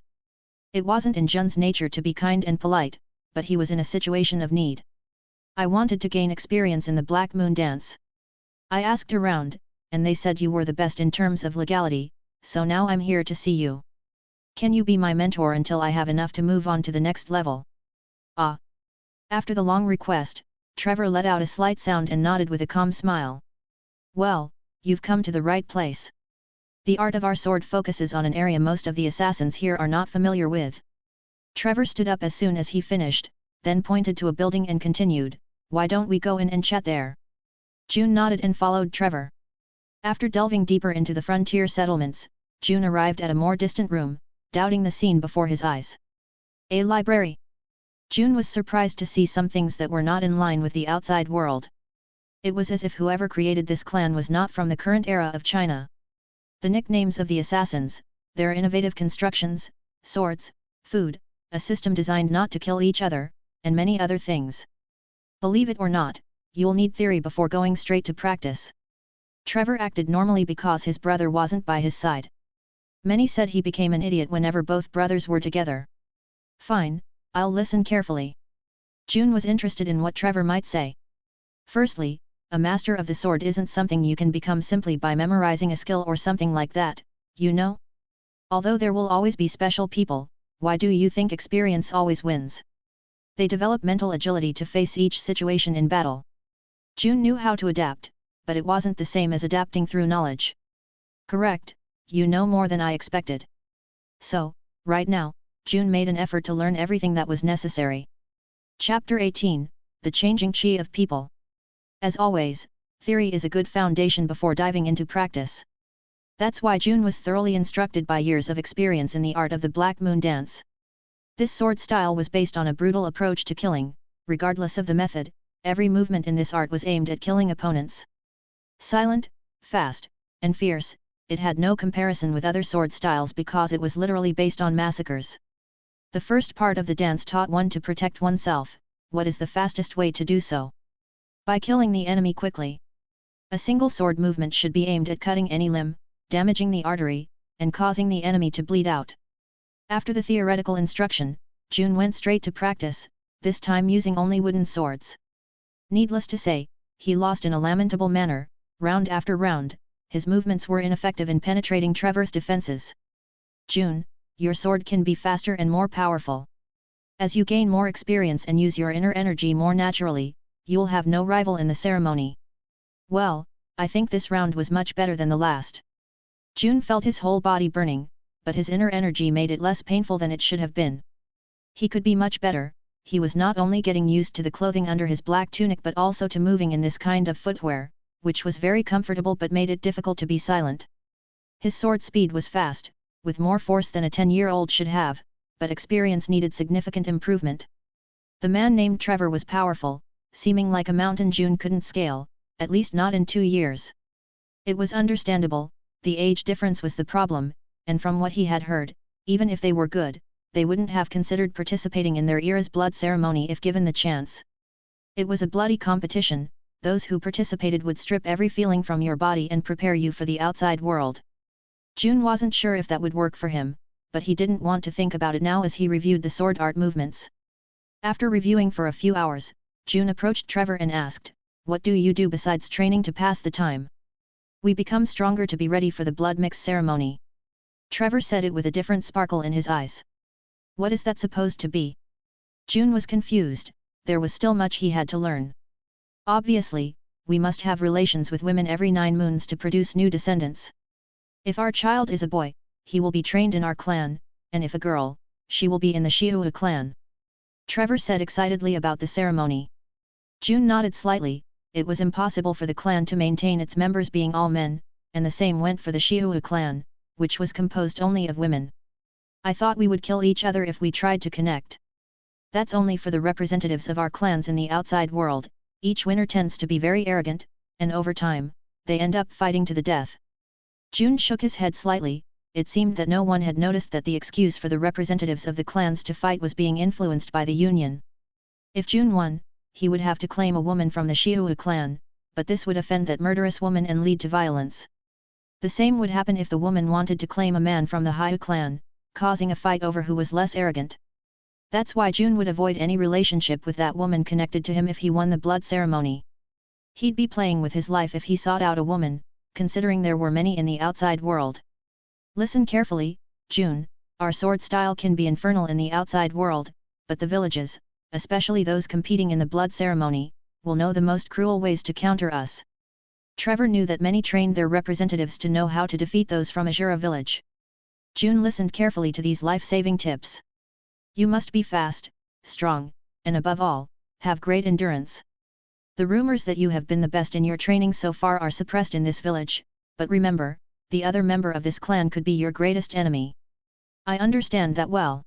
It wasn't in Jun's nature to be kind and polite, but he was in a situation of need. "I wanted to gain experience in the Black Moon dance. I asked around, and they said you were the best in terms of legality, so now I'm here to see you. Can you be my mentor until I have enough to move on to the next level?" "Ah." After the long request, Trevor let out a slight sound and nodded with a calm smile. "Well, you've come to the right place. The art of our sword focuses on an area most of the assassins here are not familiar with." Trevor stood up as soon as he finished, then pointed to a building and continued, "Why don't we go in and chat there?" June nodded and followed Trevor. After delving deeper into the frontier settlements, June arrived at a more distant room, doubting the scene before his eyes. A library. June was surprised to see some things that were not in line with the outside world. It was as if whoever created this clan was not from the current era of China. The nicknames of the assassins, their innovative constructions, swords, food, a system designed not to kill each other, and many other things. Believe it or not, you'll need theory before going straight to practice. Trevor acted normally because his brother wasn't by his side. Many said he became an idiot whenever both brothers were together. "Fine, I'll listen carefully." June was interested in what Trevor might say. Firstly, a master of the sword isn't something you can become simply by memorizing a skill or something like that, you know? Although there will always be special people, why do you think experience always wins? They develop mental agility to face each situation in battle. June knew how to adapt, but it wasn't the same as adapting through knowledge. "Correct, you know more than I expected." So, right now, June made an effort to learn everything that was necessary. Chapter 18, The Changing Chi of People. As always, theory is a good foundation before diving into practice. That's why June was thoroughly instructed by years of experience in the art of the Black Moon dance. This sword style was based on a brutal approach to killing. Regardless of the method, every movement in this art was aimed at killing opponents. Silent, fast, and fierce, it had no comparison with other sword styles because it was literally based on massacres. The first part of the dance taught one to protect oneself. What is the fastest way to do so? By killing the enemy quickly. A single sword movement should be aimed at cutting any limb, damaging the artery, and causing the enemy to bleed out. After the theoretical instruction, June went straight to practice, this time using only wooden swords. Needless to say, he lost in a lamentable manner. Round after round, his movements were ineffective in penetrating Trevor's defenses. "June, your sword can be faster and more powerful. As you gain more experience and use your inner energy more naturally, you'll have no rival in the ceremony." "Well, I think this round was much better than the last." June felt his whole body burning, but his inner energy made it less painful than it should have been. He could be much better. He was not only getting used to the clothing under his black tunic but also to moving in this kind of footwear, which was very comfortable but made it difficult to be silent. His sword speed was fast, with more force than a 10-year-old should have, but experience needed significant improvement. The man named Trevor was powerful, seeming like a mountain June couldn't scale, at least not in 2 years. It was understandable, the age difference was the problem, and from what he had heard, even if they were good, they wouldn't have considered participating in their era's blood ceremony if given the chance. It was a bloody competition. Those who participated would strip every feeling from your body and prepare you for the outside world. June wasn't sure if that would work for him, but he didn't want to think about it now as he reviewed the sword art movements. After reviewing for a few hours, June approached Trevor and asked, "What do you do besides training to pass the time?" "We become stronger to be ready for the blood mix ceremony." Trevor said it with a different sparkle in his eyes. "What is that supposed to be?" June was confused, there was still much he had to learn. Obviously, we must have relations with women every 9 moons to produce new descendants. If our child is a boy, he will be trained in our clan, and if a girl, she will be in the Haiyue clan. Trevor said excitedly about the ceremony. June nodded slightly. It was impossible for the clan to maintain its members being all men, and the same went for the Haiyue clan, which was composed only of women. I thought we would kill each other if we tried to connect. That's only for the representatives of our clans in the outside world. Each winner tends to be very arrogant, and over time, they end up fighting to the death. June shook his head slightly. It seemed that no one had noticed that the excuse for the representatives of the clans to fight was being influenced by the union. If June won, he would have to claim a woman from the Haiyue clan, but this would offend that murderous woman and lead to violence. The same would happen if the woman wanted to claim a man from the Haiyue clan, causing a fight over who was less arrogant. That's why June would avoid any relationship with that woman connected to him if he won the blood ceremony. He'd be playing with his life if he sought out a woman, considering there were many in the outside world. Listen carefully, June, our sword style can be infernal in the outside world, but the villages, especially those competing in the blood ceremony, will know the most cruel ways to counter us. Trevor knew that many trained their representatives to know how to defeat those from Azura village. June listened carefully to these life-saving tips. You must be fast, strong, and above all, have great endurance. The rumors that you have been the best in your training so far are suppressed in this village, but remember, the other member of this clan could be your greatest enemy. I understand that well.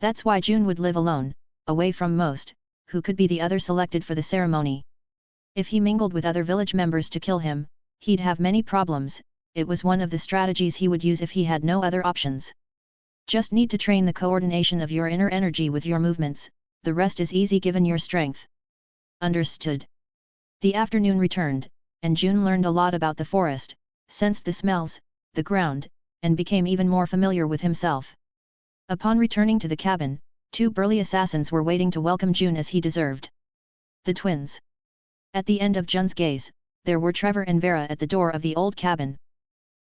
That's why June would live alone, away from most, who could be the other selected for the ceremony. If he mingled with other village members to kill him, he'd have many problems. It was one of the strategies he would use if he had no other options. Just need to train the coordination of your inner energy with your movements, the rest is easy given your strength. Understood. The afternoon returned, and June learned a lot about the forest, sensed the smells, the ground, and became even more familiar with himself. Upon returning to the cabin, 2 burly assassins were waiting to welcome June as he deserved. The twins. At the end of Jun's gaze, there were Trevor and Vera at the door of the old cabin.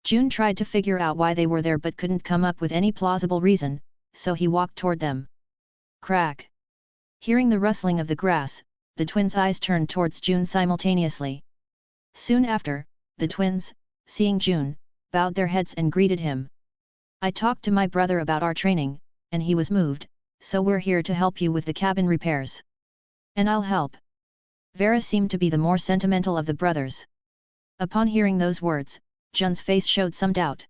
June tried to figure out why they were there but couldn't come up with any plausible reason, so he walked toward them. Crack! Hearing the rustling of the grass, the twins' eyes turned towards June simultaneously. Soon after, the twins, seeing June, bowed their heads and greeted him. I talked to my brother about our training, and he was moved, so we're here to help you with the cabin repairs. And I'll help. Vera seemed to be the more sentimental of the brothers. Upon hearing those words, Jun's face showed some doubt.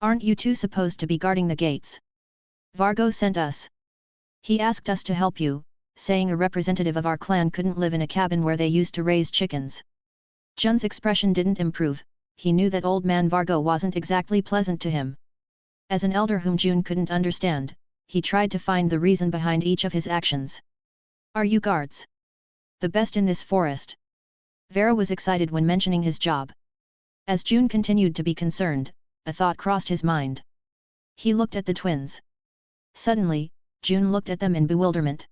Aren't you two supposed to be guarding the gates? Vargo sent us. He asked us to help you, saying a representative of our clan couldn't live in a cabin where they used to raise chickens. Jun's expression didn't improve. He knew that old man Vargo wasn't exactly pleasant to him. As an elder whom June couldn't understand, he tried to find the reason behind each of his actions. Are you guards? The best in this forest. Vera was excited when mentioning his job. As June continued to be concerned, a thought crossed his mind. He looked at the twins. Suddenly, June looked at them in bewilderment.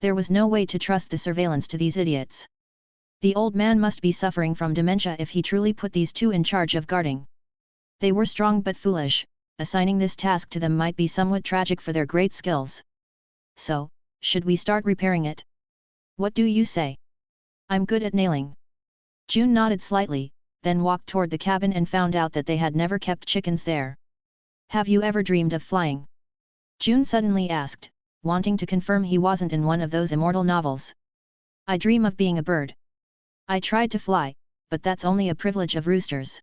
There was no way to trust the surveillance to these idiots. The old man must be suffering from dementia if he truly put these two in charge of guarding. They were strong but foolish. Assigning this task to them might be somewhat tragic for their great skills. So, should we start repairing it? What do you say? I'm good at nailing. June nodded slightly, then walked toward the cabin and found out that they had never kept chickens there. Have you ever dreamed of flying? June suddenly asked, wanting to confirm he wasn't in one of those immortal novels. I dream of being a bird. I tried to fly, but that's only a privilege of roosters.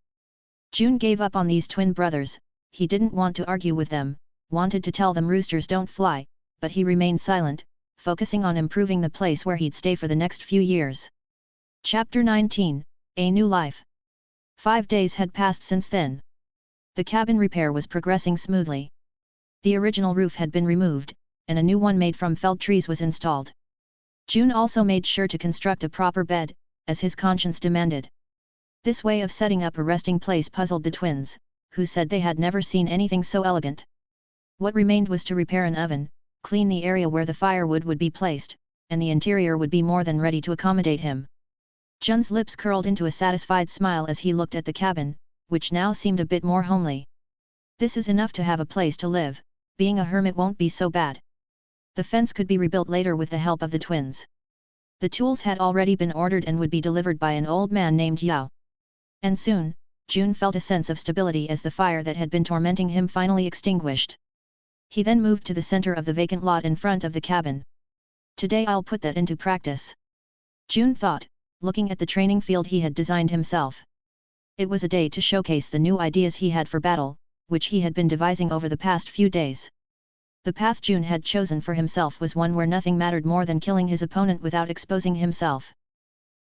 June gave up on these twin brothers. He didn't want to argue with them, wanted to tell them roosters don't fly, but he remained silent, focusing on improving the place where he'd stay for the next few years. Chapter 19, A New Life. 5 days had passed since then. The cabin repair was progressing smoothly. The original roof had been removed, and a new one made from felled trees was installed. June also made sure to construct a proper bed, as his conscience demanded. This way of setting up a resting place puzzled the twins, who said they had never seen anything so elegant. What remained was to repair an oven, clean the area where the firewood would be placed, and the interior would be more than ready to accommodate him. Jun's lips curled into a satisfied smile as he looked at the cabin, which now seemed a bit more homely. This is enough to have a place to live, being a hermit won't be so bad. The fence could be rebuilt later with the help of the twins. The tools had already been ordered and would be delivered by an old man named Yao. And soon, June felt a sense of stability as the fire that had been tormenting him finally extinguished. He then moved to the center of the vacant lot in front of the cabin. Today I'll put that into practice, June thought, looking at the training field he had designed himself. It was a day to showcase the new ideas he had for battle, which he had been devising over the past few days. The path June had chosen for himself was one where nothing mattered more than killing his opponent without exposing himself.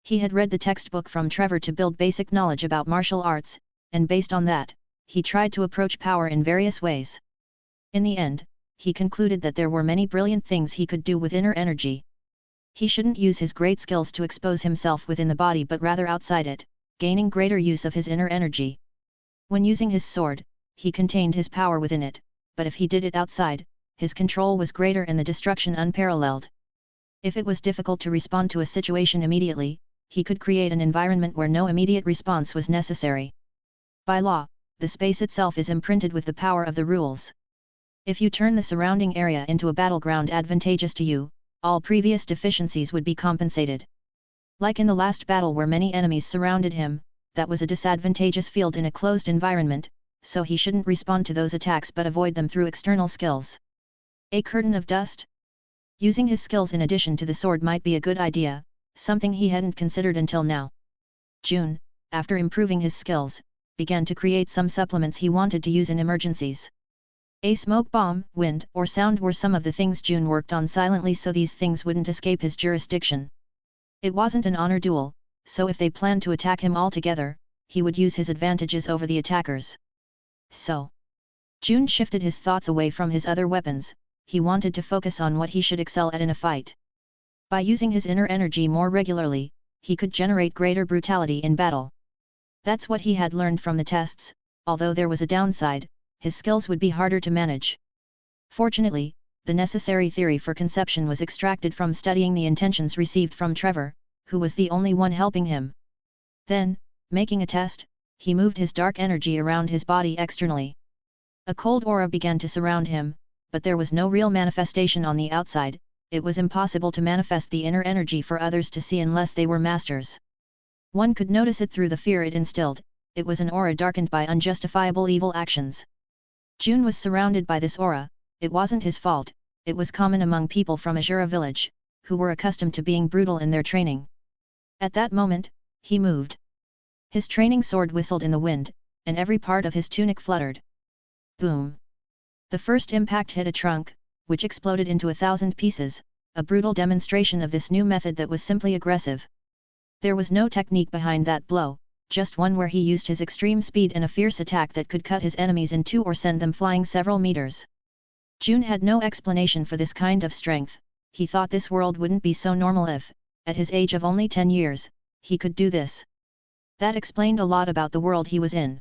He had read the textbook from Trevor to build basic knowledge about martial arts, and based on that, he tried to approach power in various ways. In the end, he concluded that there were many brilliant things he could do with inner energy. He shouldn't use his great skills to expose himself within the body but rather outside it, gaining greater use of his inner energy. When using his sword, he contained his power within it, but if he did it outside, his control was greater and the destruction unparalleled. If it was difficult to respond to a situation immediately, he could create an environment where no immediate response was necessary. By law, the space itself is imprinted with the power of the rules. If you turn the surrounding area into a battleground advantageous to you, all previous deficiencies would be compensated. Like in the last battle where many enemies surrounded him, that was a disadvantageous field in a closed environment, so he shouldn't respond to those attacks but avoid them through external skills. A curtain of dust? Using his skills in addition to the sword might be a good idea, something he hadn't considered until now. June, after improving his skills, began to create some supplements he wanted to use in emergencies. A smoke bomb, wind, or sound were some of the things June worked on silently so these things wouldn't escape his jurisdiction. It wasn't an honor duel, so if they planned to attack him all together, he would use his advantages over the attackers. So, June shifted his thoughts away from his other weapons. He wanted to focus on what he should excel at in a fight. By using his inner energy more regularly, he could generate greater brutality in battle. That's what he had learned from the tests, although there was a downside, his skills would be harder to manage. Fortunately, the necessary theory for conception was extracted from studying the intentions received from Trevor, who was the only one helping him. Then, making a test, he moved his dark energy around his body externally. A cold aura began to surround him, but there was no real manifestation on the outside. It was impossible to manifest the inner energy for others to see unless they were masters. One could notice it through the fear it instilled. It was an aura darkened by unjustifiable evil actions. June was surrounded by this aura. It wasn't his fault, it was common among people from Azura village, who were accustomed to being brutal in their training. At that moment, he moved. His training sword whistled in the wind, and every part of his tunic fluttered. Boom! The first impact hit a trunk, which exploded into 1,000 pieces, a brutal demonstration of this new method that was simply aggressive. There was no technique behind that blow, just one where he used his extreme speed and a fierce attack that could cut his enemies in two or send them flying several meters. June had no explanation for this kind of strength. He thought this world wouldn't be so normal if, at his age of only 10 years, he could do this. That explained a lot about the world he was in.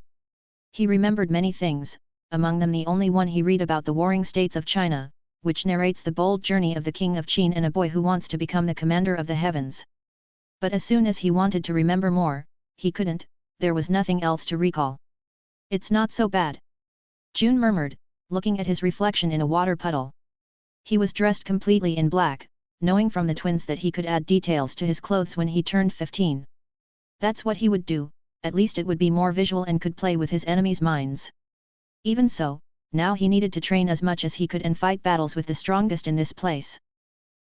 He remembered many things, among them the only one he read about the warring states of China, which narrates the bold journey of the king of Qin and a boy who wants to become the commander of the heavens. But as soon as he wanted to remember more, he couldn't, there was nothing else to recall. It's not so bad, June murmured, looking at his reflection in a water puddle. He was dressed completely in black, knowing from the twins that he could add details to his clothes when he turned 15. That's what he would do, at least it would be more visual and could play with his enemies' minds. Even so, now he needed to train as much as he could and fight battles with the strongest in this place.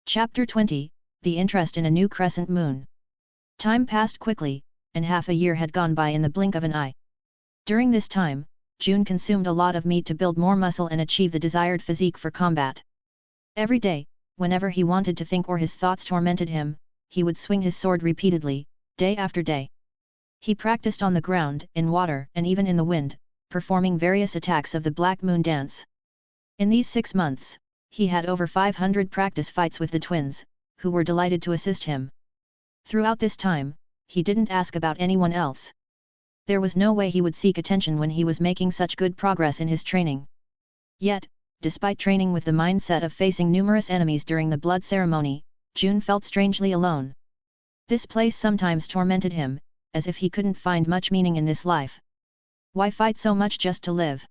Chapter 20, The Interest in a New Crescent Moon. Time passed quickly, and half a year had gone by in the blink of an eye. During this time, June consumed a lot of meat to build more muscle and achieve the desired physique for combat. Every day, whenever he wanted to think or his thoughts tormented him, he would swing his sword repeatedly, day after day. He practiced on the ground, in water, and even in the wind, performing various attacks of the Black Moon dance. In these 6 months, he had over 500 practice fights with the twins, who were delighted to assist him. Throughout this time, he didn't ask about anyone else. There was no way he would seek attention when he was making such good progress in his training. Yet, despite training with the mindset of facing numerous enemies during the blood ceremony, June felt strangely alone. This place sometimes tormented him, as if he couldn't find much meaning in this life. Why fight so much just to live?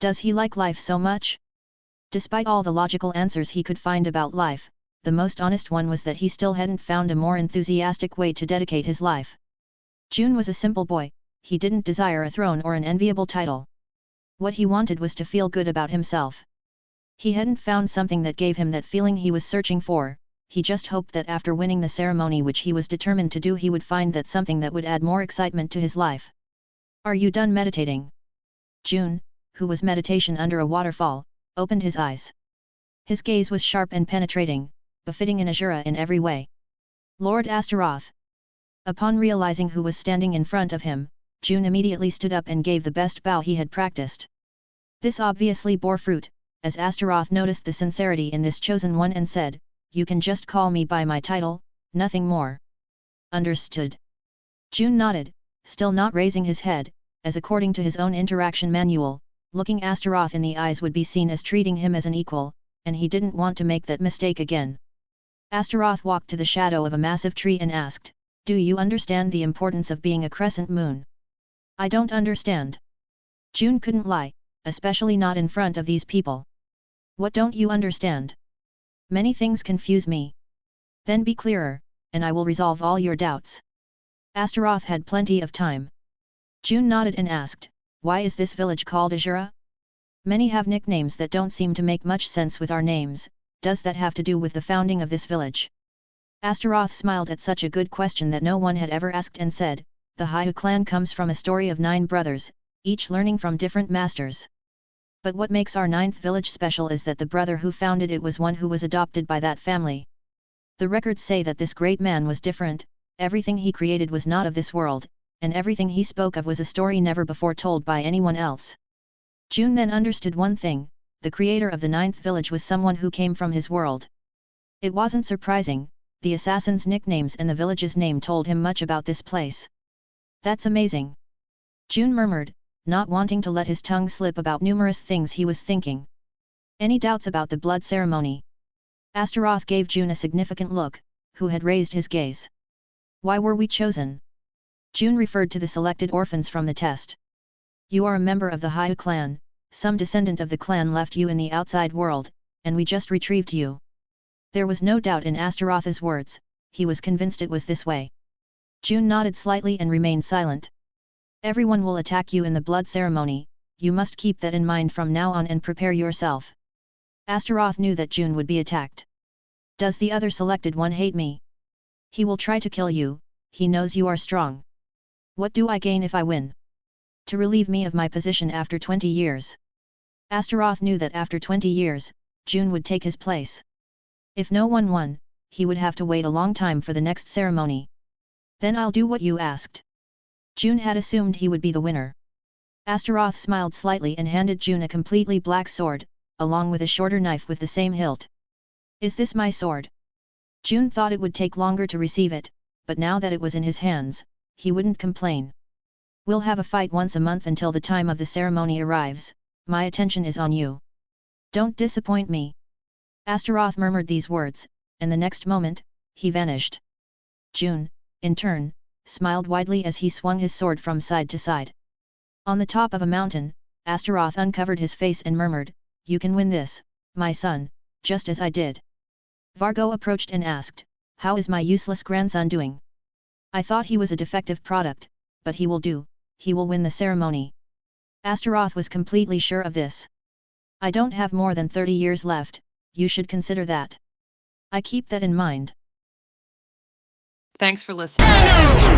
Does he like life so much? Despite all the logical answers he could find about life, the most honest one was that he still hadn't found a more enthusiastic way to dedicate his life. June was a simple boy, he didn't desire a throne or an enviable title. What he wanted was to feel good about himself. He hadn't found something that gave him that feeling he was searching for, he just hoped that after winning the ceremony which he was determined to do he would find that something that would add more excitement to his life. Are you done meditating? June, who was meditation under a waterfall, opened his eyes. His gaze was sharp and penetrating, befitting an Asura in every way. Lord Astaroth. Upon realizing who was standing in front of him, June immediately stood up and gave the best bow he had practiced. This obviously bore fruit, as Astaroth noticed the sincerity in this chosen one and said, "You can just call me by my title, nothing more." Understood. June nodded, still not raising his head, as according to his own interaction manual, looking Astaroth in the eyes would be seen as treating him as an equal, and he didn't want to make that mistake again. Astaroth walked to the shadow of a massive tree and asked, "Do you understand the importance of being a crescent moon?" "I don't understand." June couldn't lie, especially not in front of these people. "What don't you understand?" "Many things confuse me." "Then be clearer, and I will resolve all your doubts." Astaroth had plenty of time. June nodded and asked, "Why is this village called Asura? Many have nicknames that don't seem to make much sense with our names, does that have to do with the founding of this village?" Astaroth smiled at such a good question that no one had ever asked and said, "The Haiyue clan comes from a story of 9 brothers, each learning from different masters. But what makes our 9th village special is that the brother who founded it was one who was adopted by that family. The records say that this great man was different, everything he created was not of this world, and everything he spoke of was a story never before told by anyone else." June then understood one thing, the creator of the 9th village was someone who came from his world. It wasn't surprising, the assassin's nicknames and the village's name told him much about this place. "That's amazing," June murmured, not wanting to let his tongue slip about numerous things he was thinking. "Any doubts about the blood ceremony?" Astaroth gave June a significant look, who had raised his gaze. "Why were we chosen?" June referred to the selected orphans from the test. "You are a member of the Haiyue clan, some descendant of the clan left you in the outside world, and we just retrieved you." There was no doubt in Astaroth's words, he was convinced it was this way. June nodded slightly and remained silent. "Everyone will attack you in the blood ceremony, you must keep that in mind from now on and prepare yourself." Astaroth knew that June would be attacked. "Does the other selected one hate me?" "He will try to kill you, he knows you are strong." "What do I gain if I win?" "To relieve me of my position after 20 years. Astaroth knew that after 20 years, June would take his place. If no one won, he would have to wait a long time for the next ceremony. "Then I'll do what you asked." June had assumed he would be the winner. Astaroth smiled slightly and handed June a completely black sword, along with a shorter knife with the same hilt. "Is this my sword?" June thought it would take longer to receive it, but now that it was in his hands, he wouldn't complain. "We'll have a fight once a month until the time of the ceremony arrives, my attention is on you. Don't disappoint me." Astaroth murmured these words, and the next moment, he vanished. June, in turn, smiled widely as he swung his sword from side to side. On the top of a mountain, Astaroth uncovered his face and murmured, "You can win this, my son, just as I did." Vargo approached and asked, "How is my useless grandson doing?" "I thought he was a defective product, but he will do, he will win the ceremony." Astaroth was completely sure of this. "I don't have more than 30 years left, you should consider that. I keep that in mind." Thanks for listening.